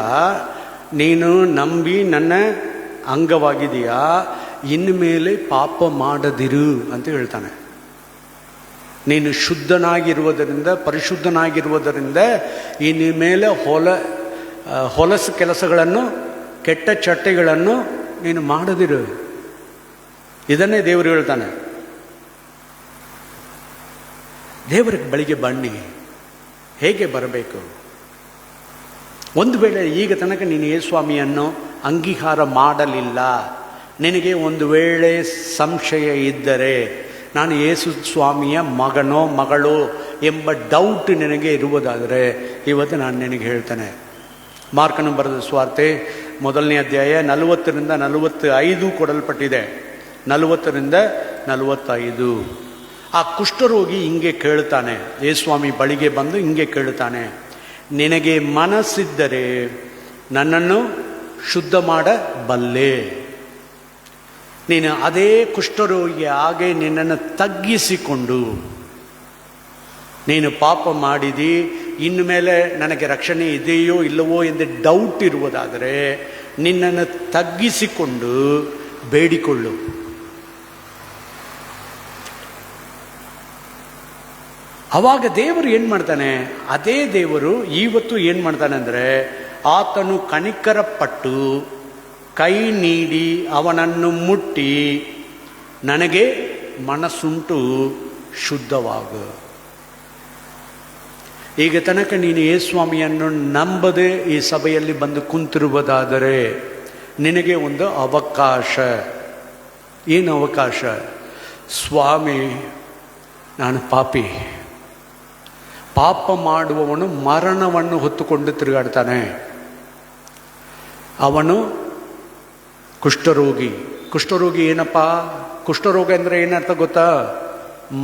ನೀನು ನಂಬಿ ನನ್ನ ಅಂಗವಾಗಿದೆಯಾ, ಇನ್ಮೇಲೆ ಪಾಪ ಮಾಡದಿರು ಅಂತ ಹೇಳ್ತಾನೆ. ನೀನು ಶುದ್ಧನಾಗಿರುವುದರಿಂದ, ಪರಿಶುದ್ಧನಾಗಿರುವುದರಿಂದ ಇನ್ನು ಮೇಲೆ ಹೊಲಸು ಕೆಲಸಗಳನ್ನು, ಕೆಟ್ಟ ಚಟ್ಟೆಗಳನ್ನು ನೀನು ಮಾಡದಿರು. ಇದನ್ನೇ ದೇವರು ಹೇಳ್ತಾನೆ. ದೇವರ ಬಳಿಗೆ ಬನ್ನಿ. ಹೇಗೆ ಬರಬೇಕು? ಒಂದು ವೇಳೆ ಈಗ ತನಕ ನೀನು ಯೇಸುಸ್ವಾಮಿಯನ್ನು ಅಂಗೀಕಾರ ಮಾಡಲಿಲ್ಲ, ನಿನಗೆ ಒಂದು ವೇಳೆ ಸಂಶಯ ಇದ್ದರೆ, ನಾನು ಯೇಸು ಸ್ವಾಮಿಯ ಮಗನೋ ಮಗಳೋ ಎಂಬ ಡೌಟ್ ನಿನಗೆ ಇರುವುದಾದರೆ ಇವತ್ತು ನಾನು ನಿನಗೆ ಹೇಳ್ತೇನೆ. ಮಾರ್ಕನ ಬರೆದ ಸುವಾರ್ತೆ 1ನೇ ಅಧ್ಯಾಯ 40ರಿಂದ 45 ಕೊಡಲ್ಪಟ್ಟಿದೆ. 40ರಿಂದ 45. ಆ ಕುಷ್ಠರೋಗಿ ಹಿಂಗೆ ಕೇಳ್ತಾನೆ, ಯೇಸುಸ್ವಾಮಿ ಬಳಿಗೆ ಬಂದು ಹಿಂಗೆ ಕೇಳ್ತಾನೆ, ನಿನಗೆ ಮನಸ್ಸಿದ್ದರೆ ನನ್ನನ್ನು ಶುದ್ಧ ಮಾಡಬಲ್ಲೆ. ನೀನು ಅದೇ ಕುಷ್ಠರೋಗಿ ಹಾಗೆ ನಿನ್ನನ್ನು ತಗ್ಗಿಸಿಕೊಂಡು, ನೀನು ಪಾಪ ಮಾಡಿದಿ, ಇನ್ನು ಮೇಲೆ ನನಗೆ ರಕ್ಷಣೆ ಇದೆಯೋ ಇಲ್ಲವೋ ಎಂದು ಡೌಟ್ ಇರುವುದಾದರೆ ನಿನ್ನನ್ನು ತಗ್ಗಿಸಿಕೊಂಡು ಬೇಡಿಕೊಳ್ಳು. ಅವಾಗ ದೇವರು ಏನು ಮಾಡ್ತಾನೆ? ಅದೇ ದೇವರು ಇವತ್ತು ಏನು ಮಾಡ್ತಾನೆ ಅಂದರೆ, ಆತನು ಕನಿಕರಪಟ್ಟು ಕೈ ನೀಡಿ ಅವನನ್ನು ಮುಟ್ಟಿ, ನನಗೆ ಮನಸ್ಸುಂಟು, ಶುದ್ಧವಾಗು. ಈಗ ತನಕ ನೀನು ಯೇಸುಸ್ವಾಮಿಯನ್ನು ನಂಬದೆ ಈ ಸಭೆಯಲ್ಲಿ ಬಂದು ಕುಂತಿರುವುದಾದರೆ ನಿನಗೆ ಒಂದು ಅವಕಾಶ. ಏನು ಅವಕಾಶ? ಸ್ವಾಮಿ, ನಾನು ಪಾಪಿ. ಪಾಪ ಮಾಡುವವನು ಮರಣವನ್ನು ಹೊತ್ತುಕೊಂಡು ತಿರುಗಾಡ್ತಾನೆ. ಅವನು ಕುಷ್ಠರೋಗಿ. ಕುಷ್ಠರೋಗಿ ಏನಪ್ಪ? ಕುಷ್ಠರೋಗ ಅಂದರೆ ಏನರ್ಥ ಗೊತ್ತಾ?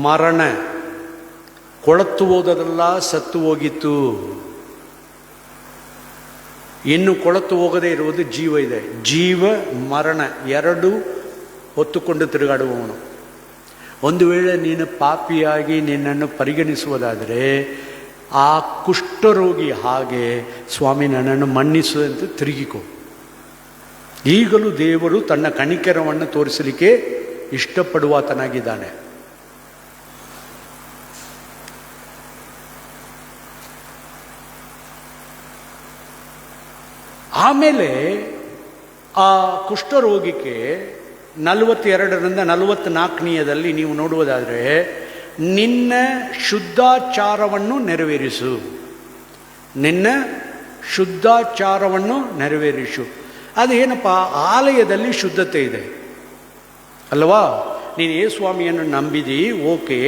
ಮರಣ. ಕೊಳತು ಹೋದದೆಲ್ಲ ಸತ್ತು ಹೋಗಿತ್ತು, ಇನ್ನು ಕೊಳತು ಹೋಗದೇ ಇರುವುದು ಜೀವ ಇದೆ. ಜೀವ ಮರಣ ಎರಡೂ ಹೊತ್ತುಕೊಂಡು ತಿರುಗಾಡುವವನು. ಒಂದು ವೇಳೆ ನೀನು ಪಾಪಿಯಾಗಿ ನಿನ್ನನ್ನು ಪರಿಗಣಿಸುವುದಾದರೆ ಆ ಕುಷ್ಠರೋಗಿ ಹಾಗೆ, ಸ್ವಾಮಿ ನನ್ನನ್ನು ಮನ್ನಿಸು ಅಂತ ತಿರುಗಿಕೋ. ಈಗಲೂ ದೇವರು ತನ್ನ ಕನಿಕರವನ್ನು ತೋರಿಸಲಿಕ್ಕೆ ಇಷ್ಟಪಡುವಾತನಾಗಿದ್ದಾನೆ. ಆಮೇಲೆ ಆ ಕುಷ್ಠರೋಗಿಗೆ 42ರಿಂದ 44 ನೀವು ನೋಡುವುದಾದರೆ, ನಿನ್ನ ಶುದ್ಧಾಚಾರವನ್ನು ನೆರವೇರಿಸು, ನಿನ್ನ ಶುದ್ಧಾಚಾರವನ್ನು ನೆರವೇರಿಸು. ಅದೇನಪ್ಪ? ಆಲಯದಲ್ಲಿ ಶುದ್ಧತೆ ಇದೆ ಅಲ್ವಾ? ನೀನು ಯೇಸುಸ್ವಾಮಿಯನ್ನು ನಂಬಿದಿ, ಓಕೆ.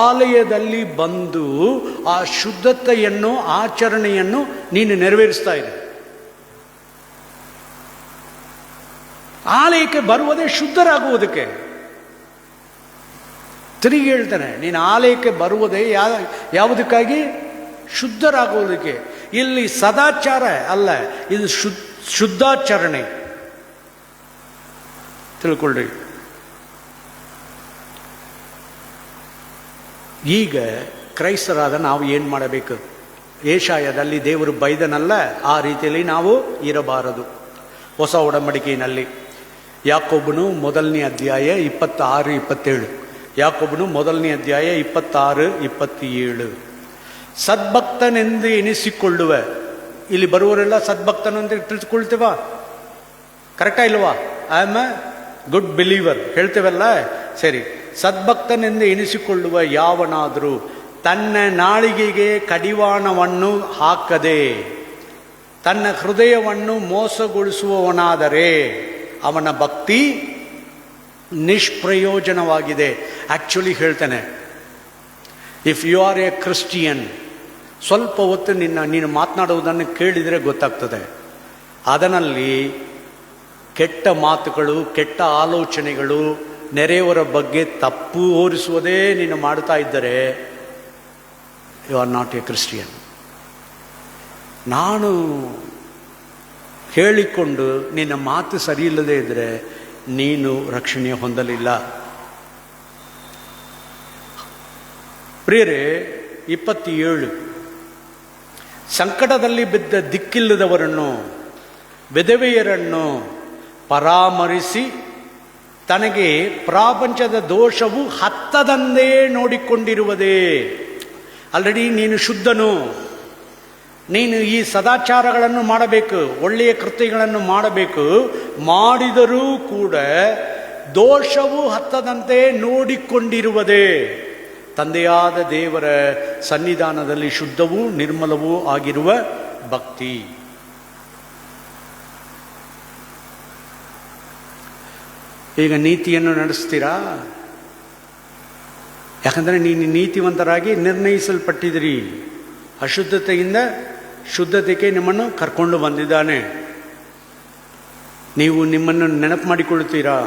ಆಲಯದಲ್ಲಿ ಬಂದು ಆ ಶುದ್ಧತೆಯನ್ನು, ಆಚರಣೆಯನ್ನು ನೀನು ನೆರವೇರಿಸ್ತಾ ಇದೆ. ಆಲಯಕ್ಕೆ ಬರುವುದೇ ಶುದ್ಧರಾಗುವುದಕ್ಕೆ. ತಿರುಗಿ ಹೇಳ್ತಾನೆ, ನೀನು ಆಲಯಕ್ಕೆ ಬರುವುದೇ ಯಾವುದಕ್ಕಾಗಿ? ಶುದ್ಧರಾಗುವುದಕ್ಕೆ. ಇಲ್ಲಿ ಸದಾಚಾರ ಅಲ್ಲ, ಇದು ಶುದ್ಧಾಚರಣೆ. ತಿಳ್ಕೊಳ್ಳಿ. ಈಗ ಕ್ರೈಸ್ತರಾದ ನಾವು ಏನು ಮಾಡಬೇಕು? ಏಷಾಯದಲ್ಲಿ ದೇವರು ಬೈದನಲ್ಲ, ಆ ರೀತಿಯಲ್ಲಿ ನಾವು ಇರಬಾರದು. ಹೊಸ ಒಡಂಬಡಿಕೆಯಲ್ಲಿ ಯಾಕೋಬನು 1ನೇ ಅಧ್ಯಾಯ 26-27. ಯಾಕೋಬನು 1ನೇ ಅಧ್ಯಾಯ 26-27. ಸದ್ಭಕ್ತನೆಂದು ಎನಿಸಿಕೊಳ್ಳುವ. ಇಲ್ಲಿ ಬರುವವರೆಲ್ಲ ಸದ್ಭಕ್ತನೆಂದು ತಿಳಿದುಕೊಳ್ತೇವ? ಕರೆಕ್ಟಾ ಇಲ್ವಾ? I am A good believer ಹೇಳ್ತೇವಲ್ಲ, ಸರಿ. ಸದ್ಭಕ್ತನೆಂದು ಎನಿಸಿಕೊಳ್ಳುವ ಯಾವನಾದರೂ ತನ್ನ ನಾಳಿಗೆಗೆ ಕಡಿವಾಣವನ್ನು ಹಾಕದೆ ತನ್ನ ಹೃದಯವನ್ನು ಮೋಸಗೊಳಿಸುವವನಾದರೆ ಅವನ ಭಕ್ತಿ ನಿಷ್ಪ್ರಯೋಜನವಾಗಿದೆ. ಆ್ಯಕ್ಚುಲಿ ಹೇಳ್ತೇನೆ, if you are a Christian, ಸ್ವಲ್ಪ ಹೊತ್ತು ನೀನು ಮಾತನಾಡುವುದನ್ನು ಕೇಳಿದರೆ ಗೊತ್ತಾಗ್ತದೆ. ಅದರಲ್ಲಿ ಕೆಟ್ಟ ಮಾತುಗಳು, ಕೆಟ್ಟ ಆಲೋಚನೆಗಳು, ನೆರೆಯವರ ಬಗ್ಗೆ ತಪ್ಪು ಹೋರಿಸುವುದೇ ನೀನು ಮಾಡ್ತಾ ಇದ್ದರೆ you are not a Christian. ನಾನು ಹೇಳಿಕೊಂಡು ನಿನ್ನ ಮಾತು ಸರಿ ಇಲ್ಲದೆ ಇದ್ದರೆ ನೀನು ರಕ್ಷಣೆ ಹೊಂದಲಿಲ್ಲ. ಪ್ರಿಯರೇ, 27 ಸಂಕಟದಲ್ಲಿ ಬಿದ್ದ ದಿಕ್ಕಿಲ್ಲದವರನ್ನು, ವಿಧವೆಯರನ್ನು ಪರಾಮರಿಸಿ ತನಗೆ ಪ್ರಾಪಂಚದ ದೋಷವು ಹತ್ತದಂದೇ ನೋಡಿಕೊಂಡಿರುವುದೇ. ಆಲ್ರೆಡಿ ನೀನು ಶುದ್ಧನು, ನೀನು ಈ ಸದಾಚಾರಗಳನ್ನು ಮಾಡಬೇಕು, ಒಳ್ಳೆಯ ಕೃತ್ಯಗಳನ್ನು ಮಾಡಬೇಕು, ಮಾಡಿದರೂ ಕೂಡ ದೋಷವು ಹತ್ತದಂತೆ ನೋಡಿಕೊಂಡಿರುವುದೇ. ತಂದೆಯಾದ ದೇವರ ಸನ್ನಿಧಾನದಲ್ಲಿ ಶುದ್ಧವೂ ನಿರ್ಮಲವೂ ಆಗಿರುವ ಭಕ್ತಿ. ಈಗ ನೀತಿಯನ್ನು ನಡೆಸ್ತೀರಾ? ಯಾಕಂದರೆ ನೀನು ನೀತಿವಂತರಾಗಿ ನಿರ್ಣಯಿಸಲ್ಪಟ್ಟಿದ್ದೀರಿ. ಅಶುದ್ಧತೆಯಿಂದ ಶುದ್ಧತೆಗೆ ನಿಮ್ಮನ್ನು ಕರ್ಕೊಂಡು ಬಂದಿದ್ದಾನೆ. ನೀವು ನಿಮ್ಮನ್ನು ನೆನಪು ಮಾಡಿಕೊಳ್ಳುತ್ತೀರಾ?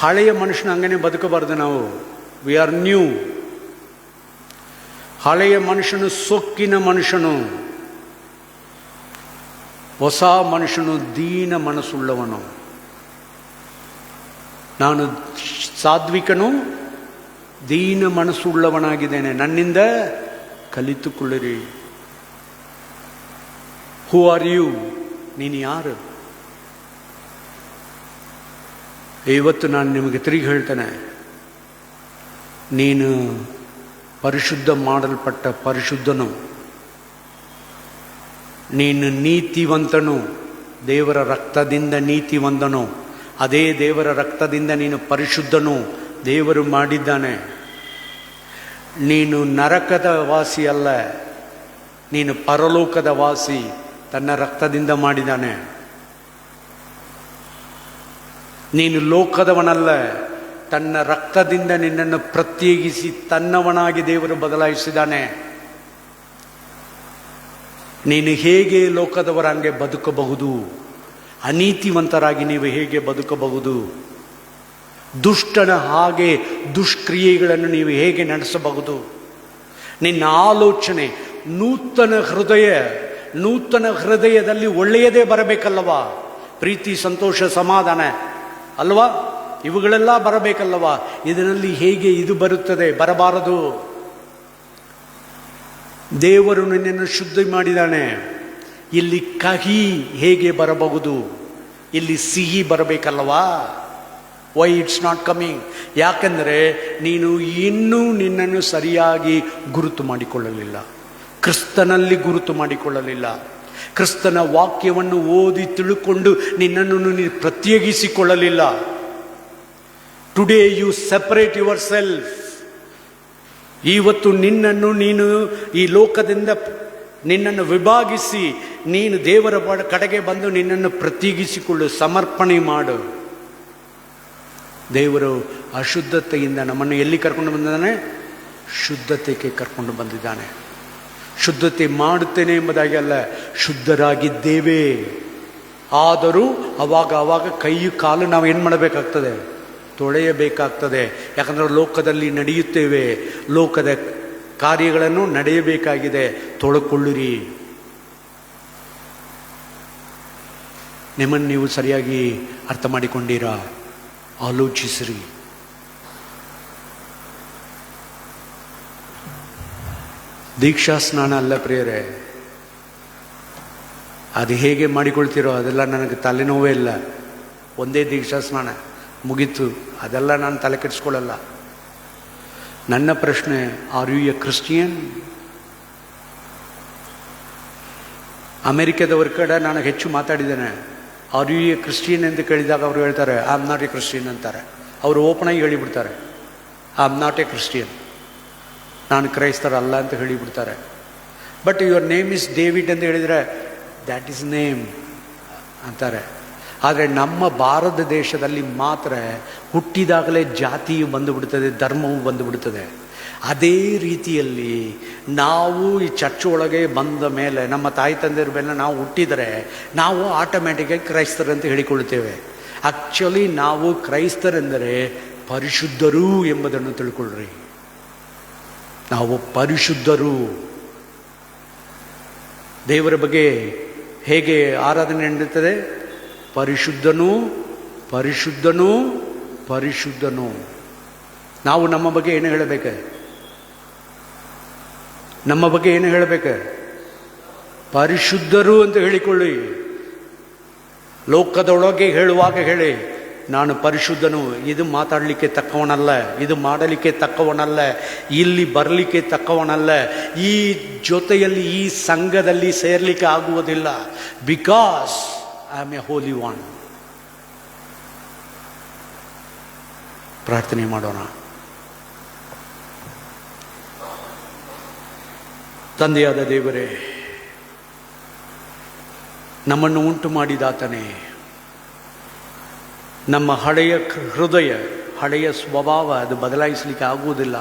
ಹಳೆಯ ಮನುಷ್ಯನ ಹಂಗನೆ ಬದುಕಬಾರ್ದು ನಾವು. We are new. ಹಳೆಯ ಮನುಷ್ಯನು ಸೊಕ್ಕಿನ ಮನುಷ್ಯನು, ಹೊಸ ಮನುಷ್ಯನು ದೀನ ಮನಸ್ಸುಳ್ಳವನು. ನಾನು ಸಾತ್ವಿಕನು, ದೀನ ಮನಸ್ಸುಳ್ಳವನಾಗಿದ್ದೇನೆ, ನನ್ನಿಂದ ಕಲಿತುಕೊಳ್ಳಿರಿ. Who are you? ನೀನು ಯಾರು? ಇವತ್ತು ನಾನು ನಿಮಗೆ ತಿರುಗಿ ಹೇಳ್ತೇನೆ, ನೀನು ಪರಿಶುದ್ಧ ಮಾಡಲ್ಪಟ್ಟ ಪರಿಶುದ್ಧನು, ನೀನು ನೀತಿವಂತನು, ದೇವರ ರಕ್ತದಿಂದ ನೀತಿವಂತನು. ಅದೇ ದೇವರ ರಕ್ತದಿಂದ ನೀನು ಪರಿಶುದ್ಧನು, ದೇವರು ಮಾಡಿದ್ದಾನೆ. ನೀನು ನರಕದ ವಾಸಿ ಅಲ್ಲ, ನೀನು ಪರಲೋಕದ ವಾಸಿ, ತನ್ನ ರಕ್ತದಿಂದ ಮಾಡಿದ್ದಾನೆ. ನೀನು ಲೋಕದವನಲ್ಲ, ತನ್ನ ರಕ್ತದಿಂದ ನಿನ್ನನ್ನು ಪ್ರತ್ಯೇಕಿಸಿ ತನ್ನವನಾಗಿ ದೇವರು ಬದಲಾಯಿಸಿದ್ದಾನೆ. ನೀನು ಹೇಗೆ ಲೋಕದವರ ಹಂಗೆ ಬದುಕಬಹುದು? ಅನೀತಿವಂತರಾಗಿ ನೀವು ಹೇಗೆ ಬದುಕಬಹುದು? ದುಷ್ಟನ ಹಾಗೆ ದುಷ್ಕ್ರಿಯೆಗಳನ್ನು ನೀವು ಹೇಗೆ ನಡೆಸಬಹುದು? ನಿನ್ನ ಆಲೋಚನೆ ನೂತನ ಹೃದಯದಲ್ಲಿ ಒಳ್ಳೆಯದೇ ಬರಬೇಕಲ್ಲವಾ? ಪ್ರೀತಿ, ಸಂತೋಷ, ಸಮಾಧಾನ ಅಲ್ವಾ? ಇವುಗಳೆಲ್ಲ ಬರಬೇಕಲ್ಲವಾ? ಇದರಲ್ಲಿ ಹೇಗೆ ಇದು ಬರುತ್ತದೆ? ಬರಬಾರದು. ದೇವರು ನಿನ್ನನ್ನು ಶುದ್ಧ ಮಾಡಿದ್ದಾನೆ. ಇಲ್ಲಿ ಕಹಿ ಹೇಗೆ ಬರಬಹುದು? ಇಲ್ಲಿ ಸಿಹಿ ಬರಬೇಕಲ್ಲವಾ? Why it's not coming? ಯಾಕೆಂದರೆ ನೀನು ಇನ್ನೂ ನಿನ್ನನ್ನು ಸರಿಯಾಗಿ ಗುರುತು ಮಾಡಿಕೊಳ್ಳಲಿಲ್ಲ, ಕ್ರಿಸ್ತನಲ್ಲಿ ಗುರುತು ಮಾಡಿಕೊಳ್ಳಲಿಲ್ಲ. ಕ್ರಿಸ್ತನ ವಾಕ್ಯವನ್ನು ಓದಿ ತಿಳ್ಕೊಂಡು ನಿನ್ನನ್ನು ನೀನು ಪ್ರತ್ಯೇಕಿಸಿಕೊಳ್ಳಲಿಲ್ಲ. Today you separate yourself. ಇವತ್ತು ನಿನ್ನನ್ನು ನೀನು ಈ ಲೋಕದಿಂದ ನಿನ್ನನ್ನು ವಿಭಾಗಿಸಿ ನೀನು ದೇವರ ಕಡೆಗೆ ಬಂದು ನಿನ್ನನ್ನು ಪ್ರತ್ಯೇಕಿಸಿಕೊಳ್ಳು, ಸಮರ್ಪಣೆ ಮಾಡು. ದೇವರು ಅಶುದ್ಧತೆಯಿಂದ ನಮ್ಮನ್ನು ಎಲ್ಲಿ ಕರ್ಕೊಂಡು ಬಂದಿದ್ದಾನೆ? ಶುದ್ಧತೆಗೆ ಕರ್ಕೊಂಡು ಬಂದಿದ್ದಾನೆ. ಶುದ್ಧತೆ ಮಾಡುತ್ತೇನೆ ಎಂಬುದಾಗಿ ಅಲ್ಲ, ಶುದ್ಧರಾಗಿದ್ದೇವೆ. ಆದರೂ ಅವಾಗ ಕೈ ಕಾಲು ನಾವು ಏನು ಮಾಡಬೇಕಾಗ್ತದೆ? ತೊಳೆಯಬೇಕಾಗ್ತದೆ. ಯಾಕಂದರೆ ಲೋಕದಲ್ಲಿ ನಡೆಯುತ್ತೇವೆ, ಲೋಕದ ಕಾರ್ಯಗಳನ್ನು ನಡೆಯಬೇಕಾಗಿದೆ. ತೊಳಕೊಳ್ಳಿರಿ. ನಿಮ್ಮನ್ನು ನೀವು ಸರಿಯಾಗಿ ಅರ್ಥ ಮಾಡಿಕೊಂಡಿರಾ? ಆಲೋಚಿಸಿರಿ. ದೀಕ್ಷಾ ಸ್ನಾನ ಅಲ್ಲ ಪ್ರಿಯರೇ, ಅದು ಹೇಗೆ ಮಾಡಿಕೊಳ್ತೀರೋ ಅದೆಲ್ಲ ನನಗೆ ತಲೆನೋವೇ ಇಲ್ಲ. ಒಂದೇ ದೀಕ್ಷಾ ಸ್ನಾನ ಮುಗೀತು, ಅದೆಲ್ಲ ನಾನು ತಲೆ ಕೆಡಿಸ್ಕೊಳ್ಳಲ್ಲ. ನನ್ನ ಪ್ರಶ್ನೆ, ಆರ್ ಯು ಎ ಕ್ರಿಶ್ಚಿಯನ್? ಅಮೆರಿಕದವ್ರ ಕಡೆ ನಾನು ಹೆಚ್ಚು ಮಾತಾಡಿದ್ದೇನೆ. ಆರ್ ಯು ಎ ಕ್ರಿಶ್ಚಿಯನ್ ಎಂದು ಕೇಳಿದಾಗ ಅವರು ಹೇಳ್ತಾರೆ, I am not a Christian ಅಂತಾರೆ. ಅವರು ಓಪನ್ ಆಗಿ ಹೇಳಿಬಿಡ್ತಾರೆ, I am not a Christian, ನಾನು ಕ್ರೈಸ್ತರಲ್ಲ ಅಂತ ಹೇಳಿಬಿಡ್ತಾರೆ. But your name is David ಅಂತ ಹೇಳಿದರೆ ದ್ಯಾಟ್ ಈಸ್ ನೇಮ್ ಅಂತಾರೆ. ಆದರೆ ನಮ್ಮ ಭಾರತ ದೇಶದಲ್ಲಿ ಮಾತ್ರ ಹುಟ್ಟಿದಾಗಲೇ ಜಾತಿಯು ಬಂದುಬಿಡ್ತದೆ, ಧರ್ಮವು ಬಂದುಬಿಡ್ತದೆ. ಅದೇ ರೀತಿಯಲ್ಲಿ ನಾವು ಈ ಚರ್ಚ್ ಒಳಗೆ ಬಂದ ಮೇಲೆ, ನಮ್ಮ ತಾಯಿ ತಂದೆಯರ ಮೇಲೆ ನಾವು ಹುಟ್ಟಿದರೆ ನಾವು ಆಟೋಮ್ಯಾಟಿಕಾಗಿ ಕ್ರೈಸ್ತರಂತ ಹೇಳಿಕೊಳ್ಳುತ್ತೇವೆ. ಆ್ಯಕ್ಚುಲಿ ನಾವು ಕ್ರೈಸ್ತರೆಂದರೆ ಪರಿಶುದ್ಧರು ಎಂಬುದನ್ನು ತಿಳ್ಕೊಳ್ಳ್ರಿ. ನಾವು ಪರಿಶುದ್ಧರು. ದೇವರ ಬಗ್ಗೆ ಹೇಗೆ ಆರಾಧನೆ ನಡೆಯುತ್ತದೆ? ಪರಿಶುದ್ಧನು, ಪರಿಶುದ್ಧನು, ಪರಿಶುದ್ಧನು. ನಾವು ನಮ್ಮ ಬಗ್ಗೆ ಏನು ಹೇಳಬೇಕು? ನಮ್ಮ ಬಗ್ಗೆ ಏನು ಹೇಳಬೇಕು? ಪರಿಶುದ್ಧರು ಅಂತ ಹೇಳಿಕೊಳ್ಳಿ. ಲೋಕದೊಳಗೆ ಹೇಳುವಾಗ ಹೇಳಿ, ನಾನು ಪರಿಶುದ್ಧನು, ಇದು ಮಾತಾಡಲಿಕ್ಕೆ ತಕ್ಕವನಲ್ಲ, ಇದು ಮಾಡಲಿಕ್ಕೆ ತಕ್ಕವನಲ್ಲ, ಇಲ್ಲಿ ಬರಲಿಕ್ಕೆ ತಕ್ಕವನಲ್ಲ, ಈ ಜೊತೆಯಲ್ಲಿ ಈ ಸಂಘದಲ್ಲಿ ಸೇರಲಿಕ್ಕೆ ಆಗುವುದಿಲ್ಲ. Because I am A Holi one. ಪ್ರಾರ್ಥನೆ ಮಾಡೋಣ. ತಂದೆಯಾದ ದೇವರೇ, ನಮ್ಮನ್ನು ಉಂಟು ಮಾಡಿದಾತನೇ, ನಮ್ಮ ಹಳೆಯ ಹೃದಯ, ಹಳೆಯ ಸ್ವಭಾವ ಅದು ಬದಲಾಯಿಸಲಿಕ್ಕೆ ಆಗುವುದಿಲ್ಲ.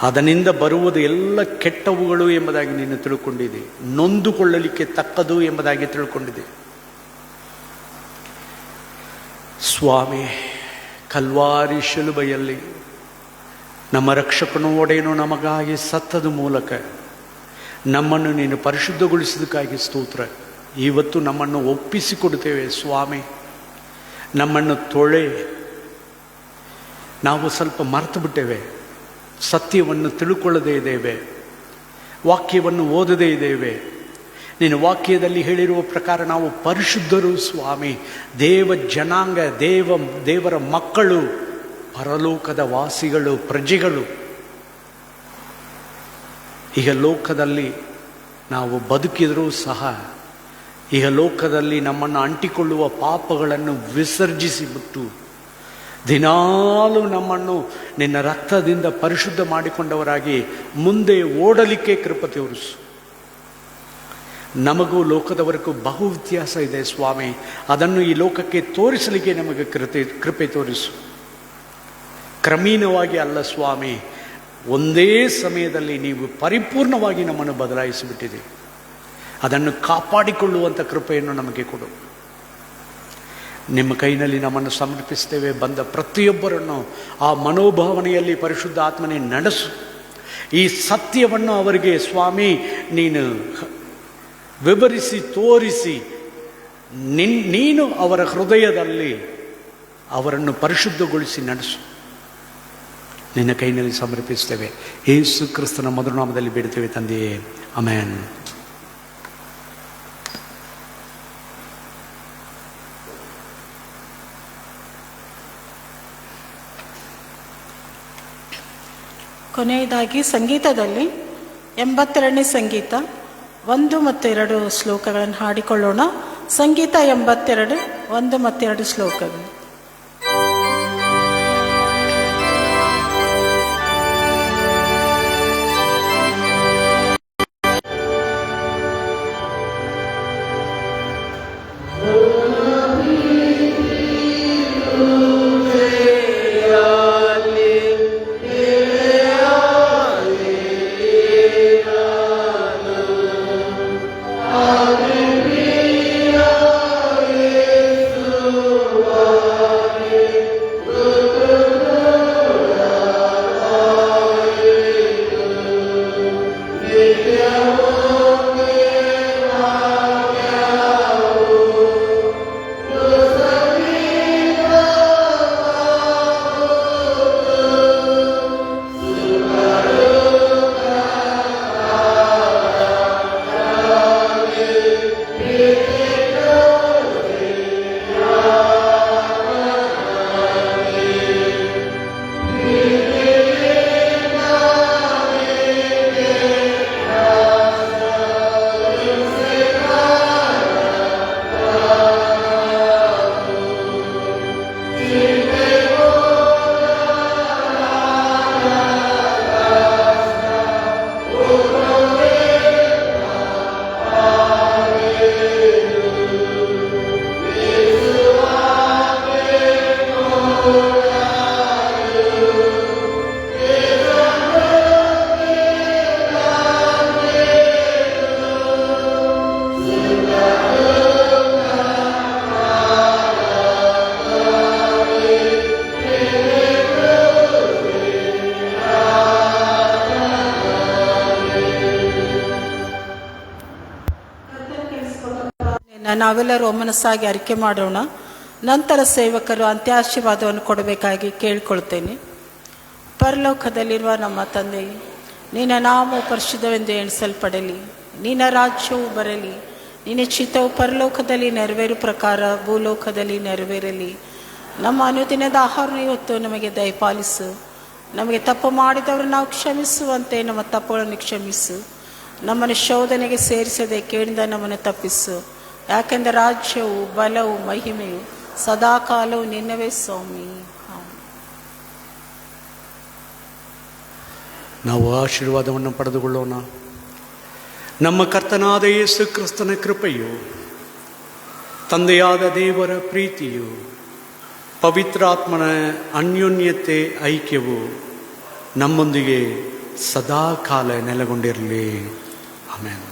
ಅದರಿಂದ ಬರುವುದು ಎಲ್ಲ ಕೆಟ್ಟವುಗಳು ಎಂಬುದಾಗಿ ನೀನು ತಿಳ್ಕೊಂಡಿದೆ. ನೊಂದುಕೊಳ್ಳಲಿಕ್ಕೆ ತಕ್ಕದು ಎಂಬುದಾಗಿ ತಿಳ್ಕೊಂಡಿದೆ. ಸ್ವಾಮಿ, ಕಲ್ವಾರಿ ಶಿಲುಬೆಯಲ್ಲಿ ನಮ್ಮ ರಕ್ಷಕನು ಒಡೆಯನು ನಮಗಾಗಿ ಸತ್ತದ ಮೂಲಕ ನಮ್ಮನ್ನು ನೀನು ಪರಿಶುದ್ಧಗೊಳಿಸಿದಕ್ಕಾಗಿ ಸ್ತೋತ್ರ. ಇವತ್ತು ನಮ್ಮನ್ನು ಒಪ್ಪಿಸಿಕೊಡುತ್ತೇವೆ ಸ್ವಾಮಿ. ನಮ್ಮನ್ನು ತೊಳೆ. ನಾವು ಸ್ವಲ್ಪ ಮರೆತು ಬಿಟ್ಟೇವೆ, ಸತ್ಯವನ್ನು ತಿಳ್ಕೊಳ್ಳದೇ ಇದ್ದೇವೆ, ವಾಕ್ಯವನ್ನು ಓದದೇ ಇದ್ದೇವೆ. ನೀನು ವಾಕ್ಯದಲ್ಲಿ ಹೇಳಿರುವ ಪ್ರಕಾರ ನಾವು ಪರಿಶುದ್ಧರು ಸ್ವಾಮಿ, ದೇವ ಜನಾಂಗ, ದೇವರ ಮಕ್ಕಳು, ಪರಲೋಕದ ವಾಸಿಗಳು, ಪ್ರಜೆಗಳು. ಈಗ ಲೋಕದಲ್ಲಿ ನಾವು ಬದುಕಿದರೂ ಸಹ ಈಗ ಲೋಕದಲ್ಲಿ ನಮ್ಮನ್ನು ಅಂಟಿಕೊಳ್ಳುವ ಪಾಪಗಳನ್ನು ವಿಸರ್ಜಿಸಿಬಿಟ್ಟು ದಿನಾಲೂ ನಮ್ಮನ್ನು ನಿನ್ನ ರಕ್ತದಿಂದ ಪರಿಶುದ್ಧ ಮಾಡಿಕೊಂಡವರಾಗಿ ಮುಂದೆ ಓಡಲಿಕ್ಕೆ ಕೃಪೆ ತೋರಿಸು. ನಮಗೂ ಲೋಕದವರೆಗೂ ಬಹು ವ್ಯತ್ಯಾಸ ಇದೆ ಸ್ವಾಮಿ. ಅದನ್ನು ಈ ಲೋಕಕ್ಕೆ ತೋರಿಸಲಿಕ್ಕೆ ನಮಗೆ ಕೃಪೆ ತೋರಿಸು. ಕ್ರಮೇಣವಾಗಿ ಅಲ್ಲ ಸ್ವಾಮಿ, ಒಂದೇ ಸಮಯದಲ್ಲಿ ನೀವು ಪರಿಪೂರ್ಣವಾಗಿ ನಮ್ಮನ್ನು ಬದಲಾಯಿಸಿಬಿಟ್ಟಿದೆ. ಅದನ್ನು ಕಾಪಾಡಿಕೊಳ್ಳುವಂಥ ಕೃಪೆಯನ್ನು ನಮಗೆ ಕೊಡು. ನಿಮ್ಮ ಕೈನಲ್ಲಿ ನಮ್ಮನ್ನು ಸಮರ್ಪಿಸ್ತೇವೆ. ಬಂದ ಪ್ರತಿಯೊಬ್ಬರನ್ನು ಆ ಮನೋಭಾವನೆಯಲ್ಲಿ ಪರಿಶುದ್ಧ ಆತ್ಮನೇ ನಡೆಸು. ಈ ಸತ್ಯವನ್ನು ಅವರಿಗೆ ಸ್ವಾಮಿ ನೀನು ವಿವರಿಸಿ ತೋರಿಸಿ, ನೀನು ಅವರ ಹೃದಯದಲ್ಲಿ ಅವರನ್ನು ಪರಿಶುದ್ಧಗೊಳಿಸಿ ನಡೆಸು. ನಿನ್ನ ಕೈನಲ್ಲಿ ಸಮರ್ಪಿಸ್ತೇವೆ. ಯೇಸು ಕ್ರಿಸ್ತನ ಮಧುರನಾಮದಲ್ಲಿ ಬೇಡುತ್ತೇವೆ ತಂದೆಯೇ, ಆಮೆನ್. ಕೊನೆಯದಾಗಿ ಸಂಗೀತದಲ್ಲಿ 82ನೇ ಸಂಗೀತ 1 ಮತ್ತು 2 ಶ್ಲೋಕಗಳನ್ನು ಹಾಡಿಕೊಳ್ಳೋಣ. ಸಂಗೀತ 82 1 ಮತ್ತು 2 ಶ್ಲೋಕಗಳು. ನಾವೆಲ್ಲರೂ ಒಮ್ಮನಸ್ಸಾಗಿ ಅರಿಕೆ ಮಾಡೋಣ. ನಂತರ ಸೇವಕರು ಅಂತ್ಯಾಶೀರ್ವಾದವನ್ನು ಕೊಡಬೇಕಾಗಿ ಕೇಳಿಕೊಳ್ತೇನೆ. ಪರಲೋಕದಲ್ಲಿರುವ ನಮ್ಮ ತಂದೆ, ನಿನ್ನ ನಾಮವು ಪರಿಶುದ್ಧವೆಂದು ಎಣಿಸಲ್ಪಡಲಿ. ನಿನ್ನ ರಾಜ್ಯವು ಬರಲಿ. ನಿನ್ನ ಚಿತ್ತವು ಪರಲೋಕದಲ್ಲಿ ನೆರವೇರು ಪ್ರಕಾರ ಭೂಲೋಕದಲ್ಲಿ ನೆರವೇರಲಿ. ನಮ್ಮ ಅನುದಿನದ ಆಹಾರ ಇವತ್ತು ನಮಗೆ ದಯಪಾಲಿಸು. ನಮಗೆ ತಪ್ಪು ಮಾಡಿದವರು ನಾವು ಕ್ಷಮಿಸುವಂತೆ ನಮ್ಮ ತಪ್ಪುಗಳನ್ನು ಕ್ಷಮಿಸು. ನಮ್ಮನ್ನು ಶೋಧನೆಗೆ ಸೇರಿಸದೆ ಕೇಳಿದ ನಮ್ಮನ್ನು ತಪ್ಪಿಸು. ಯಾಕೆಂದರೆ ರಾಜ್ಯವು ಬಲವು ಮಹಿಮೆಯು ಸದಾಕಾಲವು ನಿನ್ನವೇ ಸ್ವಾಮಿ. ನಾವು ಆಶೀರ್ವಾದವನ್ನು ಪಡೆದುಕೊಳ್ಳೋಣ. ನಮ್ಮ ಕರ್ತನಾದ ಯೇಸು ಕ್ರಿಸ್ತನ ಕೃಪೆಯು, ತಂದೆಯಾದ ದೇವರ ಪ್ರೀತಿಯು, ಪವಿತ್ರಾತ್ಮನ ಅನ್ಯೋನ್ಯತೆ ಐಕ್ಯವು ನಮ್ಮೊಂದಿಗೆ ಸದಾಕಾಲ ನೆಲೆಗೊಂಡಿರಲಿ. ಆಮೆನ್.